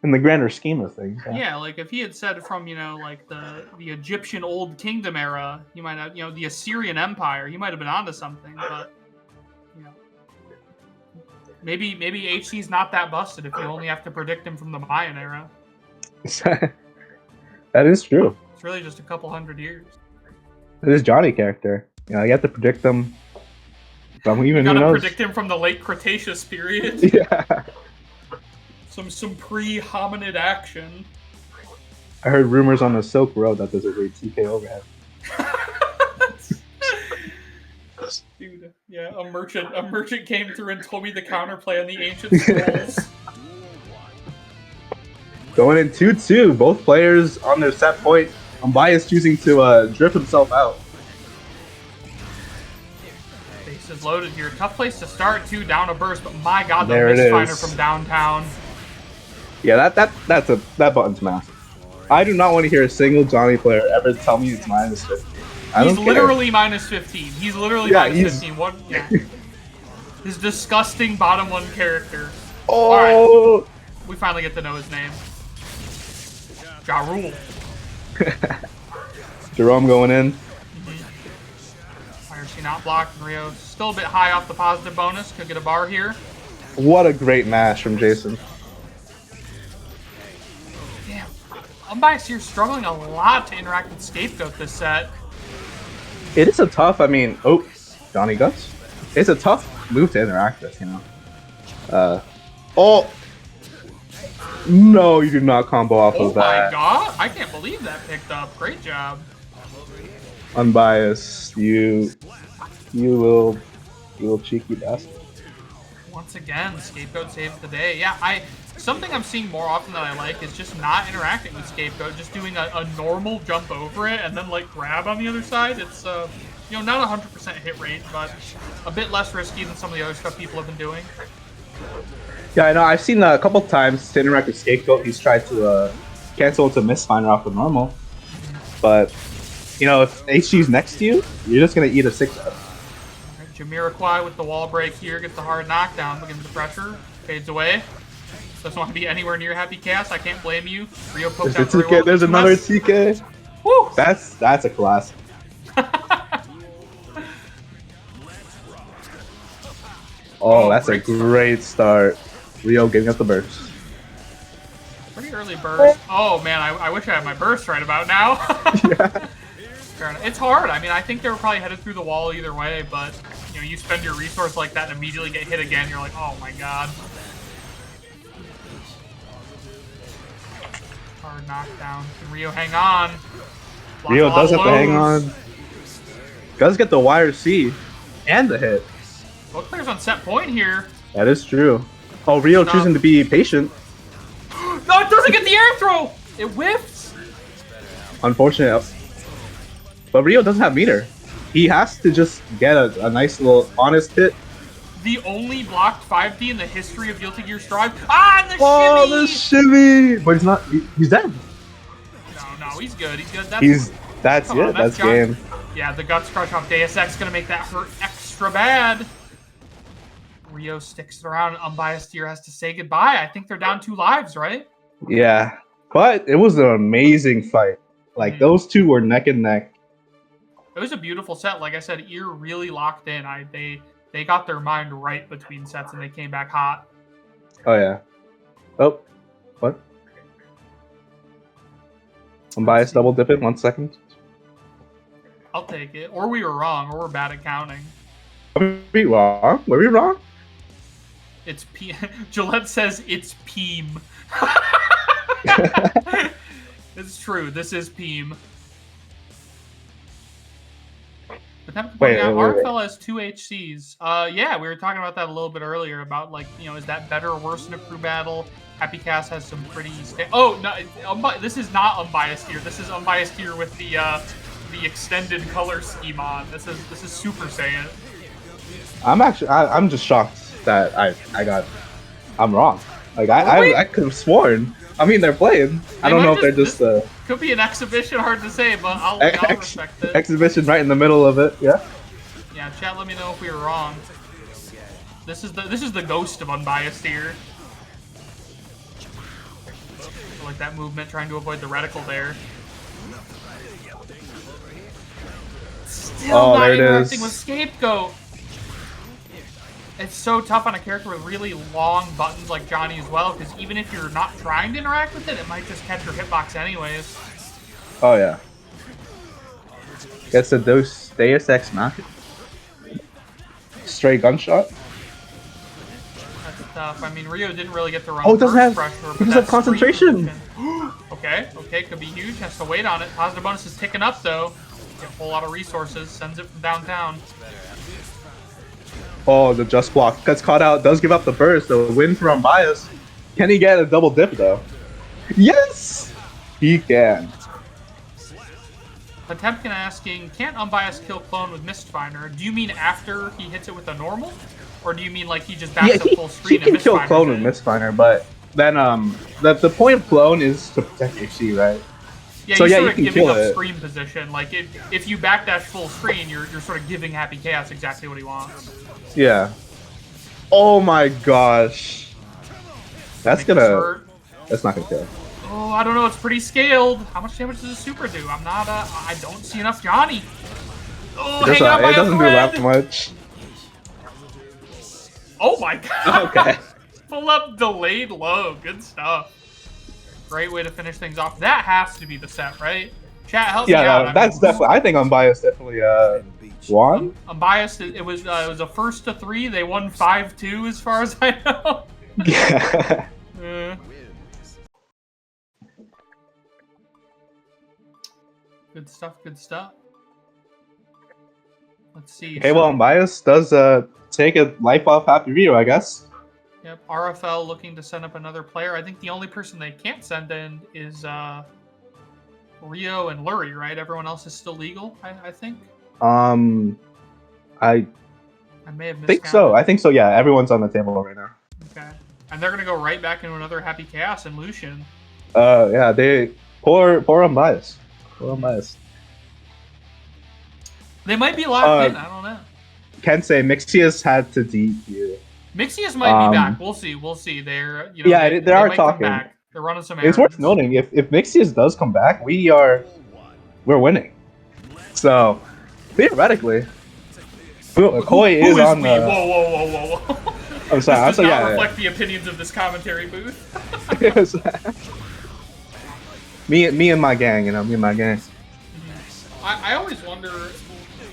In the grander scheme of things. Yeah, like if he had said from, like the Egyptian Old Kingdom era, you might have, the Assyrian Empire, he might have been onto something, but, maybe HC's not that busted if you only have to predict him from the Mayan era. That is true. It's really just a couple hundred years. It is Johnny character. You have to predict them from even who knows. You gotta predict him from the late Cretaceous period. Yeah. Some pre-hominid action. I heard rumors on the Silk Road that there's a great TK overhead. Dude, yeah, a merchant came through and told me the counterplay on the ancient scrolls. Going in 2-2, both players on their set point. Unbiased choosing to drip himself out. Base is loaded here. Tough place to start, too. Down a burst, but my god, the there misfinder from downtown. Yeah, that button's massive. I do not want to hear a single Johnny player ever tell me it's minus 15. He's literally minus 15. He's literally minus 15. What? Yeah. His disgusting bottom one character. Oh! All right. We finally get to know his name. Ja Rule. Jerome going in. IRC not blocked. Rio still a bit high off the positive bonus. Could get a bar here. What a great mash from Jason. Damn. Unbiased here struggling a lot to interact with Scapegoat this set. It is a tough, Johnny Guts. It's a tough move to interact with, Oh! No, you did not combo off of that. Oh my god, I can't believe that picked up. Great job. Unbiased, you little cheeky bastard. Once again, Scapegoat saves the day. Yeah, something I'm seeing more often that I like is just not interacting with Scapegoat, just doing a normal jump over it and then grab on the other side. It's not 100% hit rate, but a bit less risky than some of the other stuff people have been doing. Yeah, I know. I've seen a couple times to interact with Scapegoat, he's tried to cancel into Misfinder off the normal. But, if HG's next to you, you're just going to eat a 6-up. Right, Jamiroquai with the wall break here, gets the hard knockdown, begins the pressure, fades away. Doesn't want to be anywhere near Happy Chaos, I can't blame you. Rio poked out very well. There's another TK. Woo! That's a classic. Oh, that's a great start. Rio getting up the burst. Pretty early burst. Oh man, I wish I had my burst right about now. Yeah. Fair enough. It's hard. I mean, I think they were probably headed through the wall either way, but you know, you spend your resource like that and immediately get hit again. You're like, oh my god. Hard knockdown. Can Rio hang on? Rio does have to hang on. Does get the wire C and the hit. Both players on set point here. That is true. Oh, Rio choosing to be patient. No, it doesn't get the air throw! It whiffs! Unfortunate. But Rio doesn't have meter. He has to just get a nice little honest hit. The only blocked 5D in the history of Guilty Gear Strive. Ah, and the Oh, shimmy! the shimmy! But he's not. He's dead. No, he's good. He's good. That's Come on, it. That's John. game. Yeah, the Guts Crush off Deus Ex gonna make that hurt extra bad. Rio sticks it around, and Unbiased here has to say goodbye. I think they're down 2 lives, right? Yeah, but it was an amazing fight. Like those two were neck and neck. It was a beautiful set. Like I said, Ear really locked in. They got their mind right between sets, and they came back hot. Oh yeah. Oh, what? Unbiased double dip it. 1 second. I'll take it. Or we were wrong, or we're bad at counting. Were we wrong? Were we wrong? It's P. Gillette says it's Peem. It's true. This is Peem. But then RFL has 2 HCs. Yeah, we were talking about that a little bit earlier about, like, you know, is that better or worse in a crew battle? Happy Cast has some pretty. Oh no, this is not Unbiased here. This is Unbiased here with the extended color scheme on. This is Super Saiyan. I'm just shocked that I'm wrong. Like I could have sworn. I mean, they're playing. I don't know if they're just could be an exhibition, hard to say, but I'll respect it. Exhibition right in the middle of it. Yeah. Yeah, chat. Let me know if we were wrong. This is the ghost of Unbiased here. I like that movement, trying to avoid the reticle there. Still not interacting with Scapegoat. It's so tough on a character with really long buttons like Johnny as well, because even if you're not trying to interact with it, it might just catch your hitbox anyways. Oh yeah. Gets a Deus Ex Machina. Stray gunshot. That's tough. I mean, Rio didn't really get the run. Oh, it doesn't have. Pressure, He doesn't have concentration. Okay, could be huge. Has to wait on it. Positive bonus is ticking up though. Get a whole lot of resources. Sends it from downtown. Oh, the just block gets caught out. Does give up the burst. The win for Unbiased. Can he get a double dip though? Yes, he can. Potemkin asking, can't Unbiased kill clone with Mistfinder? Do you mean after he hits it with a normal, or do you mean like he just backs up full screen? He can kill clone with Mistfinder, but then the point of clone is to protect HC, right? Yeah, so you're you sort can of giving kill up it. screen position. Like if you backdash full screen, you're sort of giving Happy Chaos exactly what he wants. Yeah. Oh my gosh. That's not gonna kill. Oh, I don't know. It's pretty scaled. How much damage does a super do? I'm not. I don't see enough Johnny. Oh, hang on by it doesn't do that much. Oh my god. Okay. Pull up delayed low. Good stuff. Great way to finish things off. That has to be the set, right? Chat, help me out. Yeah, that's definitely. I think Unbiased definitely won. Unbiased. It was a first to 3. They won 5-2 as far as I know. Yeah. Good stuff. Good stuff. Let's see. Okay, well, Unbiased does take a life off Happy Rio, I guess. Yep, RFL looking to send up another player. I think the only person they can't send in is Rio and Lurie, right? Everyone else is still legal, I think. I may have think so. I think so. Yeah, everyone's on the table right now. Okay, and they're gonna go right back into another Happy Chaos and Lucian. Yeah, they poor Unbiased. Poor Unbiased. They might be locked in. I don't know. Can't say. Mixius had to DQ. Mixius might be back. We'll see. We'll see. They're they are talking. They're running some errands. It's worth noting if Mixius does come back, we're winning. So theoretically, Koi is on the. Whoa! I'm sorry. This does not reflect the opinions of this commentary booth. me and my gang, me and my gang. I always wonder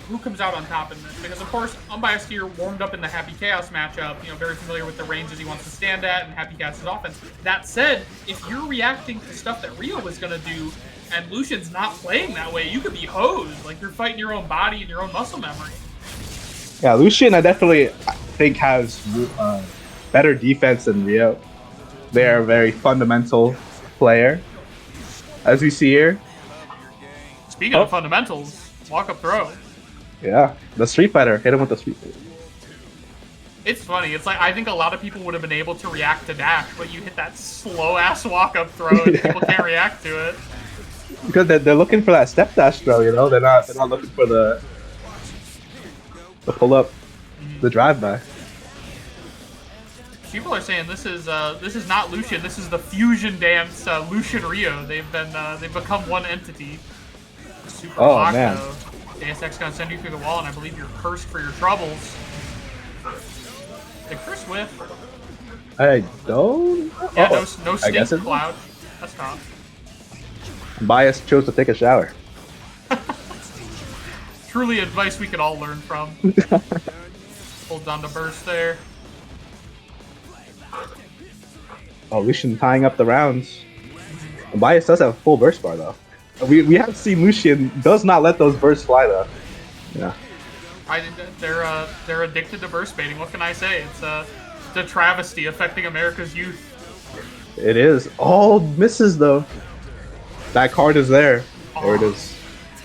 who comes out on top in this, because of course Unbiased here warmed up in the Happy Chaos matchup, you know, very familiar with the ranges he wants to stand at and Happy Chaos' offense. That said, if you're reacting to stuff that Rio was gonna do and Lucian's not playing that way, you could be hosed. Like, you're fighting your own body and your own muscle memory. Yeah, Lucian, I definitely think has better defense than Rio. They're a very fundamental player, as we see here. Speaking of fundamentals, walk up throw. Yeah, the Street Fighter. Hit him with the Street Fighter. It's funny. It's like, I think a lot of people would have been able to react to dash, but you hit that slow-ass walk-up throw and people can't react to it. Because they're looking for that step dash throw, you know? They're not looking for the pull-up, the drive-by. People are saying this is not Lucian. This is the fusion dance Lucian Rio. They've become one entity. Super block, man. though. ASX gonna send you through the wall, and I believe you're cursed for your troubles. Did Chris whiff? I don't. Yeah, no stink cloud. That's tough. Bias chose to take a shower. Truly advice we could all learn from. Holds on to burst there. Oh, Lucian tying up the rounds. Bias does have a full burst bar though. We have seen Lucian does not let those bursts fly though. Yeah. They're addicted to burst baiting. What can I say? It's a travesty affecting America's youth. It is. Oh, misses though. That card is there. There it is.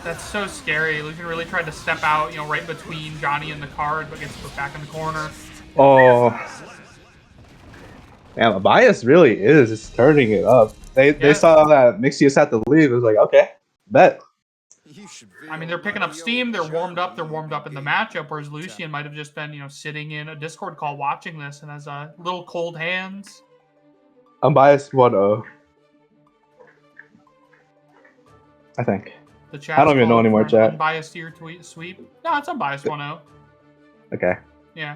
That's so scary. Lucian really tried to step out, you know, right between Johnny and the card, but gets put back in the corner. Oh. Man, Bias really is. It's turning it up. They saw that Mixius had to leave. It was like, okay, bet. I mean, they're picking up steam. They're warmed up. They're warmed up in the matchup, whereas Lucian might have just been, you know, sitting in a Discord call watching this and has little cold hands. Unbiased 1-0. I think. The chat I don't even know anymore, chat. Unbiased here tweet sweep. No, it's unbiased 1-0. Okay. Yeah.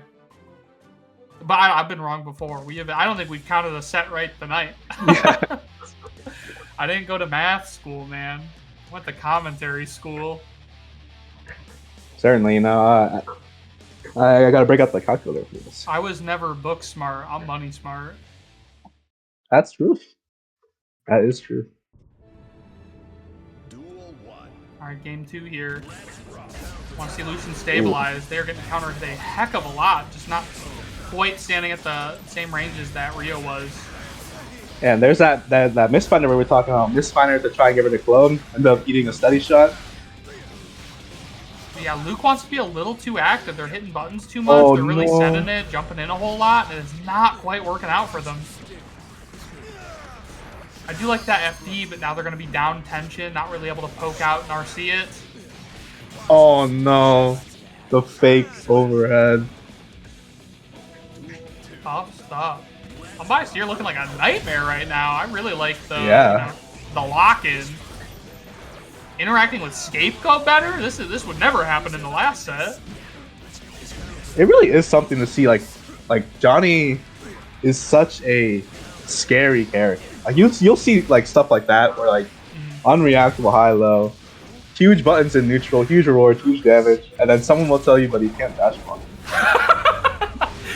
But I've been wrong before. I don't think we've counted a set right tonight. Yeah. I didn't go to math school, man. I went to commentary school. Certainly, you know, I gotta break out the calculator for this. I was never book smart. I'm money smart. That's true. That is true. Duel 1. Alright, game 2 here. Want to see Lucian stabilize. They're getting countered a heck of a lot. Just not quite standing at the same ranges that Rio was. And there's that misfinder we were talking about. Misfinder to try and get rid of clone. End up eating a steady shot. But yeah, Luke wants to be a little too active. They're hitting buttons too much. They're really sending it, jumping in a whole lot, and it's not quite working out for them. I do like that FD, but now they're going to be down tension, not really able to poke out and RC it. Oh no. The fake overhead. Tough stuff. Unbiased here looking like a nightmare right now. I really like the the lock-in. Interacting with Scapegoat better? This would never happen in the last set. It really is something to see. Like Johnny is such a scary character. Like you'll see like stuff like that where like unreactable high-low, huge buttons in neutral, huge reward, huge damage, and then someone will tell you, but he can't dash block.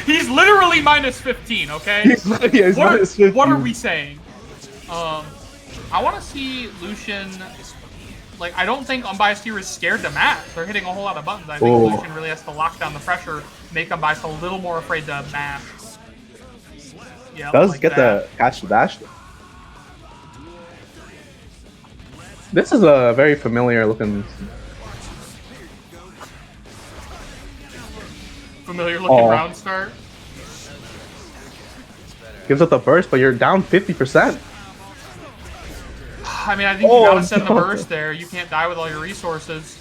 He's literally minus 15, okay? He's minus 15. What are we saying? I want to see Lucian. Like, I don't think Unbiased here is scared to match. They're hitting a whole lot of buttons. I think Lucian really has to lock down the pressure, make Unbiased a little more afraid to mash. Yeah, does like get the catch the dash. This is a very familiar looking. Familiar looking round start. Gives up the burst, but you're down 50%. I mean, I think you gotta send the burst there. You can't die with all your resources.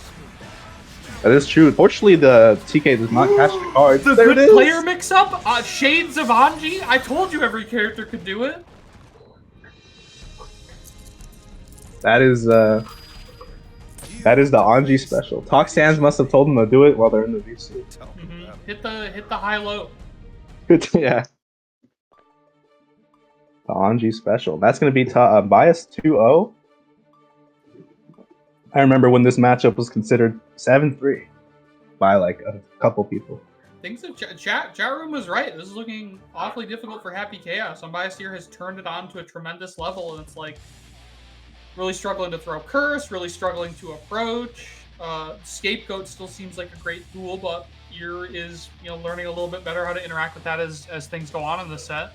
That is true. Fortunately, the TK does not catch the cards. The good player mix-up? Shades of Anji? I told you every character could do it. That is the Anji special. Talk Sands must have told them to do it while they're in the VC. Hit the high-low. Yeah. The Anji special. That's going to be bias 2-0. I remember when this matchup was considered 7-3 by like a couple people. Things that chat room was right. This is looking awfully difficult for Happy Chaos. Unbiased here has turned it on to a tremendous level, and it's like really struggling to throw curse, really struggling to approach. Scapegoat still seems like a great tool, but Ear is learning a little bit better how to interact with that as things go on in the set.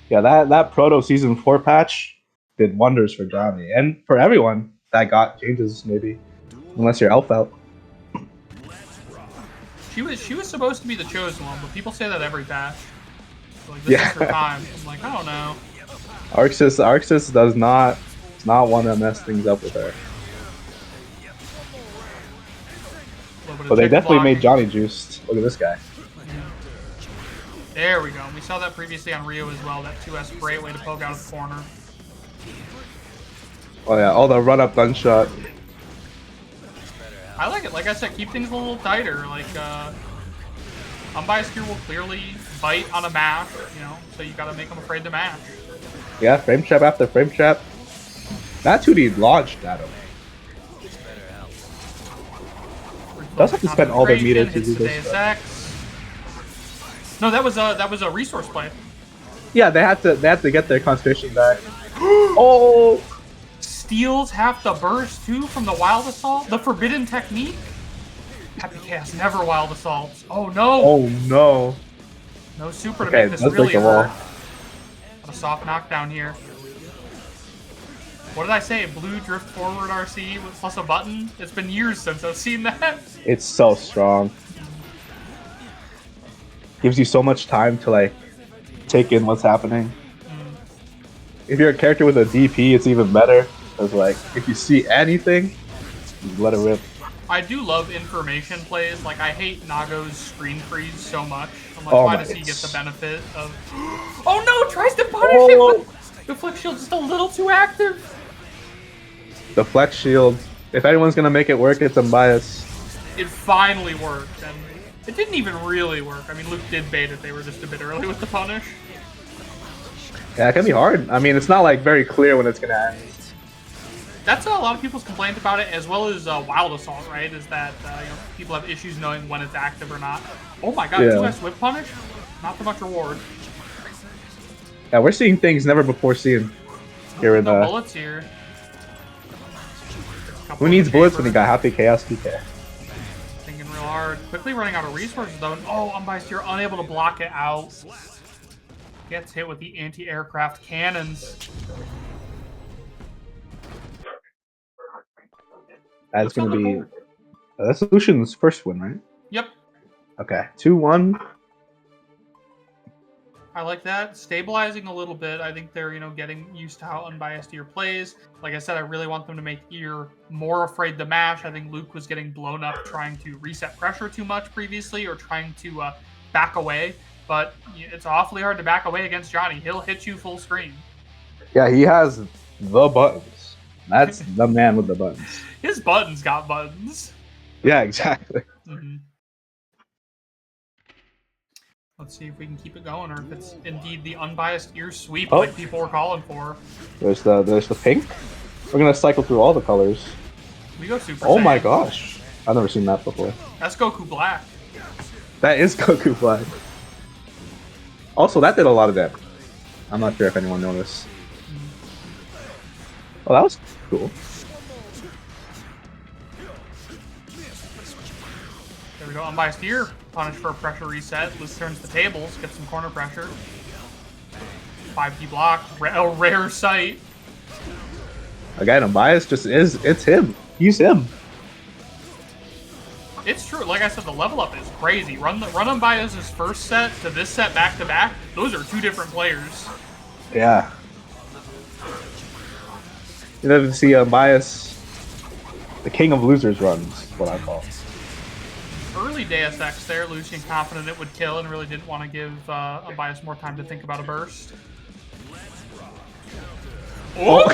Yeah, that Proto Season 4 patch did wonders for Johnny and for everyone that got changes, maybe. Unless you're elf out. She was supposed to be the chosen one, but people say that every patch. So, like, this is her time. I'm like, I don't know. Arxis does not want to mess things up with her. But they definitely made Johnny juiced. Look at this guy. There we go. We saw that previously on Rio as well. That 2S great way to poke out of the corner. Oh yeah, all the run up gunshot. I like it. Like I said, keep things a little tighter. Like, Unbiased here will clearly bite on a mash, so you gotta make them afraid to mash. Yeah, frame trap after frame trap. That 2D launched at him. Does have to spend all their meter to do this. No, that was a resource play. Yeah, they had to get their concentration back. Oh! Steals half the burst too from the Wild Assault. The forbidden technique. Happy Chaos never Wild Assaults. Oh no! Oh no! No super to make this really hurt. A soft knockdown here. What did I say? Blue drift forward RC with plus a button? It's been years since I've seen that. It's so strong. Gives you so much time to like take in what's happening. If you're a character with a DP, it's even better. Because like if you see anything, you let it rip. I do love information plays. Like I hate Nago's screen freeze so much. I'm like, why does he get the benefit of? Oh no! Tries to punish it. With... The Flex Shield just a little too active. The Flex Shield. If anyone's gonna make it work, it's Unbiased. It finally worked, and it didn't even really work. I mean, Luke did bait it. They were just a bit early with the punish. Yeah, it can be hard. I mean, it's not like very clear when it's gonna end. That's a lot of people's complaint about it, as well as Wild Assault, right? Is that people have issues knowing when it's active or not. Oh my god, 2S whip punish? Not for much reward. Yeah, we're seeing things never before seen here in no bullets here. Who needs bullets when you got Happy Chaos PK? Thinking real hard. Quickly running out of resources though. Oh, Unbiased, you're unable to block it out. Gets hit with the anti-aircraft cannons. That's going to be that's Lucian's first win, right? Yep. Okay, 2-1. I like that. Stabilizing a little bit. I think they're, getting used to how Unbiased Ear plays. Like I said, I really want them to make Ear more afraid to mash. I think Luke was getting blown up trying to reset pressure too much previously or trying to back away. But it's awfully hard to back away against Johnny. He'll hit you full screen. Yeah, he has the buttons. That's the man with the buttons. His buttons got buttons. Yeah, exactly. Let's see if we can keep it going, or if it's indeed the Unbiased Ear sweep like people were calling for. There's the pink. We're gonna cycle through all the colors. We go Super Oh Saiyan. my gosh, I've never seen that before. That's Goku Black. That is Goku Black. Also, that did a lot of damage. I'm not sure if anyone noticed. Oh, that was cool. There we go. Unbiased Ear. Punish for a pressure reset. Luke turns the tables. Gets some corner pressure. 5D block. A rare sight. Again, Unbiased just is. It's him. He's him. It's true. Like I said, the level up is crazy. Run Unbiased's first set to this set back to back. Those are two different players. Yeah. You never see Unbiased. The king of losers runs, what I call. Early Deus Ex there, Lucian confident it would kill and really didn't want to give Unbiased more time to think about a burst. Oh!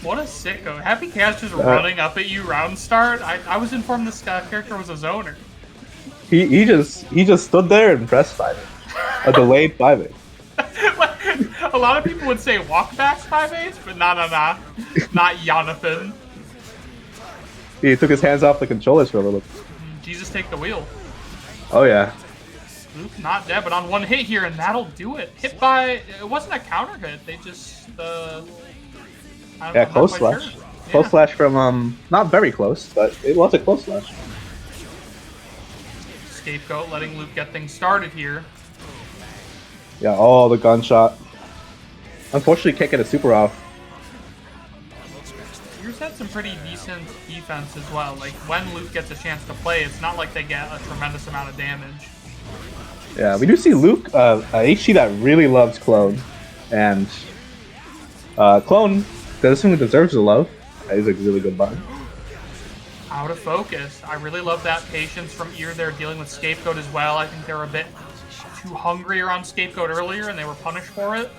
What a sicko. Happy Chaos just running up at you round start. I was informed this character was a zoner. He just stood there and pressed 5-it. A delayed 5-it. A lot of people would say walk back 5/8, but nah. Not Jonathan. He took his hands off the controllers for a little. Jesus, take the wheel. Oh yeah. Luke not dead, but on one hit here, and that'll do it. Hit by... It wasn't a counter hit. They just... Yeah, close slash. Sure. Close slash from, not very close, but it was a close slash. Scapegoat letting Luke get things started here. Yeah, oh, the gunshot. Unfortunately, can't get a super off. Yours had some pretty decent defense as well. Like, when Luke gets a chance to play, it's not like they get a tremendous amount of damage. Yeah, we do see Luke, HG that really loves Clone. And Clone definitely deserves the love. He's a really good bard. Out of focus. I really love that patience from Ear there dealing with Scapegoat as well. I think they were a bit too hungry around Scapegoat earlier and they were punished for it.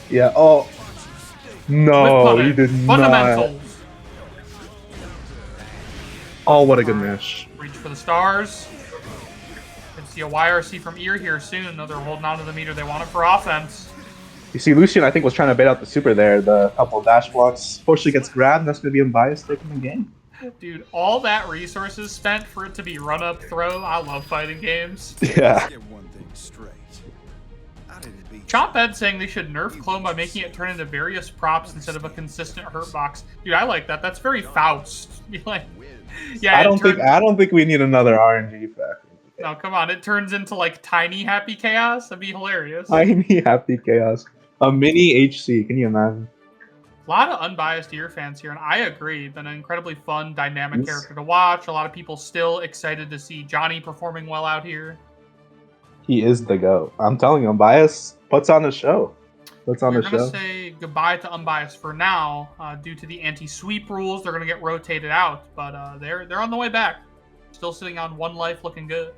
Yeah, oh. No, he did Fundamentals. not. Oh, what a good match. Reach for the stars. Can see a YRC from Ear here soon. Though they're holding on to the meter. They want it for offense. You see, Lucian, I think, was trying to bait out the super there. The couple of dash blocks. Fortunately gets grabbed, and that's going to be unbiased taking the game. Dude, all that resources spent for it to be run up throw. I love fighting games. Yeah. Get one thing straight. How did it be? Chomp Ed saying they should nerf Clone by making it turn into various props instead of a consistent hurt box. Dude, I like that. That's very Faust. Like, yeah, I don't think we need another RNG factor. No, come on. It turns into like tiny happy chaos. That'd be hilarious. Tiny happy chaos. A mini HC. Can you imagine? A lot of unbiased Ear fans here, and I agree. Been an incredibly fun, dynamic character to watch. A lot of people still excited to see Johnny performing well out here. He is the GOAT. I'm telling you, Unbiased puts on the show. We're going to say goodbye to Unbiased for now. Due to the anti-sweep rules, they're going to get rotated out, but they're on the way back. Still sitting on 1 life, looking good.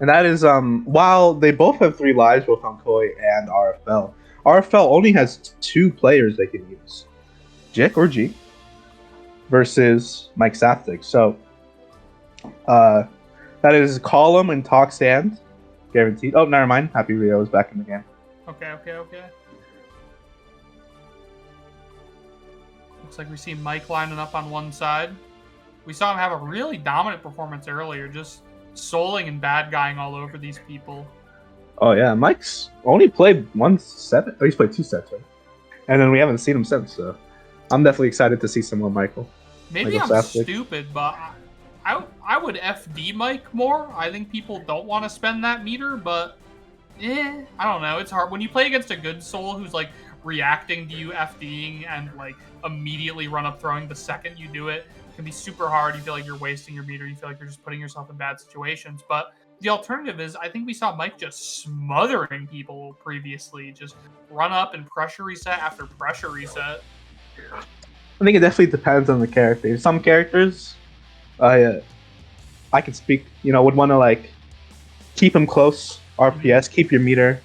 And that is, while they both have 3 lives, both on Koi and RFL, RFL only has 2 players they can use. Jik or G versus Mike Saftig. So, that is Column and Talk Stand. Guaranteed. Oh, never mind. Happy Rio is back in the game. Okay. Looks like we see Mike lining up on one side. We saw him have a really dominant performance earlier, just souling and bad guying all over these people. Oh yeah, Mike's only played 1 set. Oh, he's played 2 sets, right? And then we haven't seen him since, so I'm definitely excited to see some more Michael. Maybe Michael I'm Saftig. stupid, but I would FD Mike more. I think people don't want to spend that meter, but I don't know. It's hard when you play against a good soul who's like reacting to you FDing and like immediately run up throwing the second you do it. It can be super hard. You feel like you're wasting your meter. You feel like you're just putting yourself in bad situations. But the alternative is I think we saw Mike just smothering people previously. Just run up and pressure reset after pressure reset. I think it definitely depends on the character. Some characters, I can speak, would want to like keep him close, RPS, keep your meter,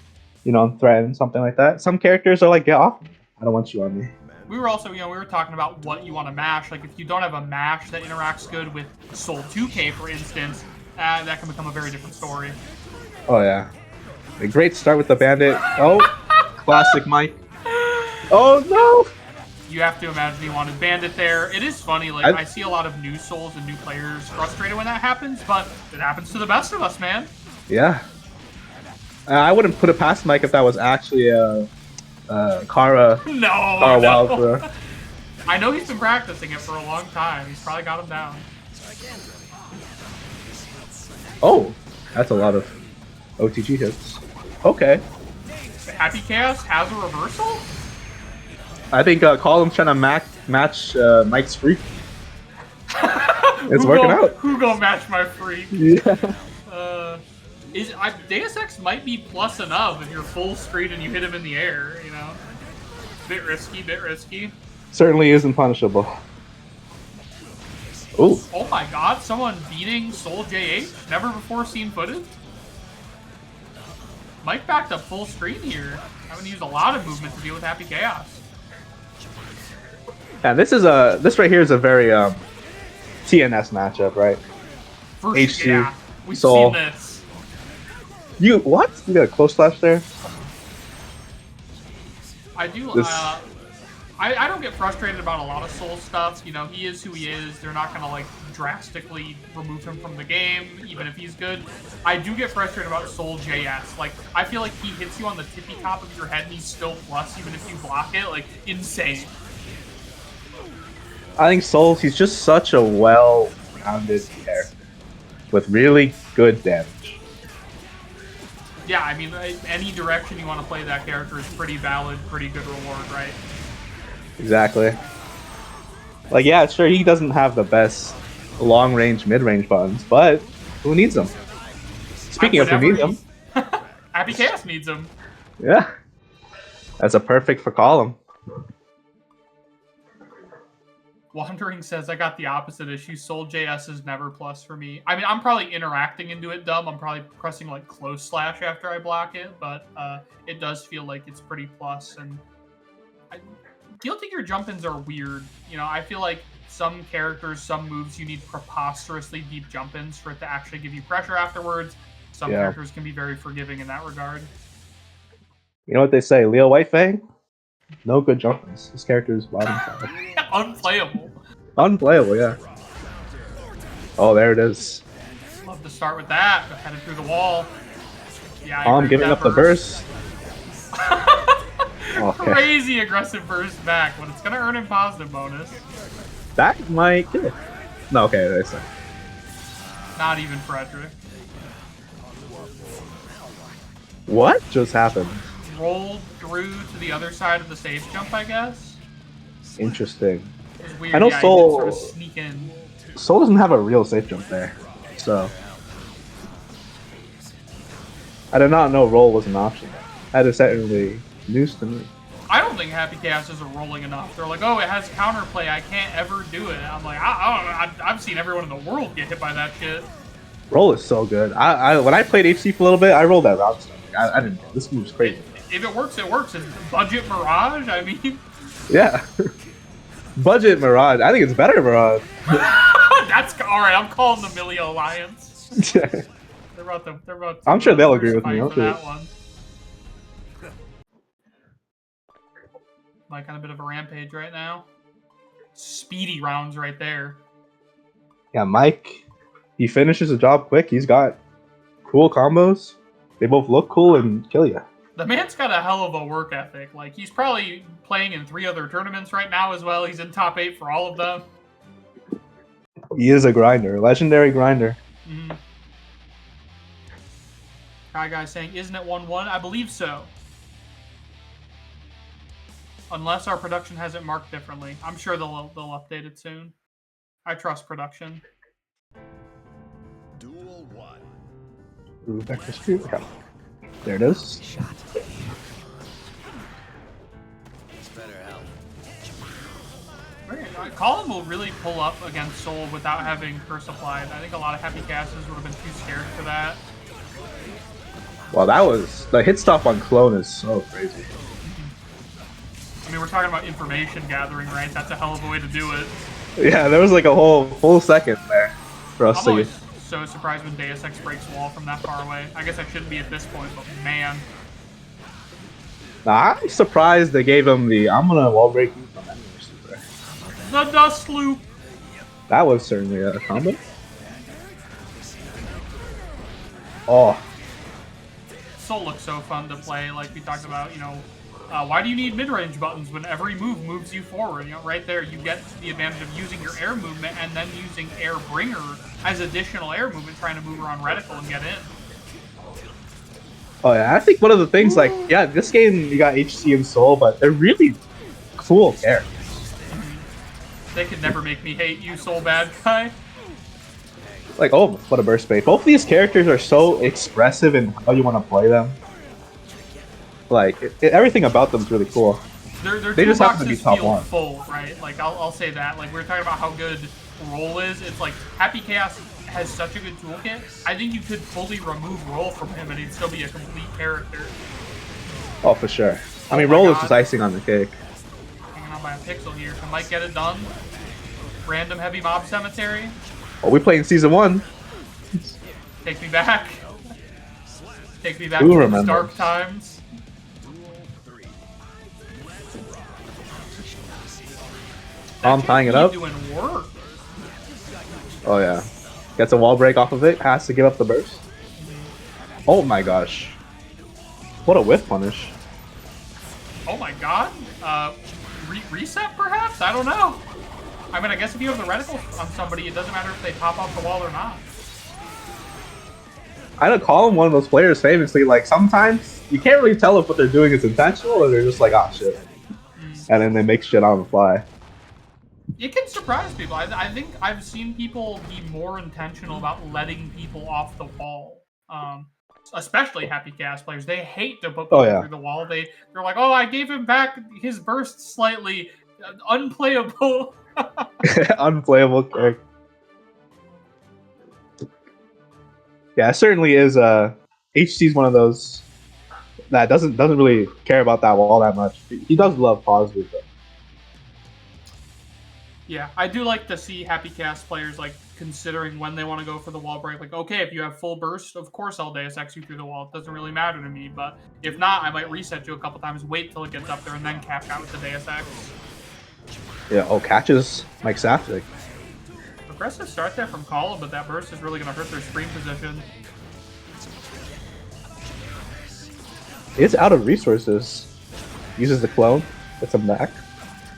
on threat and something like that. Some characters are like, get off me. I don't want you on me. We were also, we were talking about what you want to mash. Like, if you don't have a mash that interacts good with Soul 2K, for instance, that can become a very different story. Oh, yeah. A great start with the Bandit. Oh, classic Mike. Oh, no! You have to imagine he wanted Bandit there. It is funny, like, I see a lot of new souls and new players frustrated when that happens, but it happens to the best of us, man. Yeah. I wouldn't put it past Mike if that was actually a Kara wild throw. I know he's been practicing it for a long time. He's probably got him down. Oh, that's a lot of OTG hits. Okay. Happy Chaos has a reversal? I think Column's trying to match Mike's freak. It's working out. Who gonna match my freak? Yeah. Deus Ex might be plus enough if you're full screen and you hit him in the air, Bit risky. Certainly isn't punishable. Ooh. Oh my god, someone beating Soul JH? Never before seen footage? Mike backed up full screen here. Having to use a lot of movement to deal with Happy Chaos. Yeah, this right here is a very TNS matchup, right? HC, yeah, we've Soul. seen this. You got a close slash there? I do. This- I don't get frustrated about a lot of Soul stuff. You know, he is who he is. They're not gonna like drastically remove him from the game, even if he's good. I do get frustrated about Soul JS. Like, I feel like he hits you on the tippy top of your head and he's still plus, even if you block it. Like, insane. I think Souls, he's just such a well-rounded character with really good damage. Yeah, I mean, any direction you want to play that character is pretty valid, pretty good reward, right? Exactly. Like, yeah, sure, he doesn't have the best long-range, mid-range buttons, but who needs them? Speaking of who needs them, Happy Chaos needs them. yeah, that's a perfect for column. Wandering says, I got the opposite issue. Soul JS is never plus for me. I mean, I'm probably interacting into it dumb. I'm probably pressing like close slash after I block it, but it does feel like it's pretty plus. And I don't think your jump-ins are weird. You know, I feel like some characters, some moves, you need preposterously deep jump-ins for it to actually give you pressure afterwards. Some characters can be very forgiving in that regard. You know what they say, Leo Whitefang? No good jump-ins. This character is bottom side. Unplayable. Unplayable, yeah. Oh, there it is. Love to start with that. Headed through the wall. Yeah, I'm giving up the burst. Okay. Crazy aggressive burst back, but it's gonna earn him positive bonus. That might kill it. No, okay, that's not. Not even Frederick. What just happened? Rolled through to the other side of the safe jump, I guess. Interesting. It was weird. I know yeah, Soul. Sort of sneak in. Soul doesn't have a real safe jump there, so I did not know roll was an option. That is certainly news to me. I don't think Happy Chaos is rolling enough. They're like, oh, it has counterplay. I can't ever do it. I'm like, I don't know. I've seen everyone in the world get hit by that shit. Roll is so good. I when I played HC for a little bit, I rolled that route stuff. I didn't. This move's crazy. If it works, it works. It's budget Mirage. I mean, yeah. Budget Mirage. I think it's better Mirage. that's all right. I'm calling the Millia Alliance. They're about to. I'm sure they'll agree with me. For that one. Like on a bit of a rampage right now. Speedy rounds right there. Yeah, Mike. He finishes the job quick. He's got cool combos. They both look cool and kill you. The man's got a hell of a work ethic. Like, he's probably playing in 3 other tournaments right now as well. He's in top 8 for all of them. He is a grinder. Legendary grinder. Mm-hmm. Hi, guys saying, isn't it 1-1? I believe so. Unless our production has it marked differently. I'm sure they'll update it soon. I trust production. Duel 1. Ooh, back to street. Okay. There it is. Colin will really pull up against Soul without having Curse applied. I think a lot of Happy Casters would have been too scared for that. Well, that was... The hit stop on Clone is so crazy. I mean, we're talking about information gathering, right? That's a hell of a way to do it. Yeah, there was like a whole full second there for us I'm to always get... so surprised when Deus Ex breaks wall from that far away. I guess I shouldn't be at this point, but man. Nah, I'm surprised they gave him the I'm gonna wall break you from anywhere super. The dust loop! That was certainly a combo. Oh. Soul looks so fun to play, like we talked about, you know. Why do you need mid-range buttons when every move moves you forward? You know, right there, you get the advantage of using your air movement and then using air bringer as additional air movement, trying to move around reticle and get in. Oh yeah, I think one of the things, like, yeah, this game you got HC and Soul, but they're really cool characters. They could never make me hate you, Soul bad guy. Like, oh, what a burst bait. Both of these characters are so expressive in how you want to play them. Like, everything about them is really cool. They just happen to be top feel 1. Full, right? Like, I'll say that. Like, we were talking about how good Roll is. It's like, Happy Chaos has such a good toolkit. I think you could fully remove Roll from him and he'd still be a complete character. Oh, for sure. I mean, Roll is just icing on the cake. Hanging on by a pixel here. Can Mike get it done? Random heavy mob cemetery. Oh, we played in Season 1. Take me back. Take me back Who to remembers? the dark times. Calm tying it up. Doing work. Oh yeah. Gets a wall break off of it. Has to give up the burst. Oh my gosh. What a whiff punish. Oh my god. Reset perhaps? I don't know. I mean, I guess if you have the reticle on somebody, it doesn't matter if they pop off the wall or not. I don't call him one of those players famously, like sometimes you can't really tell if what they're doing is intentional or they're just like, ah, shit. And then they make shit on the fly. It can surprise people. I think I've seen people be more intentional about letting people off the wall. Especially happy gas players. They hate to put people through the wall. They're like, oh, I gave him back his burst slightly. Unplayable. Unplayable character. Yeah, it certainly is. HC's one of those that doesn't really care about that wall that much. He does love pauses though. Yeah, I do like to see happy cast players like considering when they want to go for the wall break. Like, okay, if you have full burst, of course I'll Deus Ex you through the wall. It doesn't really matter to me. But if not, I might reset you a couple times, wait till it gets up there, and then cap out with the Deus Ex. Yeah, catches Mike Safdie. Aggressive start there from Column, but that burst is really going to hurt their screen position. It's out of resources. Uses the clone, gets him back.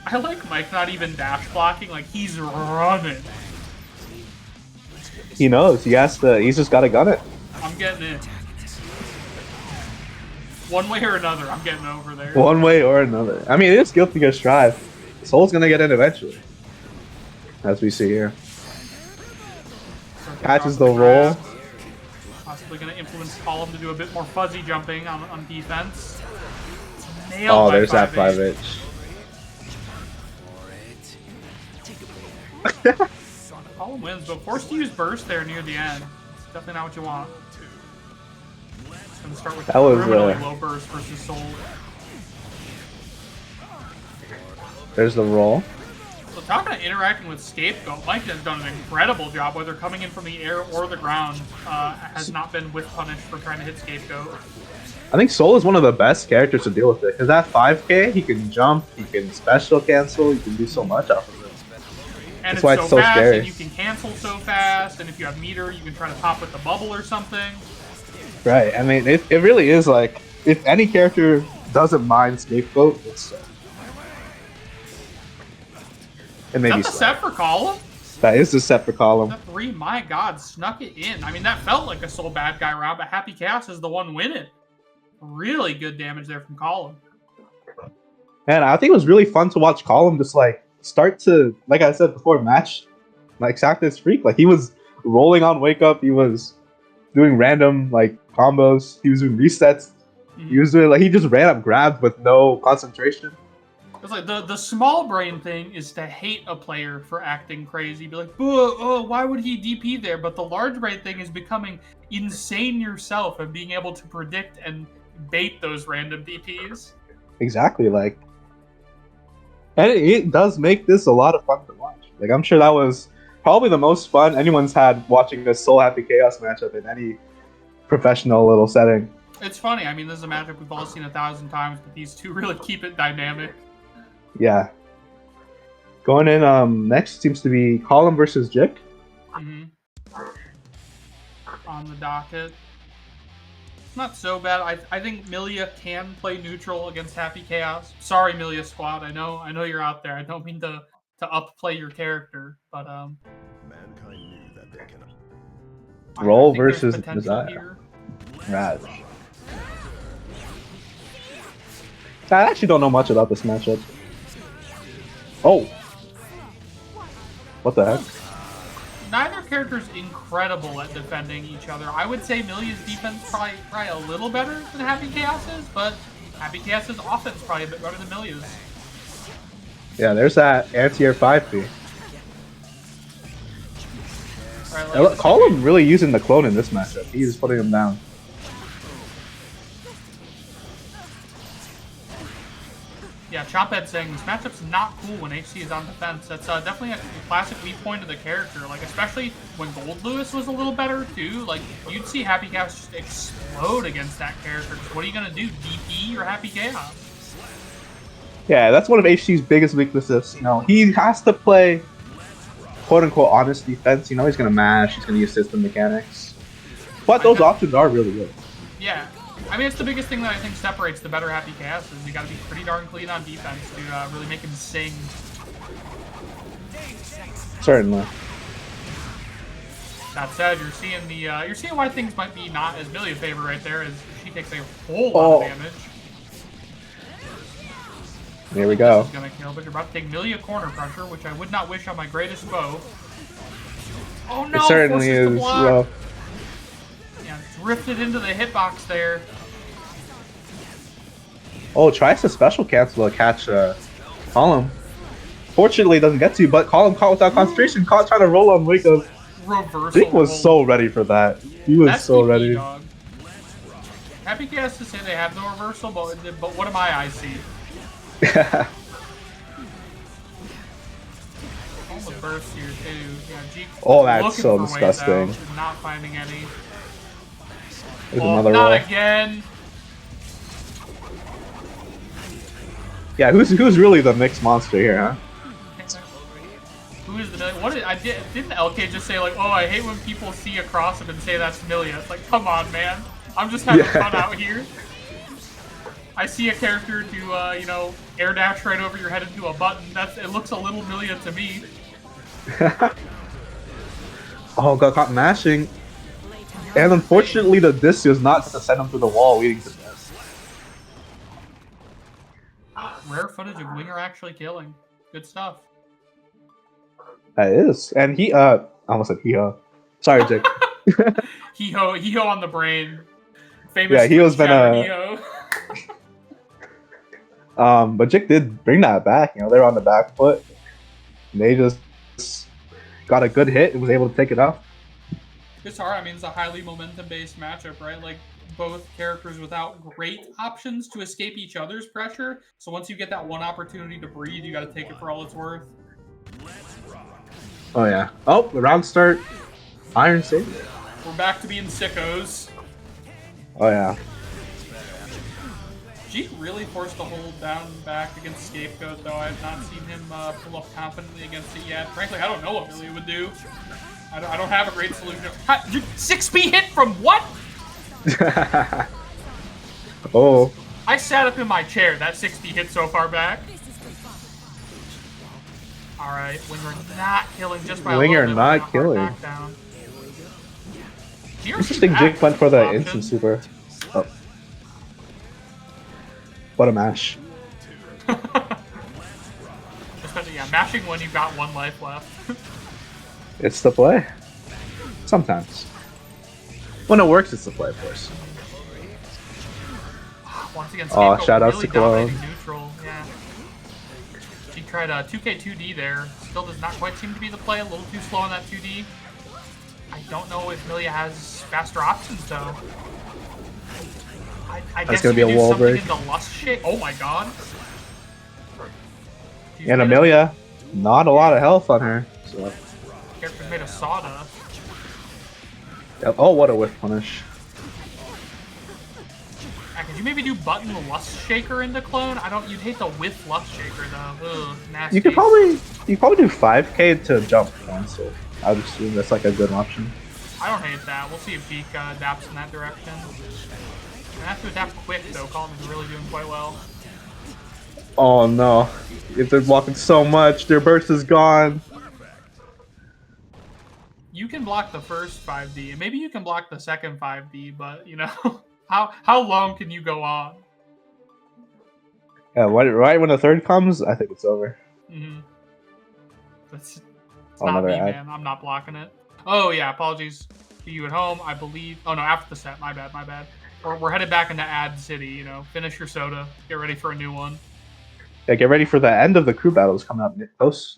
I like Mike not even dash blocking, like he's running. He knows, he's just gotta gun it. I'm getting it. One way or another, I'm getting over there. One way or another. I mean, it is guilty to strive. Soul's gonna get in eventually. As we see here. Catches the roll. Possibly going to influence Column to do a bit more fuzzy jumping on defense. Nailed there's that 5H. Column wins, but forced to use burst there near the end. It's definitely not what you want. It's going to start with criminally low burst versus Soul. There's the roll. So talking about interacting with Scapegoat, Mike has done an incredible job, whether coming in from the air or the ground, has not been whiff punished for trying to hit Scapegoat. I think Soul is one of the best characters to deal with it, because that 5K, he can jump, he can special cancel, he can do so much off of it. And That's why it's so fast, scary. And you can cancel so fast, and if you have meter, you can try to pop with the bubble or something. Right, I mean, it really is like, if any character doesn't mind Scapegoat, it's Soul. Is that the set for Column? That is the set for Column. That 3, my god, snuck it in. I mean, that felt like a Soul bad guy round, but Happy Chaos is the one winning. Really good damage there from Column. And I think it was really fun to watch Column just like start to, like I said before, match like Sactus Freak. Like he was rolling on Wake Up, he was doing random like combos, he was doing resets, he was doing like he just ran up grabs with no concentration. It's like the small brain thing is to hate a player for acting crazy. Be like, oh, why would he DP there? But the large brain thing is becoming insane yourself and being able to predict and bait those random DPs. Exactly, like, and it does make this a lot of fun to watch. Like, I'm sure that was probably the most fun anyone's had watching a Soul Happy Chaos matchup in any professional little setting. It's funny. I mean, this is a matchup we've all seen 1,000 times, but these two really keep it dynamic. Yeah. Going in next seems to be Column versus Jick. On the docket. Not so bad. I think Milia can play neutral against Happy Chaos. Sorry, Milia squad. I know you're out there. I don't mean to upplay your character, but mankind knew that they can Roll versus Messiah. Right. I actually don't know much about this matchup. Oh! What the heck? Neither character's incredible at defending each other. I would say Milia's defense probably a little better than Happy Chaos's, but Happy Chaos's offense probably a bit better than Milia's. Yeah, there's that anti-air 5P. Right, Column really using the clone in this matchup. He's putting him down. Yeah, Chophead saying this matchup's not cool when HC is on defense. That's definitely a classic weak point of the character. Like, especially when Gold Lewis was a little better too. Like, you'd see Happy Chaos just explode against that character. What are you gonna do? DP or Happy Chaos? Yeah, that's one of HT's biggest weaknesses. You know, he has to play quote unquote honest defense. You know, he's gonna mash, he's gonna use system mechanics. But those options are really good. Yeah. I mean, it's the biggest thing that I think separates the better Happy Chaos is you gotta be pretty darn clean on defense to really make him sing. Certainly. That said, you're seeing why things might be not as Millie a favor right there, as she takes a whole lot of damage. There we go. This is gonna kill, but you're about to take Millie a corner pressure, which I would not wish on my greatest foe. Oh no! It certainly is rough. Yeah, drifted into the hitbox there. Oh, tries to special cancel to catch Column. Fortunately, it doesn't get to, but Column caught without concentration. Caught trying to roll on Wake Up. Reversal. Dick was so ready for that. He was so ready. Dog. Happy Chaos to say they have no reversal, but what am I see? All the bursts here too. Yeah, G oh, that's so disgusting. Out, not finding any. There's another not roll. Again. Yeah, who's really the mixed monster here, huh? Who is the what? Didn't LK just say like, oh, I hate when people see a cross up and say that's Milia? It's like, come on, man. I'm just having fun out here. I see a character do, you know, air dash right over your head into a button. It looks a little Milia to me. Oh, got caught mashing. And unfortunately, the disc is not to send him through the wall, leading to death. Rare footage of Winger actually killing. Good stuff. That is. And he, I almost said he-ho. Sorry, Jake. He-ho on the brain. Famous yeah, he-ho's been He-ho. But Jake did bring that back. You know, they were on the back foot. They just got a good hit and was able to take it off. It's hard. I mean, it's a highly momentum-based matchup, right? Like, both characters without great options to escape each other's pressure. So once you get that one opportunity to breathe, you got to take it for all it's worth. Oh, yeah. Oh, the round start. Iron Savior. We're back to being sickos. Oh, yeah. Jeep really forced the hold down back against Scapegoat, though. I have not seen him pull up confidently against it yet. Frankly, I don't know what Millie would do. I don't have a great solution. 6p hit from what? Oh. I sat up in my chair. That 60 hit so far back. Alright, Winger not killing just by Winger a little bit. not killing. Interesting, Jake went for the instant super. Oh. What a mash. Yeah, mashing when you've got one life left. It's the play. Sometimes. When it works, it's the play, of course. Once again, oh, shout out really to Cologne. Neutral. Yeah. She tried a 2K2D there. Still does not quite seem to be the play. A little too slow on that 2D. I don't know if Milia has faster options, though. I guess gonna be a wall break. Into Lust Shake. Oh my god. And Amelia, not a lot of health on her. So. Character's made of sawdust. Oh, what a whiff punish. Could you maybe do button Lust Shaker into clone? You'd hate the whiff Lust Shaker though. Ugh, nasty. You could probably do 5k to jump so I would assume that's like a good option. I don't hate that. We'll see if Beak adapts in that direction. I have to adapt quick though. Colin is really doing quite well. Oh no. If they're blocking so much, their burst is gone. You can block the first 5D, and maybe you can block the second 5D, but you know, how long can you go on? Yeah, right when the third comes, I think it's over. Mm-hmm. It's not me, man. I'm not blocking it. Oh yeah, apologies to you at home. I believe. Oh no, after the set. My bad. My bad. We're headed back into Ad City. You know, finish your soda. Get ready for a new one. Yeah, get ready for the end of the crew battles coming up close.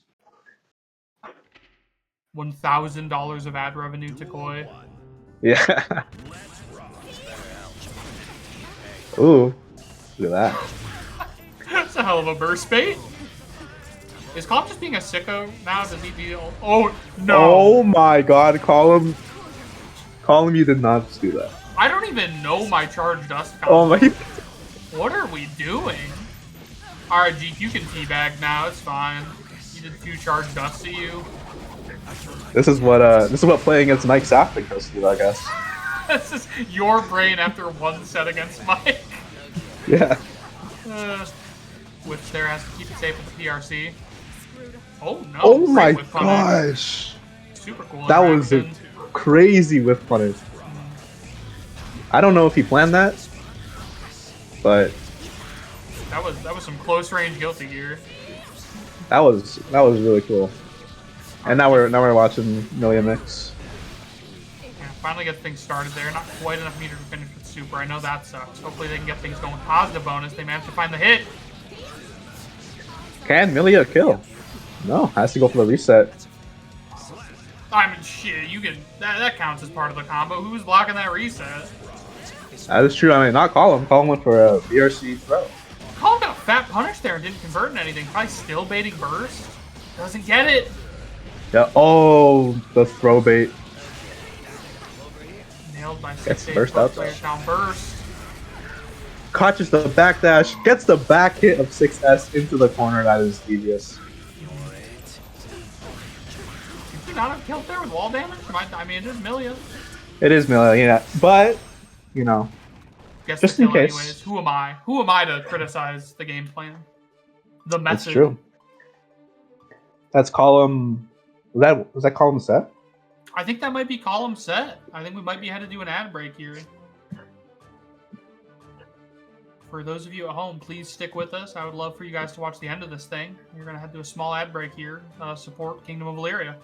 $1,000 of ad revenue to Koi. Yeah. Ooh, look at that. That's a hell of a burst bait. Is Colin just being a sicko now? Does he deal? Oh no! Oh my God, Colin, you did not do that. I don't even know my charge dust. Oh my! What are we doing? All right, Jeek, you can teabag now. It's fine. You did 2 charge dust to you. This is what playing against Mike Safdie goes to, I guess. This is your brain after 1 set against Mike. Yeah. Which there has to keep it safe with the PRC. Oh no! Oh my Whip punish. gosh. Super cool. That was a crazy whip punish. I don't know if he planned that, but that was some close range guilty gear. that was really cool. And now we're watching Millia mix. Yeah, finally get things started there. Not quite enough meter to finish with super. I know that sucks. Hopefully they can get things going. Positive bonus. They managed to find the hit. Can Millia kill? No, has to go for the reset. I mean, shit. You can that counts as part of the combo. Who's blocking that reset? That is true. I mean, not Column. Column went for a BRC throw. Column got a fat punish there and didn't convert in anything. Probably still baiting burst. Doesn't get it. Yeah. Oh, the throw bait. Nailed by Gets 6 burst out players down burst. Catches the backdash, gets the back hit of 6S into the corner. That is devious. Did he not have killed there with wall damage? I mean, it is Millia. It is Millia, yeah. But, you know, Guess just the in kill case. anyways. Who am I? Who am I to criticize the game plan? The method. That's true. That's Column. Was that Column set? I think that might be column set. I think we might be headed to an ad break here. For those of you at home, please stick with us. I would love for you guys to watch the end of this thing. We're going to head to a small ad break here. Support Kingdom of Valyria.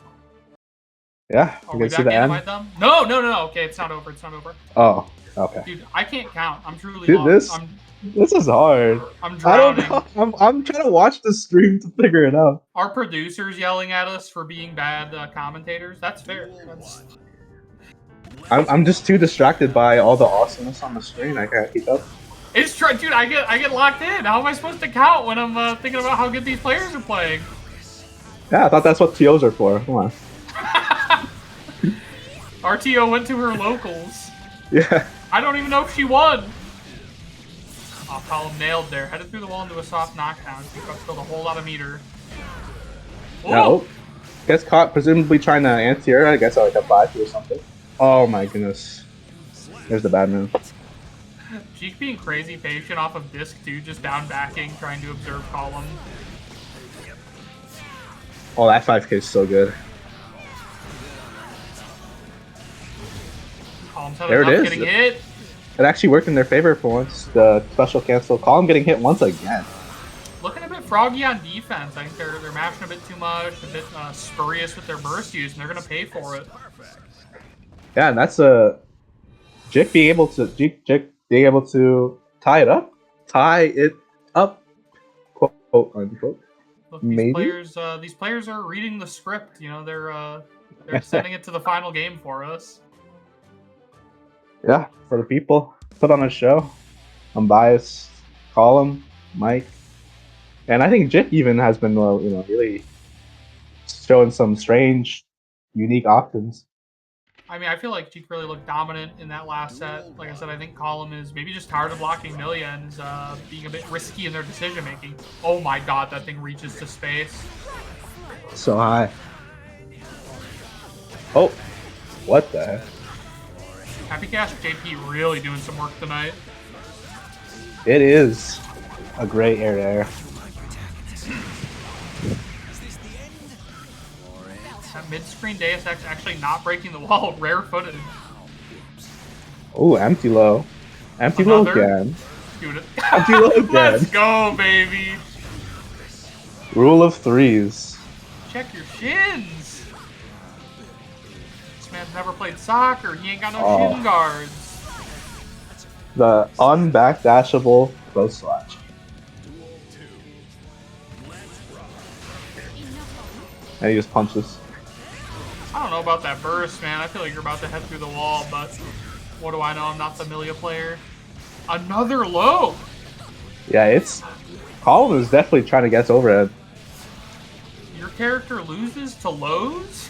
Yeah, Are you we can see back the in, end. my thumb? No. Okay, it's not over. It's not over. Oh, okay. Dude, I can't count. I'm truly Dude, lost. this is hard. I'm I drowning. don't know. I'm trying to watch the stream to figure it out. Our producers yelling at us for being bad commentators. That's fair. I'm just too distracted by all the awesomeness on the screen. I can't keep up. It's true, dude. I get locked in. How am I supposed to count when I'm thinking about how good these players are playing? Yeah, I thought that's what TOs are for. Come on. RTO went to her locals. Yeah. I don't even know if she won. Oh, Column nailed there. Headed through the wall into a soft knockdown. She killed a whole lot of meter. No. Gets caught, presumably trying to anti-air. I guess like a 5 or something. Oh my goodness. There's the bad move. Jeek being crazy patient off of disc 2, just down backing, trying to observe Column. Oh, that 5k is so good. Column's had There it enough is. getting hit. It actually worked in their favor for once. The special cancel. Column getting hit once again. Looking a bit froggy on defense. I think they're mashing a bit too much, a bit spurious with their burst use, and they're going to pay for it. Yeah, and that's a Jik being able to tie it up, quote unquote. Look, Maybe these players are reading the script. You know, they're sending it to the final game for us. Yeah, for the people, put on a show. Unbiased, Column, Mike, and I think Jik even has been, really showing some strange, unique options. I mean, I feel like Jeek really looked dominant in that last set. Like I said, I think Column is maybe just tired of blocking Millia and is being a bit risky in their decision making. Oh my god, that thing reaches to space. So high. Oh, what the heck? Happy Cash JP really doing some work tonight. It is a great air to air. That mid-screen Deus Ex actually not breaking the wall, rare footage. Oh, empty low. Empty low again. Dude, Empty low again. Let's go, baby. Rule of threes. Check your shins. This man's never played soccer. He ain't got no shin guards. The unbackdashable close slash. And he just punches. I don't know about that burst, man. I feel like you're about to head through the wall, but what do I know? I'm not the Millia player. Another low. Yeah, Colin is definitely trying to get overhead. Your character loses to lows?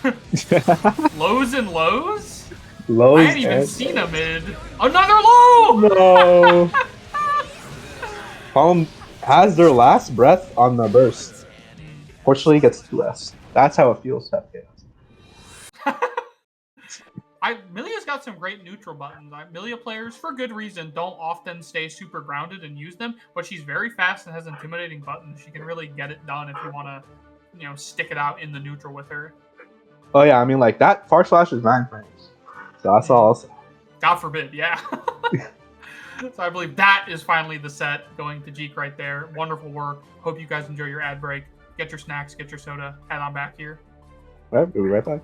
Lows and lows? Lows. I hadn't even seen a mid. Another low! No. Colin has their last breath on the burst. Fortunately, gets 2S. That's how it feels to have chaos. Milia's got some great neutral buttons. Milia players, for good reason, don't often stay super grounded and use them, but she's very fast and has intimidating buttons. She can really get it done if you want to, stick it out in the neutral with her. Oh yeah, I mean like that far slash is 9 frames. So that's all I'll say. God forbid, yeah. So I believe that is finally the set going to Jeek right there. Wonderful work. Hope you guys enjoy your ad break. Get your snacks, get your soda, head on back here. All right, we'll be right back.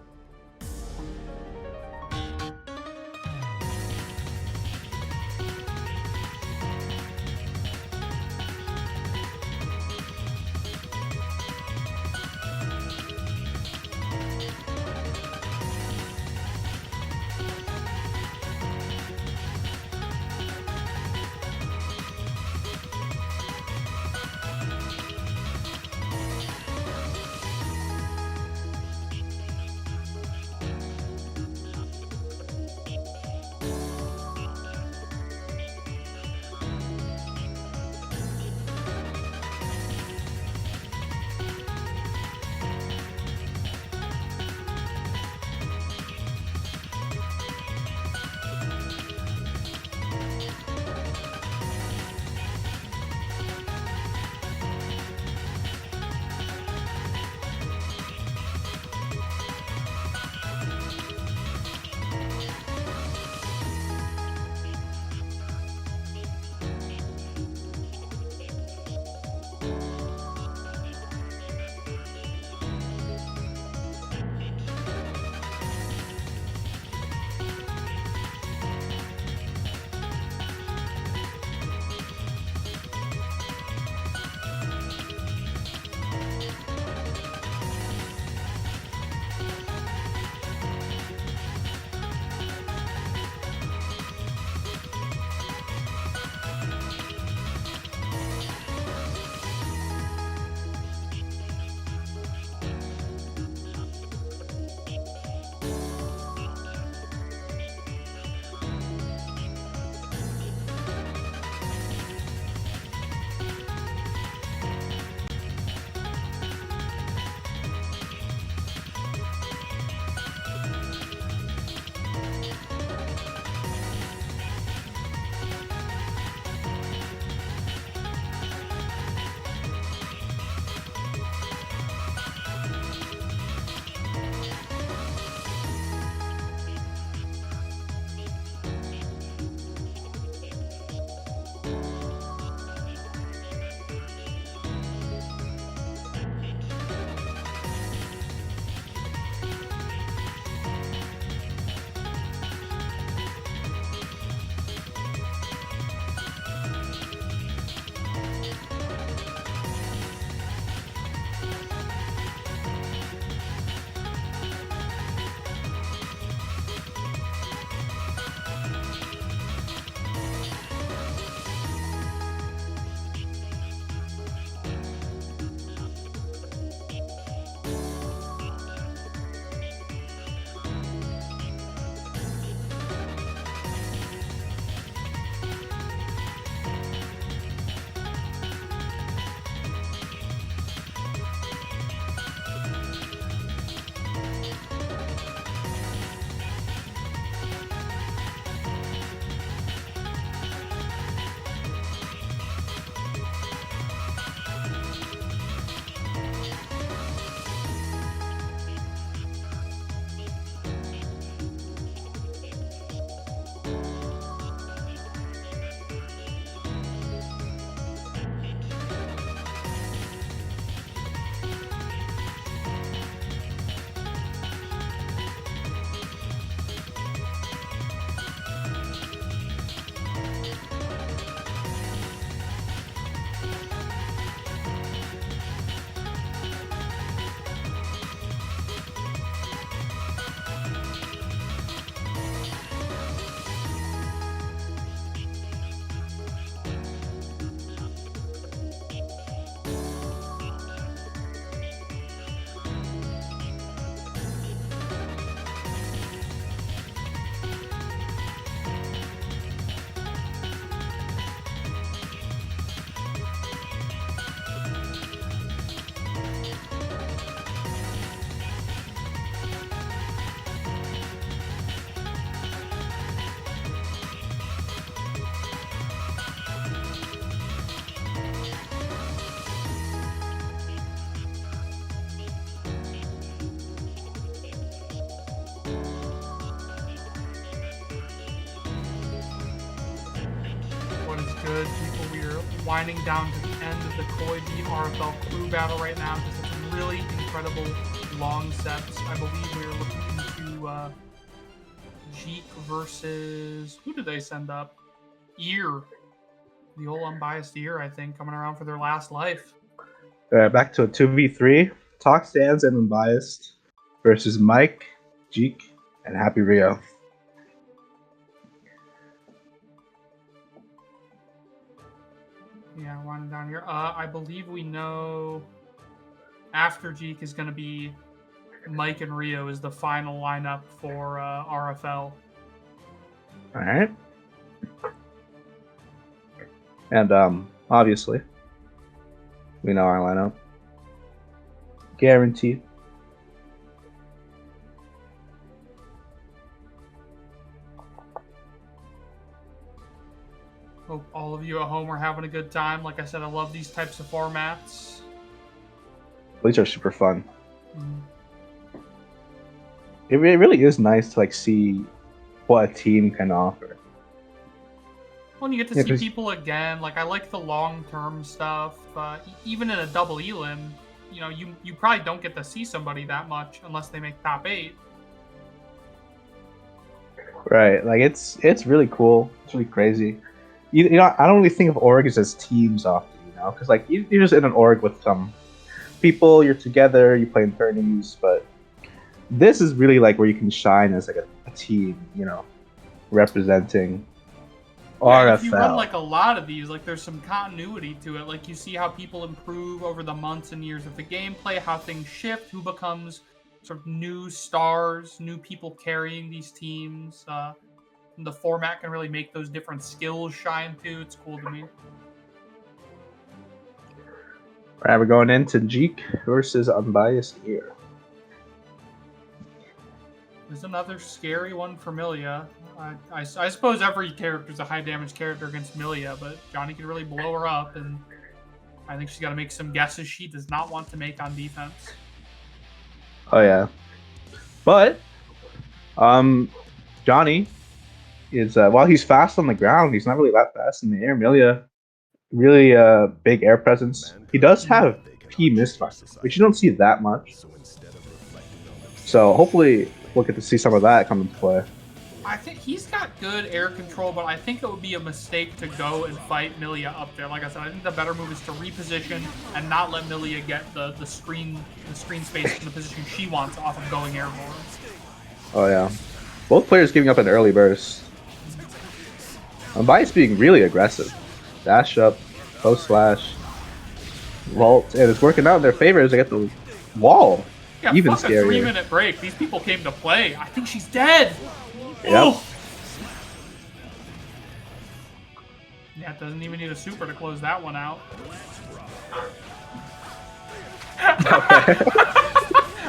good, people. We are winding down to the end of the Koi v RFL Crew Battle right now. This is some really incredible long sets. I believe we are looking into Jeek versus... Who did they send up? Ear. The old unbiased Ear, I think, coming around for their last life. Back to a 2v3. Talk stands and unbiased versus Mike, Jeek, and Happy Rio. Yeah, winding down here. I believe we know after Jeek is going to be Mike and Rio is the final lineup for RFL. All right. And obviously, we know our lineup. Guaranteed. Hope all of you at home are having a good time. Like I said, I love these types of formats. These are super fun. Mm-hmm. It really is nice to like see what a team can offer. Well, you get to see people again. Like I like the long-term stuff. Even in a double elim, you know, you probably don't get to see somebody that much unless they make top 8. Right, like it's really cool. It's really crazy. You know, I don't really think of orgs as teams often, you know, because like you're just in an org with some people, you're together, you play in tourneys, but this is really like where you can shine as like a team, you know, representing RFL. If you run like a lot of these, like there's some continuity to it. Like you see how people improve over the months and years of the gameplay, how things shift, who becomes sort of new stars, new people carrying these teams. The format can really make those different skills shine too. It's cool to me. All right, we're going into Jeek versus Unbiased here. There's another scary one for Milia. I suppose every character is a high damage character against Milia, but Johnny can really blow her up, and I think she's got to make some guesses she does not want to make on defense. Oh yeah, but Johnny is while he's fast on the ground, he's not really that fast in the air. Milia, really big air presence. He does have P misfire, which you don't see that much. So hopefully we'll get to see some of that come into play. I think he's got good air control, but I think it would be a mistake to go and fight Milia up there. Like I said, I think the better move is to reposition and not let Milia get the screen space in the position she wants off of going airborne. Oh yeah. Both players giving up an early burst. Unbiased being really aggressive. Dash up, post slash, vault, and it's working out in their favor as they get the wall. Yeah, even fuck scarier. A 3-minute break. These people came to play. I think she's dead. Yep. Oh. Yeah, it doesn't even need a super to close that one out.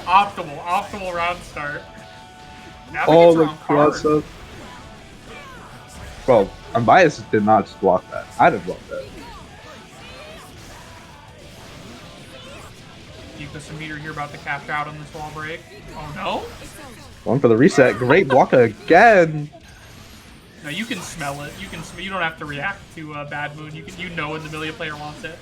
optimal round start. Oh, the cross up. Bro, Unbiased did not just block that. I did block that. Yuka Meter here about to cash out on this wall break. Oh no? One for the reset. Great block again. No, you can smell it. You don't have to react to Bad Moon. You know when the Milia player wants it.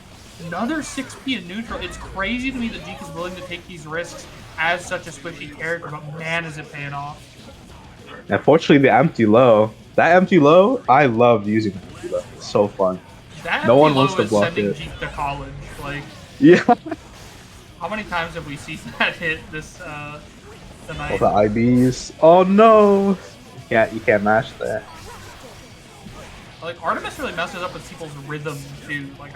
Another 6P in neutral. It's crazy to me that Jeek is willing to take these risks as such a squishy character, but man, is it paying off. Unfortunately, the empty low. That empty low, I love using the empty low. It's so fun. That no one wants to block sending it. Jeek to college. Like, yeah. How many times have we seen that hit this tonight? All the IBs. Oh no! You can't match that. Like Artemis really messes up with people's rhythm too. Like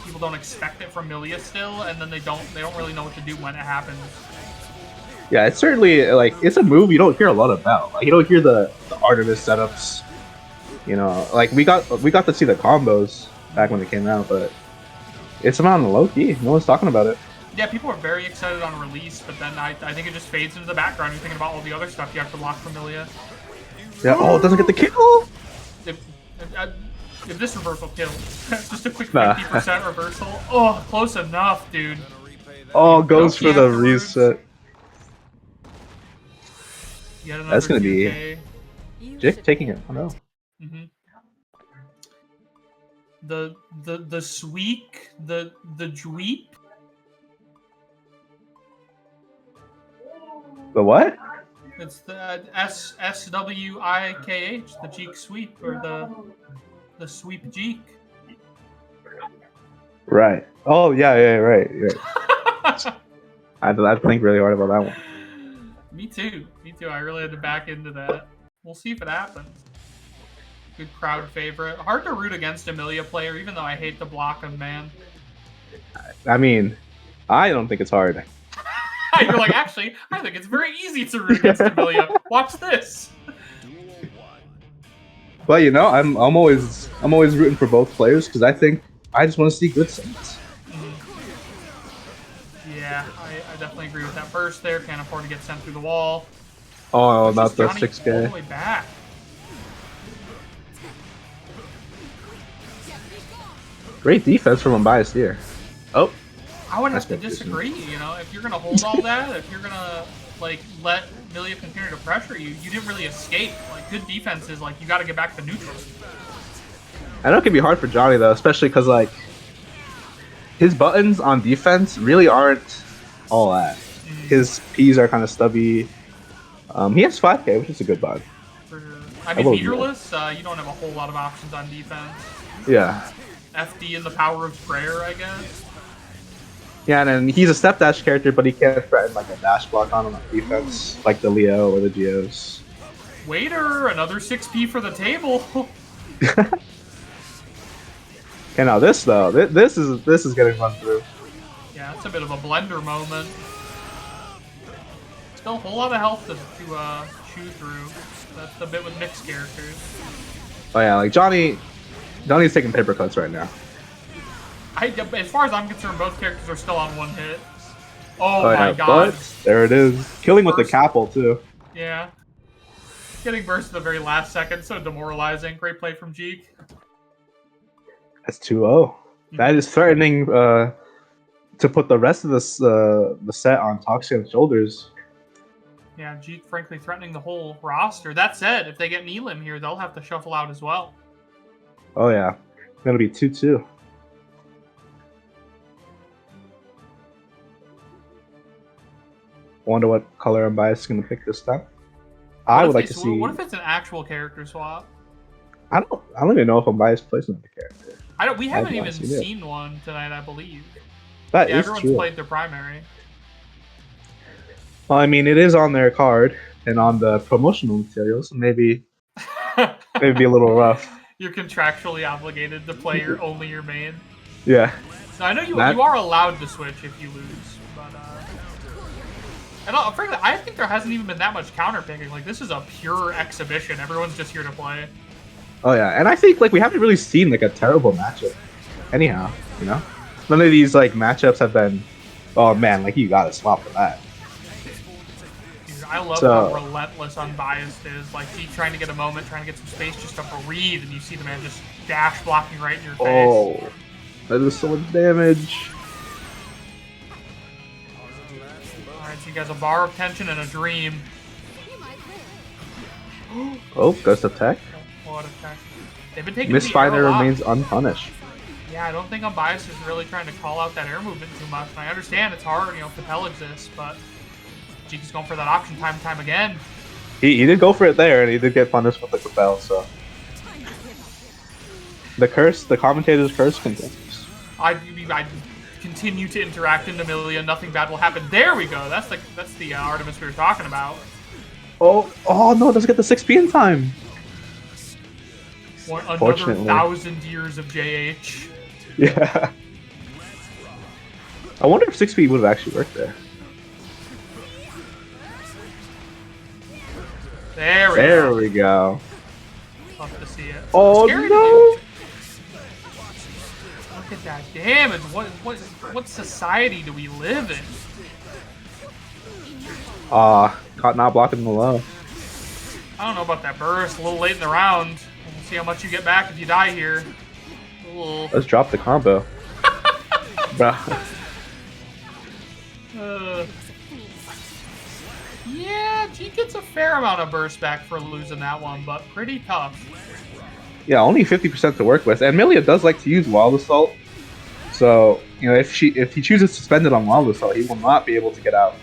people don't expect it from Milia still, and then they don't really know what to do when it happens. Yeah, it's certainly like it's a move you don't hear a lot about. Like you don't hear the Artemis setups. You know, like we got to see the combos back when they came out, but it's on the low key. No one's talking about it. Yeah, people are very excited on release, but then I think it just fades into the background. You're thinking about all the other stuff you have to block from Milia. Yeah. Oh, it doesn't get the kill. If this reversal kills, just a quick 50% reversal. Oh, close enough, dude. Oh, goes for the reset. That's gonna 2K. be Jick taking it. Oh no. the sweek, the dweep. The what? It's the SWIKH, the Jeek sweep, or the sweep Jeek. Right. Oh yeah, right. I had to think really hard about that one. Me too. I really had to back into that. We'll see if it happens. Good crowd favorite. Hard to root against Amelia player, even though I hate to block him, man. I mean, I don't think it's hard. You're like, actually, I think it's very easy to root against Amelia. Watch this. But you know, I'm always rooting for both players because I just want to see good sets. Yeah, I definitely agree with that burst there. Can't afford to get sent through the wall. Oh, Pushes not the Johnny 6K. all the way back. Great defense from Unbiased here. Oh, I would have That's to good disagree. You know, if you're gonna hold all that, if you're gonna like let Amelia continue to pressure you, you didn't really escape. Like good defense is like you got to get back to neutral. I know it can be hard for Johnny though, especially because like his buttons on defense really aren't all that. His P's are kind of stubby. He has 5K, which is a good button. For sure. I mean, meterless, you don't have a whole lot of options on defense. Yeah. FD and the power of prayer, I guess. Yeah, and then he's a step dash character, but he can't threaten like a dash block on him on defense, like the Leo or the Geos. Waiter, another 6P for the table. Okay, now this though, this is getting run through. Yeah, it's a bit of a blender moment. Still a whole lot of health to chew through. That's the bit with mixed characters. Oh yeah, like Johnny's taking paper cuts right now. As far as I'm concerned, both characters are still on one hit. Oh yeah, my god. But there it is. Killing with the capel too. Yeah. Getting burst at the very last second, so demoralizing. Great play from Jeek. That's 2-0. That is threatening to put the rest of this the set on Toxian's shoulders. Yeah, Jeek frankly threatening the whole roster. That said, if they get Neelim here, they'll have to shuffle out as well. Oh yeah. It's gonna be 2-2. Wonder what color Unbiased is gonna pick this time. I would like to see. What if it's an actual character swap? I don't even know if Unbiased plays another character. We haven't even seen one tonight, I believe. That yeah, is everyone's true. played their primary. Well, I mean, it is on their card and on the promotional materials. So maybe be a little rough. You're contractually obligated to play only your main. Yeah. So I know you are allowed to switch if you lose, but and frankly, I think there hasn't even been that much counter picking. Like this is a pure exhibition. Everyone's just here to play. Oh yeah, and I think like we haven't really seen like a terrible matchup. Anyhow, you know, none of these like matchups have been. Oh man, like you gotta swap for that. Dude, I love how relentless Unbiased is. Like he trying to get a moment, trying to get some space just to breathe, and you see the man just dash blocking right in your face. Oh, that is so much damage. Alright, so you guys a bar of tension and a dream. Oh, Ghost of Tech. What attack? They've been taking Misfinder remains unpunished. Yeah, I don't think Unbiased is really trying to call out that air movement too much. And I understand it's hard, you know, Capel exists, but Jeek is going for that option time and time again. He did go for it there, and he did get punished with the Capel, so. The commentator's curse continues. I continue to interact in Amelia, nothing bad will happen. There we go. That's the Artemis we were talking about. Oh no, it doesn't get the 6P in time. Another 1,000 years of JH. Yeah. I wonder if 6P would have actually worked there. There we go. Tough to see it. Oh no! Look at that damage. What society do we live in? Caught not blocking the low. I don't know about that burst. A little late in the round. We'll see how much you get back if you die here. Let's drop the combo. Bruh. Yeah, G gets a fair amount of burst back for losing that one, but pretty tough. Yeah, only 50% to work with, and Milia does like to use Wild Assault. So if he chooses to spend it on Wild Assault, he will not be able to get out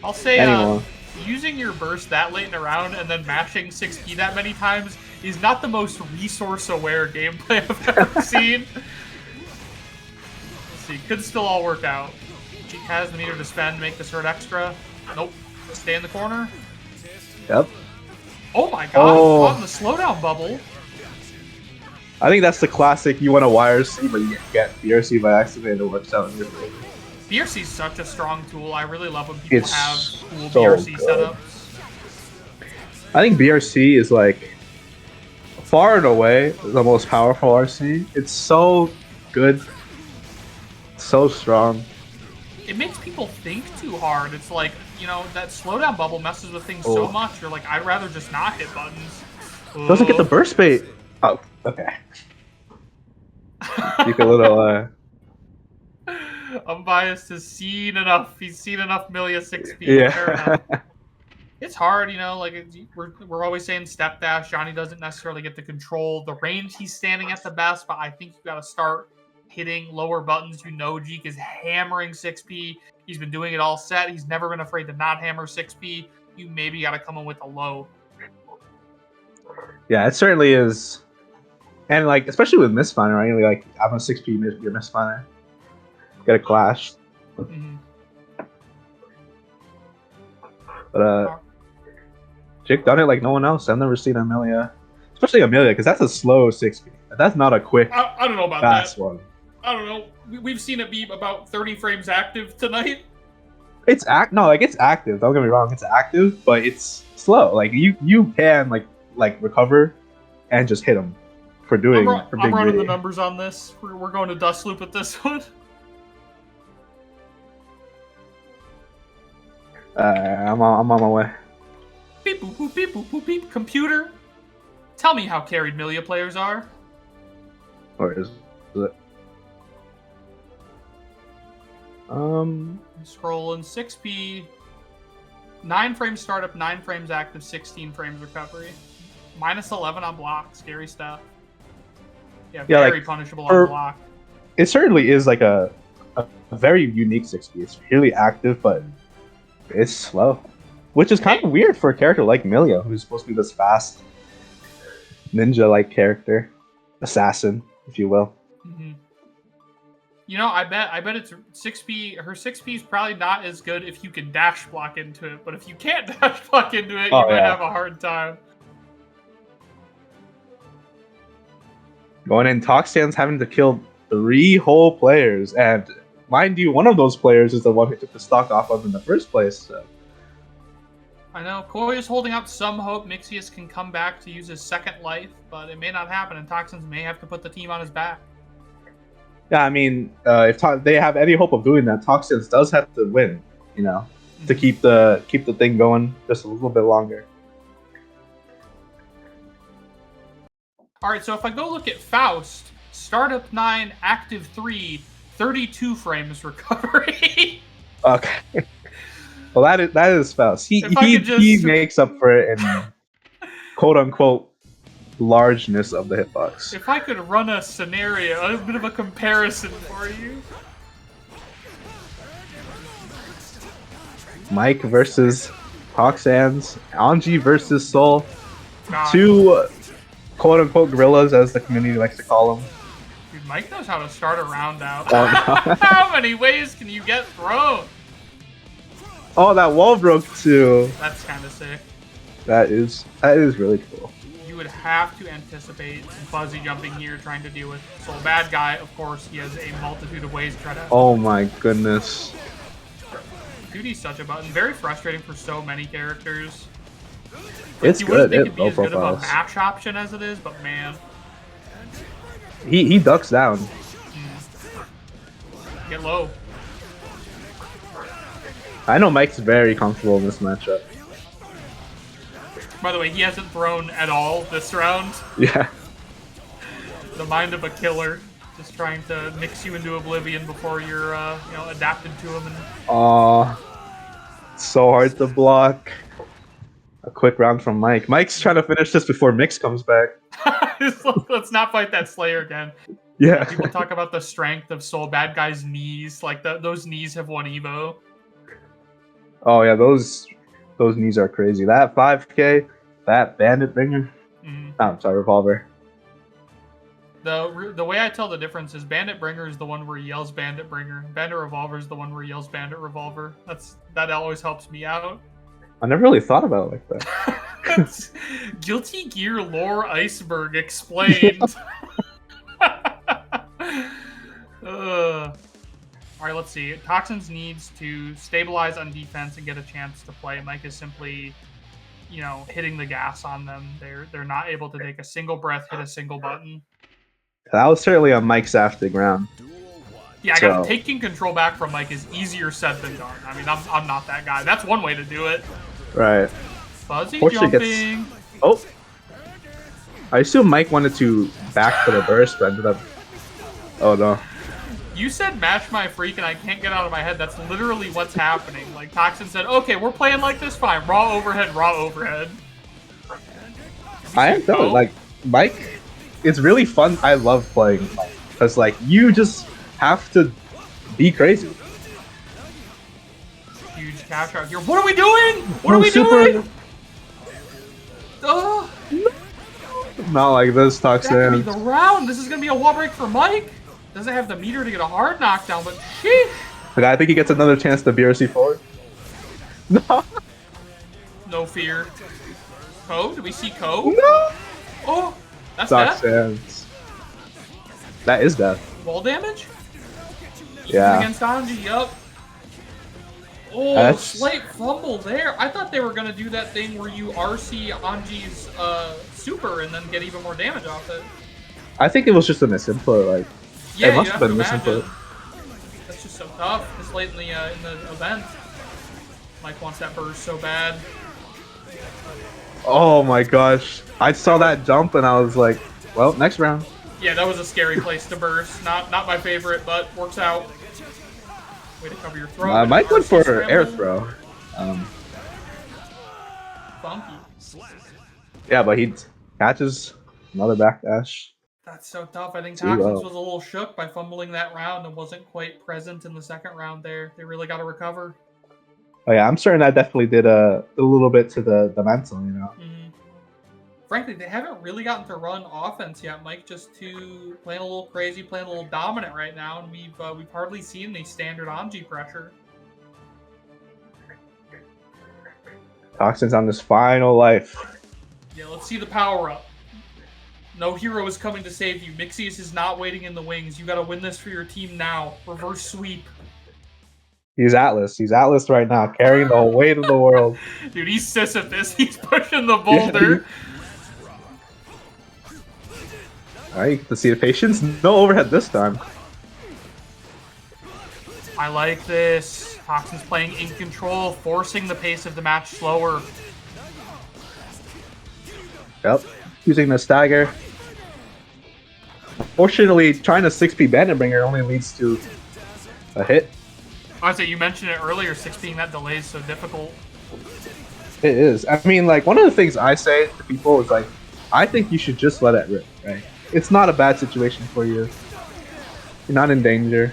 I'll say anymore. using your burst that late in a round and then mashing 6P that many times is not the most resource-aware gameplay I've ever seen. Let's see, could still all work out. She has the meter to spend, make this hurt extra. Nope. Stay in the corner. Yep. Oh my god, Oh. on the slowdown bubble. I think that's the classic. You want to YRC, but you get BRC by accident, and it works out in your favor. BRC is such a strong tool. I really love when people have cool so BRC good. setups. I think BRC is like far and away the most powerful RC. It's so good, so strong. It makes people think too hard. It's like, that slowdown bubble messes with things so much. You're like, I'd rather just not hit buttons. Doesn't get the burst bait. Oh, okay. Keep a little. Unbiased has seen enough. He's seen enough Milia 6P. Yeah. Fair enough. It's hard, we're always saying step dash. Johnny doesn't necessarily get to control the range he's standing at the best, but I think you got to start hitting lower buttons. Jeek is hammering 6P. He's been doing it all set. He's never been afraid to not hammer 6P. You maybe got to come in with a low. Yeah, it certainly is. And especially with misfiner, right? Like I'm a 6P, you're misfiner. Get a clash. Mm-hmm. But Jake done it like no one else. I've never seen Amelia, especially Amelia, because that's a slow 6P. That's not a quick. I don't know about fast that. One. I don't know. We've seen it be about 30 frames active tonight. It's it's active. Don't get me wrong, it's active, but it's slow. Like you can recover and just hit them for doing. I'm running the numbers on this. We're going to Dust Loop with this one. I'm on my way. Beep boop boop beep boop boop beep. Computer, tell me how carried Milia players are. Or is it? Scrolling 6P, 9 frames startup, 9 frames active, 16 frames recovery, -11 on block. Scary stuff. Yeah, very punishable on block. It certainly is like a very unique 6P. It's really active, but it's slow, which is kind of weird for a character like Milia, who's supposed to be this fast ninja-like character, assassin, if you will. Mm-hmm. I bet it's 6P. Her 6P is probably not as good if you can dash block into it, but if you can't dash block into it, you might have a hard time. Going in, Toxan's having to kill 3 whole players, and mind you, one of those players is the one who took the stock off of in the first place. So. I know Koi is holding out some hope Mixius can come back to use his second life, but it may not happen, and Toxins may have to put the team on his back. Yeah, I mean, if they have any hope of doing that, Toxins does have to win, to keep the thing going just a little bit longer. All right, so if I go look at Faust, startup 9, active 3, 32 frames recovery. Okay. Well, that is Faust. He makes up for it in quote unquote largeness of the hitbox. If I could run a scenario, a bit of a comparison for you. Mike versus Toxans, Anji versus Soul. God. 2 quote unquote gorillas, as the community likes to call them. Dude, Mike knows how to start a round out. Oh, no. How many ways can you get thrown? Oh, that wall broke too. That's kind of sick. That is really cool. You would have to anticipate Fuzzy jumping here, trying to deal with Soul. Bad guy, of course, he has a multitude of ways to try to... Oh my goodness. Dude, he's such a button. Very frustrating for so many characters. It's you good. Think it'd be as good of a mash option as it is, but man. He ducks down. Get low. I know Mike's very comfortable in this matchup. By the way, he hasn't thrown at all this round. Yeah. The mind of a killer, just trying to mix you into oblivion before you're, adapted to him. And... Aw, so hard to block. A quick round from Mike. Mike's trying to finish this before Mix comes back. Let's not fight that Slayer again. Yeah. People talk about the strength of Soul Bad Guy's knees. Like those knees have won Evo. Oh yeah, those knees are crazy. That 5K, that Bandit Bringer. Oh, sorry, Revolver. The way I tell the difference is Bandit Bringer is the one where he yells Bandit Bringer. Bandit Revolver is the one where he yells Bandit Revolver. That always helps me out. I never really thought about it like that. Guilty Gear lore iceberg explained. Alright, let's see. Toxins needs to stabilize on defense and get a chance to play. Mike is simply, hitting the gas on them. They're not able to take a single breath, hit a single button. That was certainly a Mike Saftig round. Yeah, I got taking control back from Mike is easier said than done. I mean, I'm not that guy. That's one way to do it. Right. Fuzzy jumping. Oh. I assume Mike wanted to back for the burst, but ended up. Oh no. You said match my freak, and I can't get out of my head. That's literally what's happening. Like, Toxin said, okay, we're playing like this, fine. Raw overhead, raw overhead. I am though. Like, Mike, it's really fun. I love playing Mike. Because, like, you just have to be crazy. Huge cash out here. What are we doing? What are we doing? Not like this, Toxin. That could be the round. This is going to be a wall break for Mike. Doesn't have the meter to get a hard knockdown, but sheesh. Okay, I think he gets another chance to BRC forward. No. No fear. Ko? Do we see Ko? No. Oh, that's Toxin. That is death. Wall damage? Yeah. Against Anji, yup. Oh, slight fumble there. I thought they were going to do that thing where you RC Anji's super and then get even more damage off it. I think it was just a misinput. Like, yeah, it must have been misinput. That's just so tough. This late in the event. Mike wants that burst so bad. Oh my gosh. I saw that jump and I was like, well, next round. Yeah, that was a scary place to burst. Not my favorite, but works out. Way to cover your throat. Mike went for air throw. Funky. Yeah, but he catches another backdash. That's so tough. I think Toxins was a little shook by fumbling that round and wasn't quite present in the second round there. They really got to recover. Oh yeah, I'm certain that definitely did a little bit to the mental, you know. Frankly, they haven't really gotten to run offense yet. Mike just playing a little crazy, playing a little dominant right now, and we've hardly seen the standard Anji pressure. Toxin's on this final life. Yeah, let's see the power up. No hero is coming to save you. Mixius is not waiting in the wings. You got to win this for your team now. Reverse sweep. He's Atlas. He's Atlas right now, carrying the weight of the world. Dude, he's Sisyphus. He's pushing the boulder. Yeah, Alright, you get to see the patience. No overhead this time. I like this. Toxin's playing in control, forcing the pace of the match slower. Yep. Using the stagger. Fortunately, trying to 6P Bandit Bringer only leads to a hit. I say you mentioned it earlier, 6Ping that delay is so difficult. It is. I mean, like, one of the things I say to people is, like, I think you should just let it rip, right? It's not a bad situation for you. You're not in danger.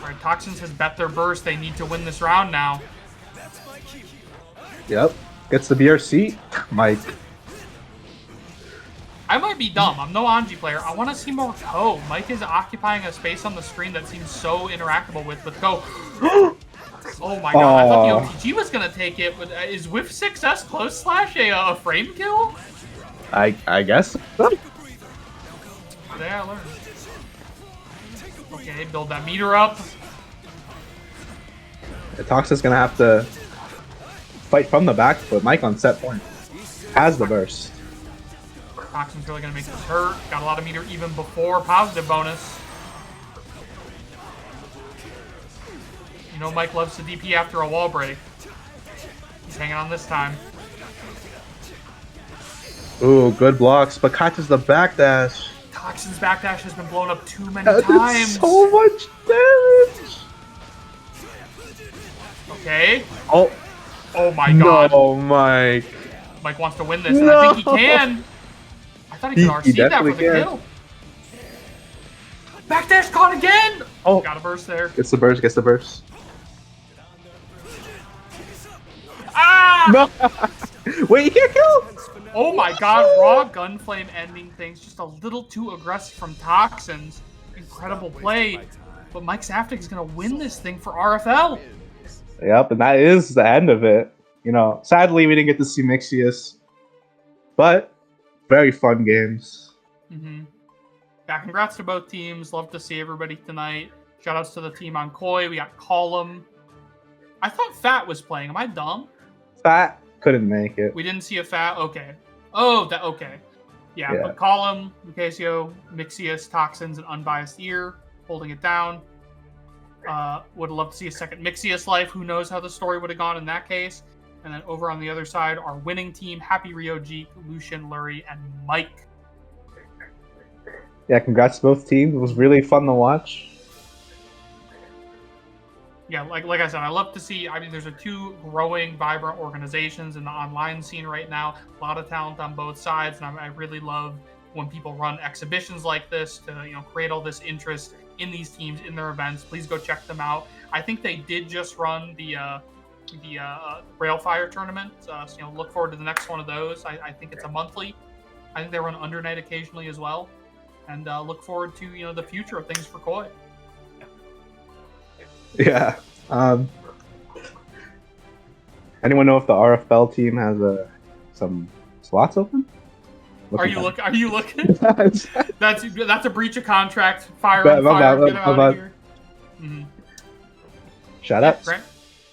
Alright, Toxins has bet their burst. They need to win this round now. Yep. Gets the BRC. Mike. I might be dumb. I'm no Anji player. I want to see more Ko. Mike is occupying a space on the screen that seems so interactable with Ko. Oh my god, I thought the OTG was going to take it. But is Whiff 6S close slash a frame kill? I guess. There, I learned. Okay, build that meter up. Toxin's going to have to fight from the back, but Mike on set point has the burst. Toxin's really going to make this hurt. Got a lot of meter even before positive bonus. You know Mike loves to DP after a wall break. He's hanging on this time. Ooh, good blocks, but catches the backdash. Toxin's backdash has been blown up too many times. So much damage. Okay. Oh. Oh my god. No, Mike. Mike wants to win this, and I think he can. I thought he could RC that for the kill. Backdash caught again! Oh. Got a burst there. Gets the burst, gets the burst. Ah! No! Wait, you can't kill him! Oh my god, Raw Gunflame ending things. Just a little too aggressive from Toxins. Incredible play. But Mike Saftik is going to win this thing for RFL. Yep, and that is the end of it. You know, sadly, we didn't get to see Mixius. But, very fun games. Yeah, congrats to both teams. Love to see everybody tonight. Shoutouts to the team on Koi. We got Column. I thought Fat was playing. Am I dumb? Fat couldn't make it. We didn't see a Fat? Okay. Oh, that okay. Yeah, but Column, Lucasio, Mixius, Toxins, and Unbiased Ear holding it down. Would love to see a second Mixius life. Who knows how the story would have gone in that case. And then over on the other side, our winning team, Happy Rio Geek, Lucian, Lurie, and Mike. Yeah, congrats to both teams. It was really fun to watch. Yeah, like I said, I love to see. I mean, there's two growing, vibrant organizations in the online scene right now. A lot of talent on both sides, and I really love when people run exhibitions like this to create all this interest in these teams in their events. Please go check them out. I think they did just run the Railfire tournament, so look forward to the next one of those. I think it's a monthly. I think they run Undernight occasionally as well, and look forward to the future of things for Koi. Yeah. Anyone know if the RFL team has some slots open? Are you looking? That's a breach of contract. Fire on fire. Get out of here. Shout out.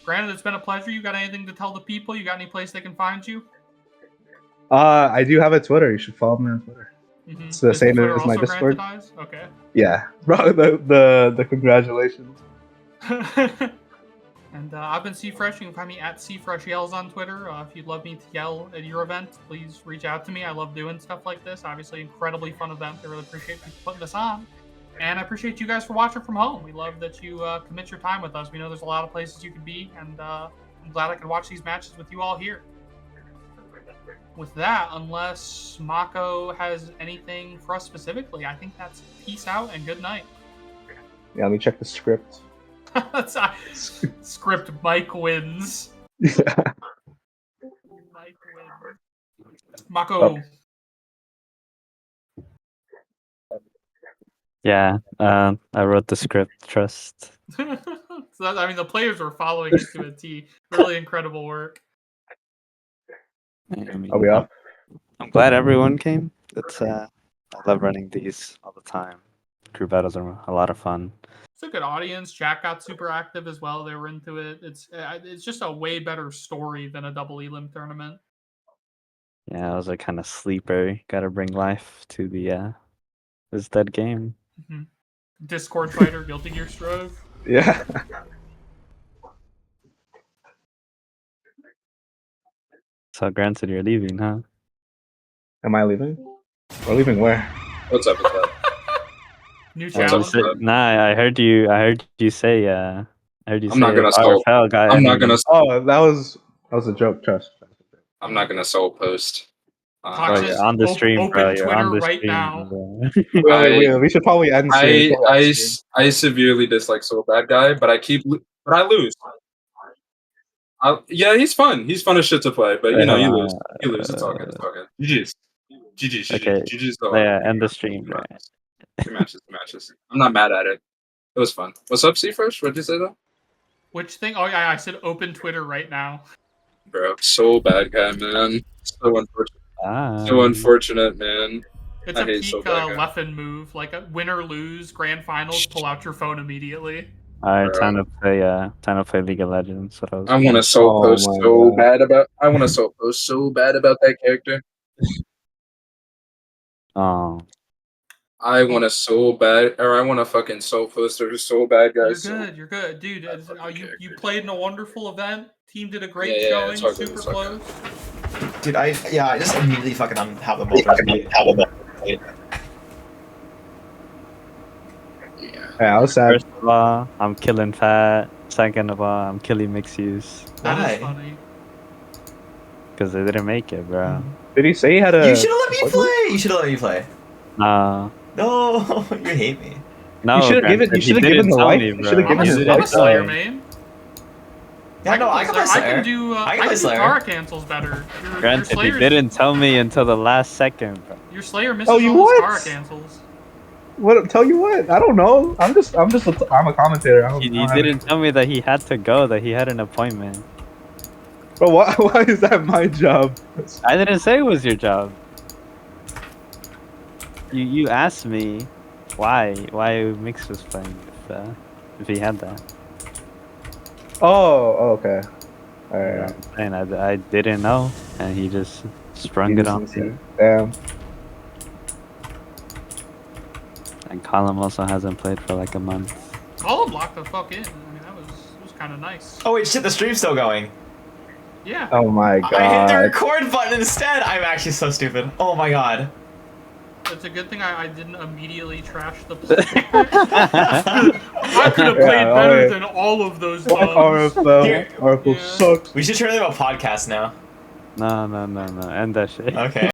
Granted, it's been a pleasure. You got anything to tell the people? You got any place they can find you? I do have a Twitter. You should follow me on Twitter. It's the same as my Discord. Okay. Yeah, bro. The congratulations. And I've been C-Fresh. You can find me at C-Fresh Yells on Twitter. If you'd love me to yell at your event, please reach out to me. I love doing stuff like this. Obviously, incredibly fun event. I really appreciate people putting this on. And I appreciate you guys for watching from home. We love that you commit your time with us. We know there's a lot of places you could be, and I'm glad I could watch these matches with you all here. With that, unless Mako has anything for us specifically, I think that's peace out and good night. Yeah, let me check the script. Script Mike wins. Yeah. Mike wins. Mako. Yeah, I wrote the script. Trust. The players were following it to a T. Really incredible work. Are we off? I'm glad everyone came. It's I love running these all the time. Crew battles are a lot of fun. It's a good audience. Chat got super active as well. They were into it. It's just a way better story than a double elim tournament. Yeah, it was a kind of sleeper. Got to bring life to the this dead game. Discord fighter, Guilty Gear Strive. Yeah. So granted, you're leaving, huh? Am I leaving? We're leaving where? What's up with that? New challenge. Nah, I heard you say. I heard you I'm say. not gonna sell. RFL guy. I'm not gonna. Oh, that was a joke. Trust. I'm not gonna soul post. Bro, you're on the stream, open bro. You're Twitter on the right stream, now. bro. We should probably end. I severely dislike Soul Bad Guy, but I lose. Yeah, he's fun. He's fun as shit to play, but you lose. You lose. It's all good. It's all good. GG's. Okay. GG's. Yeah, end the stream, bro. Two matches. I'm not mad at it. It was fun. What's up, C-Fresh? What'd you say, though? Which thing? Oh, yeah, I said open Twitter right now. Bro, Soul Bad Guy, man. So unfortunate. So unfortunate, man. It's a peak Leffen move. Like a win or lose, grand finals, pull out your phone immediately. Alright, time to play League of Legends. I want to soul post so bad about. I want to soul post so bad about that character. Oh. I want to so bad, or I want to fucking soul post or so bad, guys. You're good, dude. You played in a wonderful event. Team did a great showing. Super close. Dude, I just immediately fucking have them open. Yeah, I was sad. First of all, I'm killing Fat. Second of all, I'm killing Mixius. That is funny. because they didn't make it, bro. Did he say he had a? You should have let me play. You should have let me play. No. No, you hate me. No, You should have given. You should have given the life. You should have given his I'm a life. Slayer main. Yeah, no, I can play Slayer. I can do. I can do Slayer. Tara cancels better. Your Granted, he Slayer's- didn't tell me until the last second, bro. Your Slayer misses Oh, you all his what? Tara cancels. What? Tell you what? I don't know. I'm a commentator. I don't, He I don't have didn't tell me that he had to go, that he had an appointment. Bro, why is that my job? I didn't say it was your job. You asked me why Mix was playing if he had that. Oh, okay. Alright. And I didn't know, and he just sprung it on me. Damn. And Colin also hasn't played for like a month. Colin locked the fuck in. I mean, that was kind of nice. Oh wait, shit, the stream's still going. Yeah. Oh my god. I hit the record button instead. I'm actually so stupid. Oh my god. It's a good thing I didn't immediately trash the player. I could have played better than all of those dogs. RFL Here. sucks. We should turn it into a podcast now. No. End that shit. Okay.